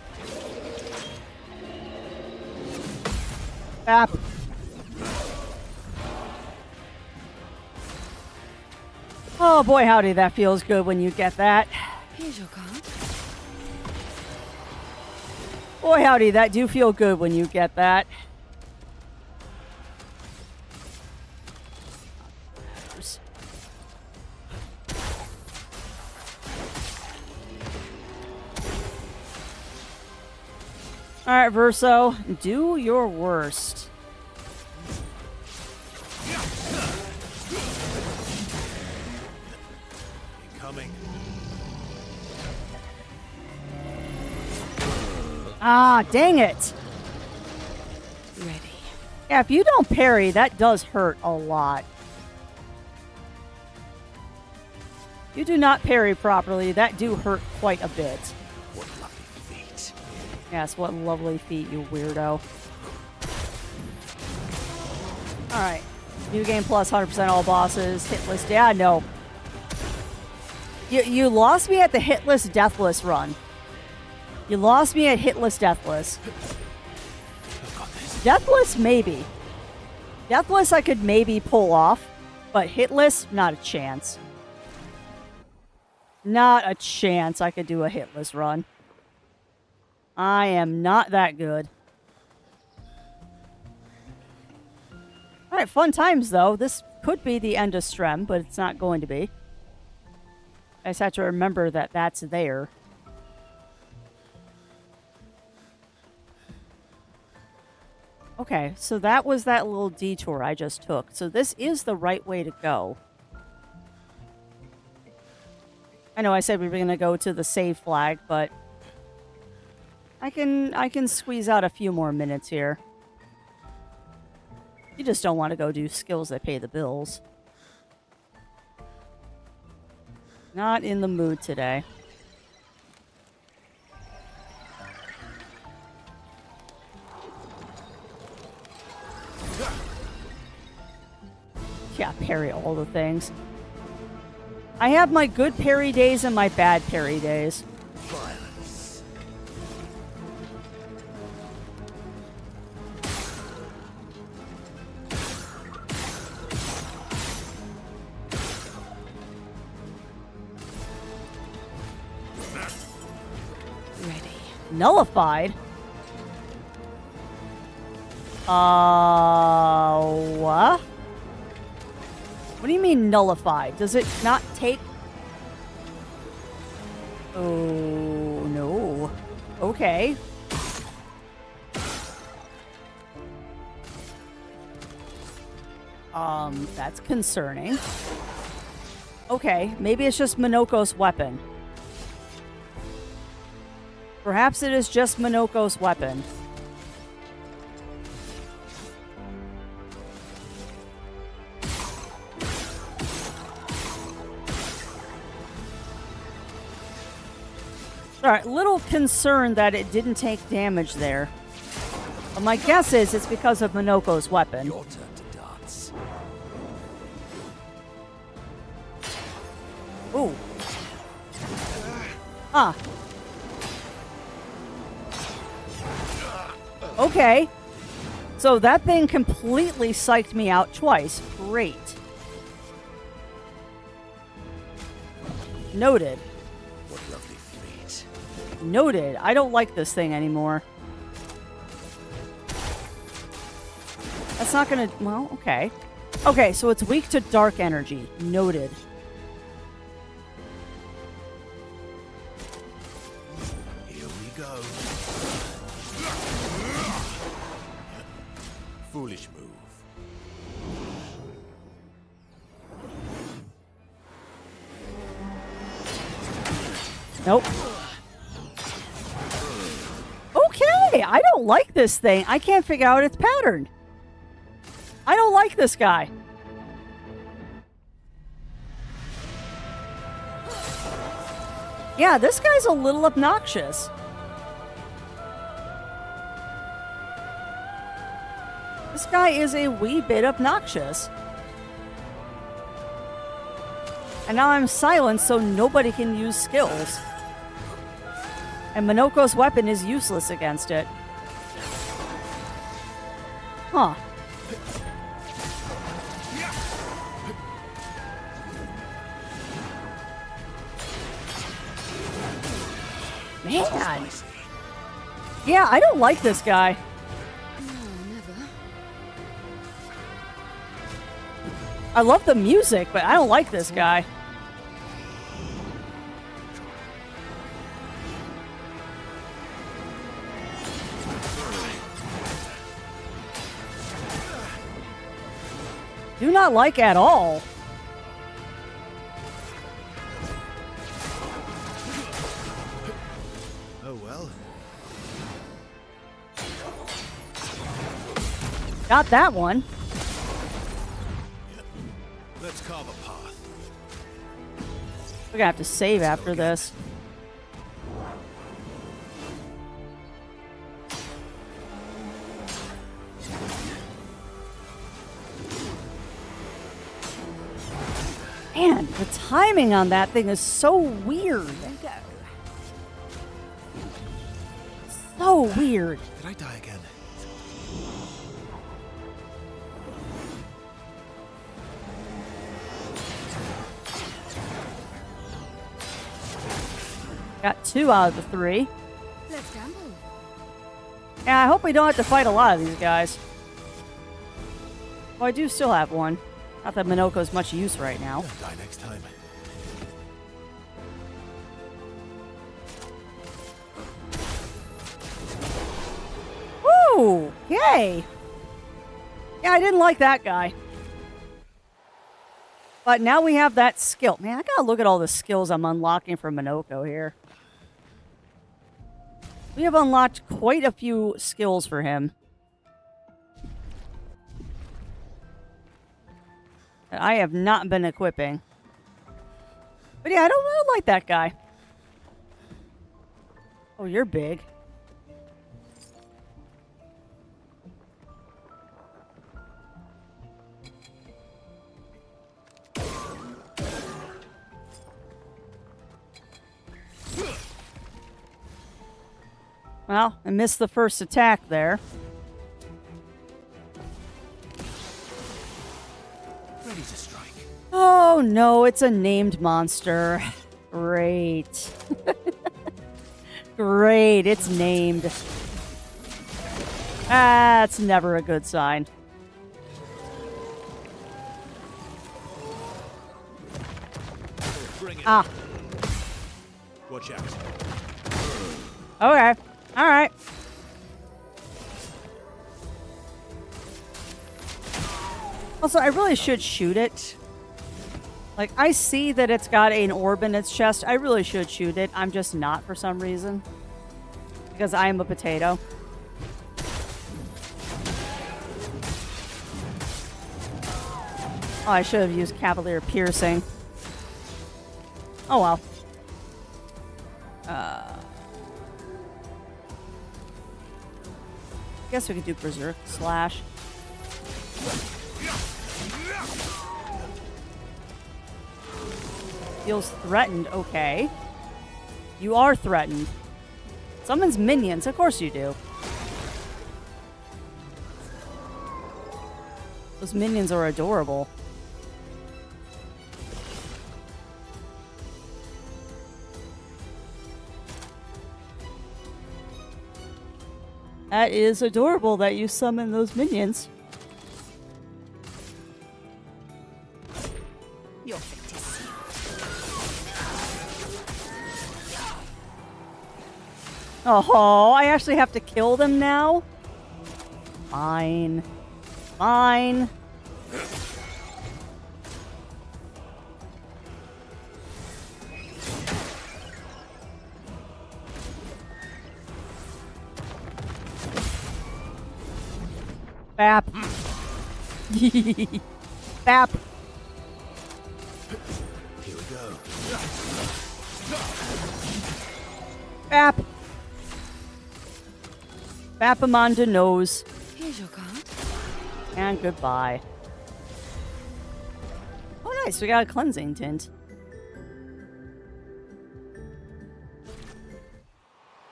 Bap. Oh boy, howdy, that feels good when you get that. Here's your card. Boy, howdy, that do feel good when you get that. Alright, Verso, do your worst. Incoming. Ah, dang it. Ready. Yeah, if you don't parry, that does hurt a lot. If you do not parry properly, that do hurt quite a bit. What lucky feet. Yes, what lovely feet, you weirdo. Alright. New Game Plus, 100% all bosses. Hit list. Yeah, no. You lost me at the hitless, deathless run. You lost me at hitless, deathless. Deathless, maybe. Deathless, I could maybe pull off, but hitless, not a chance. Not a chance I could do a hitless run. I am not that good. Alright, fun times though. This could be the end of Strem, but it's not going to be. I just have to remember that that's there. Okay, so that was that little detour I just took. So this is the right way to go. I know I said we were going to go to the save flag, but I can squeeze out a few more minutes here. You just don't want to go do skills that pay the bills. Not in the mood today. Yeah, parry all the things. I have my good parry days and my bad parry days. Violence. Ready. Nullified? What? What do you mean nullified? Does it not take... Oh, no. Okay. That's concerning. Okay, maybe it's just Minoko's weapon. Perhaps it is just Minoko's weapon. Alright, little concerned that it didn't take damage there. But my guess is it's because of Minoko's weapon. Your turn to dance. Ooh. Ah. Okay. So that thing completely psyched me out twice. Great. Noted. What lovely feet. Noted. I don't like this thing anymore. That's not gonna... Well, okay. Okay, so it's weak to dark energy. Noted. Here we go. Foolish move. Nope. Okay, I don't like this thing. I can't figure out its pattern. I don't like this guy. Yeah, this guy's a little obnoxious. This guy is a wee bit obnoxious. And now I'm silenced so nobody can use skills. And Minoko's weapon is useless against it. Huh. Man. Yeah, I don't like this guy. No, never. I love the music, but I don't like this guy. Do not like at all. Oh well. Got that one. Let's carve a path. We're gonna have to save after this. Man, the timing on that thing is so weird. So weird. Did I die again? Got 2 out of the 3. Let's gamble. Yeah, I hope we don't have to fight a lot of these guys. Well, I do still have one. Not that Minoko's much use right now. Don't die next time. Woo! Yay! Yeah, I didn't like that guy. But now we have that skill. Man, I gotta look at all the skills I'm unlocking for Minoko here. We have unlocked quite a few skills for him. That I have not been equipping. But yeah, I don't really like that guy. Oh, you're big. Well, I missed the first attack there. Ready to strike. Oh no, it's a named monster. Great. Great, it's named. That's never a good sign. Bring it. Ah, Watch out. okay. Alright. Also, I really should shoot it. Like, I see that it's got an orb in its chest. I really should shoot it. I'm just not for some reason. Because I am a potato. Oh, I should have used Cavalier Piercing. Oh well. Guess we could do Berserk Slash. Feels threatened. Okay. You are threatened. Summons minions. Of course you do. Those minions are adorable. That is adorable that you summon those minions. Your fate is sealed. Oh, I actually have to kill them now? Fine. Fine. Bap. Bap. Here we go. Bap. Bapamonda knows. Here's your card. And goodbye. Oh, nice. We got a cleansing tint.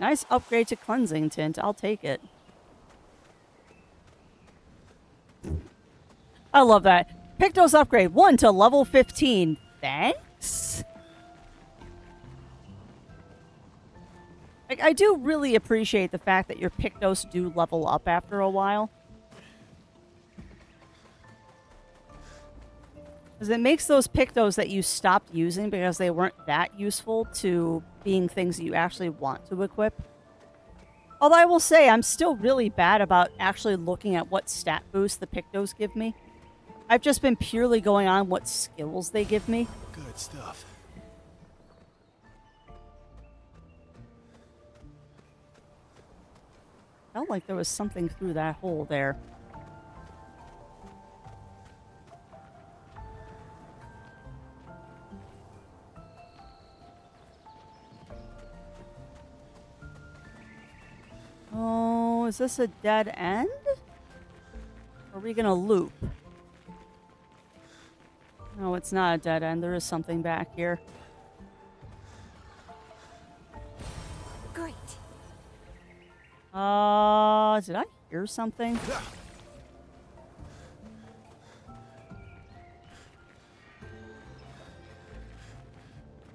Nice upgrade to cleansing tint. I'll take it. I love that. Pictos upgrade 1 to level 15. Thanks. Like, I do really appreciate the fact that your Pictos do level up after a while. Because it makes those Pictos that you stopped using because they weren't that useful to being things that you actually want to equip. Although I will say, I'm still really bad about actually looking at what stat boost the Pictos give me. I've just been purely going on what skills they give me. Good stuff. Felt like there was something through that hole there. Oh, is this a dead end? Or are we gonna loop? No, it's not a dead end. There is something back here. Great. Did I hear something?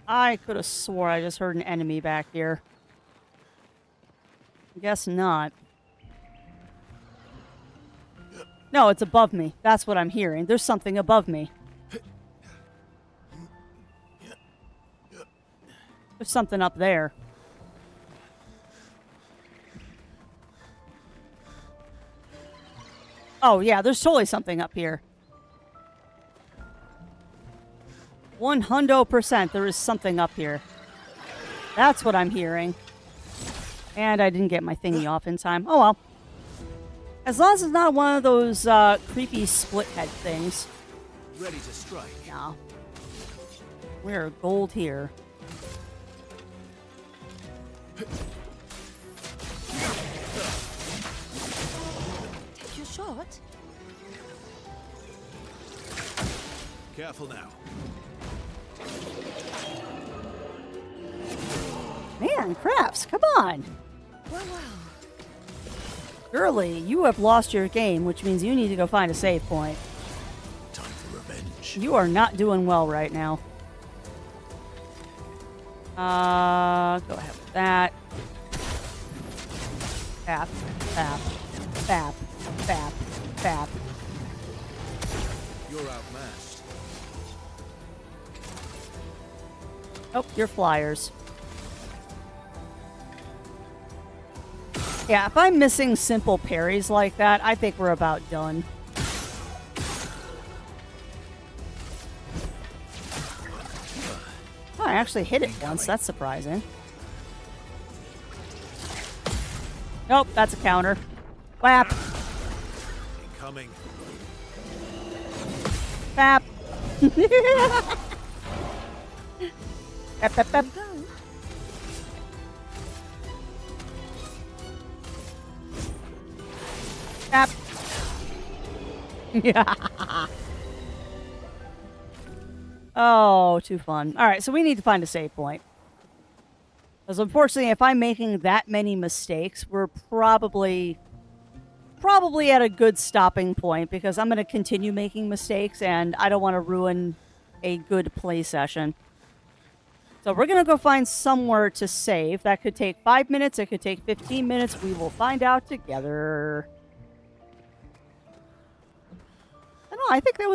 I could have swore I just heard an enemy back here. Guess not. No, it's above me. That's what I'm hearing. There's something above me. There's something up there. Oh, yeah, there's totally something up here. 100% there is something up here. That's what I'm hearing. And I didn't get my thingy off in time. Oh, well. As long as it's not one of those creepy split head things. Ready to strike. No. We're gold here. Take your shot. Careful now. Man, Crafts, come on. Well. Girly, you have lost your game, which means you need to go find a save point. Time for revenge. You are not doing well right now. Go ahead with that. Tap, tap, tap, tap, tap. You're outmatched. Oh, you're flyers. Yeah, if I'm missing simple parries like that, I think we're about done. Oh, I actually hit it once. That's surprising. Nope, that's a counter. Whap. Incoming. Bap. Bap, bap, bap. Bap. Yeah. Oh, too fun. All right, so we need to find a save point. Because unfortunately, if I'm making that many mistakes, we're probably at a good stopping point because I'm going to continue making mistakes and I don't want to ruin a good play session. So we're going to go find somewhere to save. That could take 5 minutes. It could take 15 minutes. We will find out together. I don't know. I think that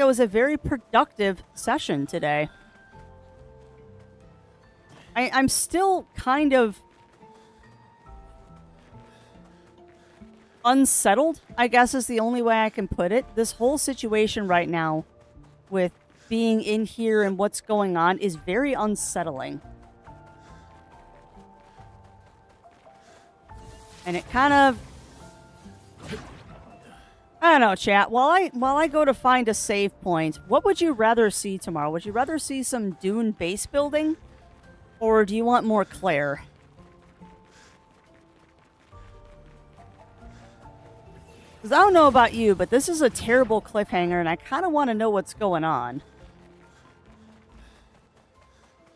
was a very productive session today. I'm still kind of unsettled, I guess is the only way I can put it. This whole situation right now with being in here and what's going on is very unsettling. And it kind of... I don't know, chat. While I go to find a save point, what would you rather see tomorrow? Would you rather see some Dune base building? Or do you want more Clair? Because I don't know about you, but this is a terrible cliffhanger, and I kind of want to know what's going on.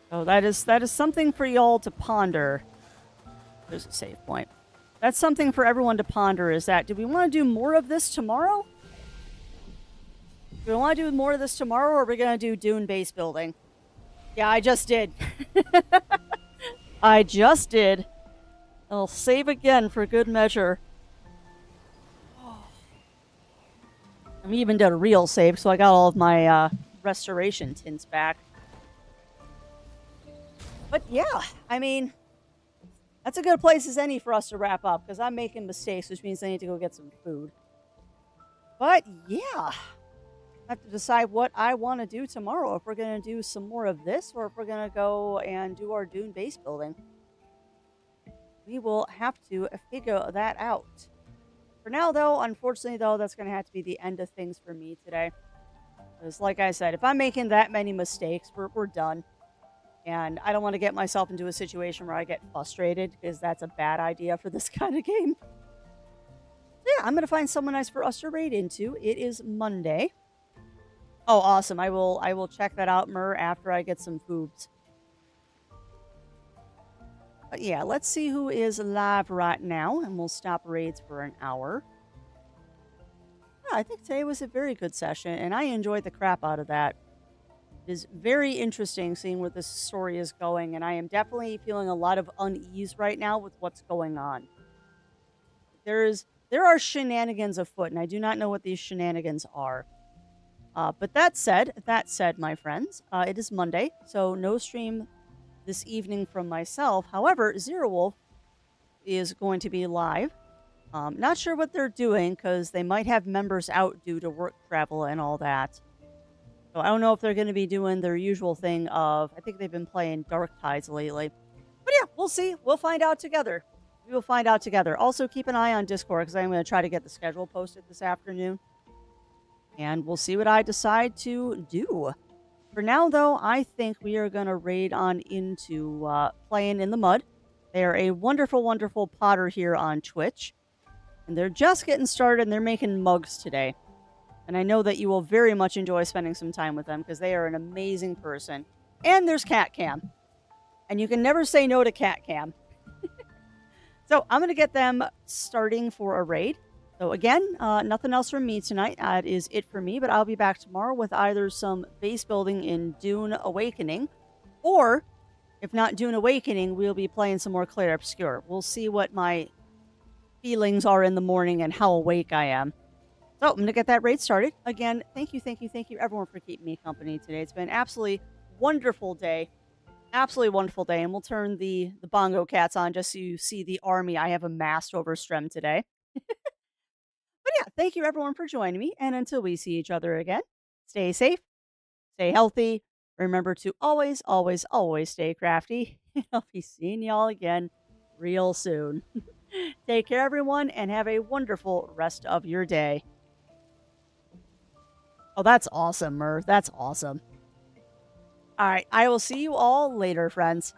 So that is something for y'all to ponder. There's a save point. That's something for everyone to ponder, is that, do we want to do more of this tomorrow? Do we want to do more of this tomorrow, or are we going to do Dune base building? Yeah, I just did. I just did. I'll save again for good measure. I even did a real save, so I got all of my restoration tints back. But yeah, I mean... that's a good place as any for us to wrap up, because I'm making mistakes, which means I need to go get some food. But yeah, I have to decide what I want to do tomorrow, if we're going to do some more of this, or if we're going to go and do our Dune base building. We will have to figure that out. For now, though, unfortunately, though, that's going to have to be the end of things for me today. Because, like I said, if I'm making that many mistakes, we're done. And I don't want to get myself into a situation where I get frustrated, because that's a bad idea for this kind of game. yeah, I'm going to find someone nice for us to raid into. It is Monday. Oh, awesome. I will check that out, Mur, after I get some foobs. But yeah, let's see who is live right now, and we'll stop raids for an hour. Yeah, I think today was a very good session, and I enjoyed the crap out of that. It is very interesting seeing where this story is going, and I am definitely feeling a lot of unease right now with what's going on. There are shenanigans afoot, and I do not know what these shenanigans are. But that said, my friends, it is Monday, so no stream this evening from myself. However, Zero Wolf is going to be live. Not sure what they're doing because they might have members out due to work travel and all that. So I don't know if they're going to be doing their usual thing of, I think they've been playing Dark Tides lately. But yeah, we'll see. We'll find out together. We will find out together. Also, keep an eye on Discord because I'm going to try to get the schedule posted this afternoon. And we'll see what I decide to do. For now, though, I think we are going to raid on into Playing in the Mud. They are a wonderful, wonderful podder here on Twitch. And they're just getting started and they're making mugs today. And I know that you will very much enjoy spending some time with them because they are an amazing person. And there's Cat Cam. And you can never say no to Cat Cam. So I'm going to get them starting for a raid. So again, nothing else from me tonight. That is it for me. But I'll be back tomorrow with either some base building in Dune Awakening. Or, if not Dune Awakening, we'll be playing some more Clair Obscur. We'll see what my feelings are in the morning and how awake I am. So I'm going to get that raid started. Again, thank you everyone for keeping me company today. It's been an absolutely wonderful day. Absolutely wonderful day. And we'll turn the bongo cats on just so you see the army I have amassed over Strem today. But yeah, thank you everyone for joining me. And until we see each other again, stay safe, stay healthy. Remember to always, always, always stay crafty. I'll be seeing y'all again real soon. Take care, everyone, and have a wonderful rest of your day. Oh, that's awesome, Mur. That's awesome. All right, I will see you all later, friends.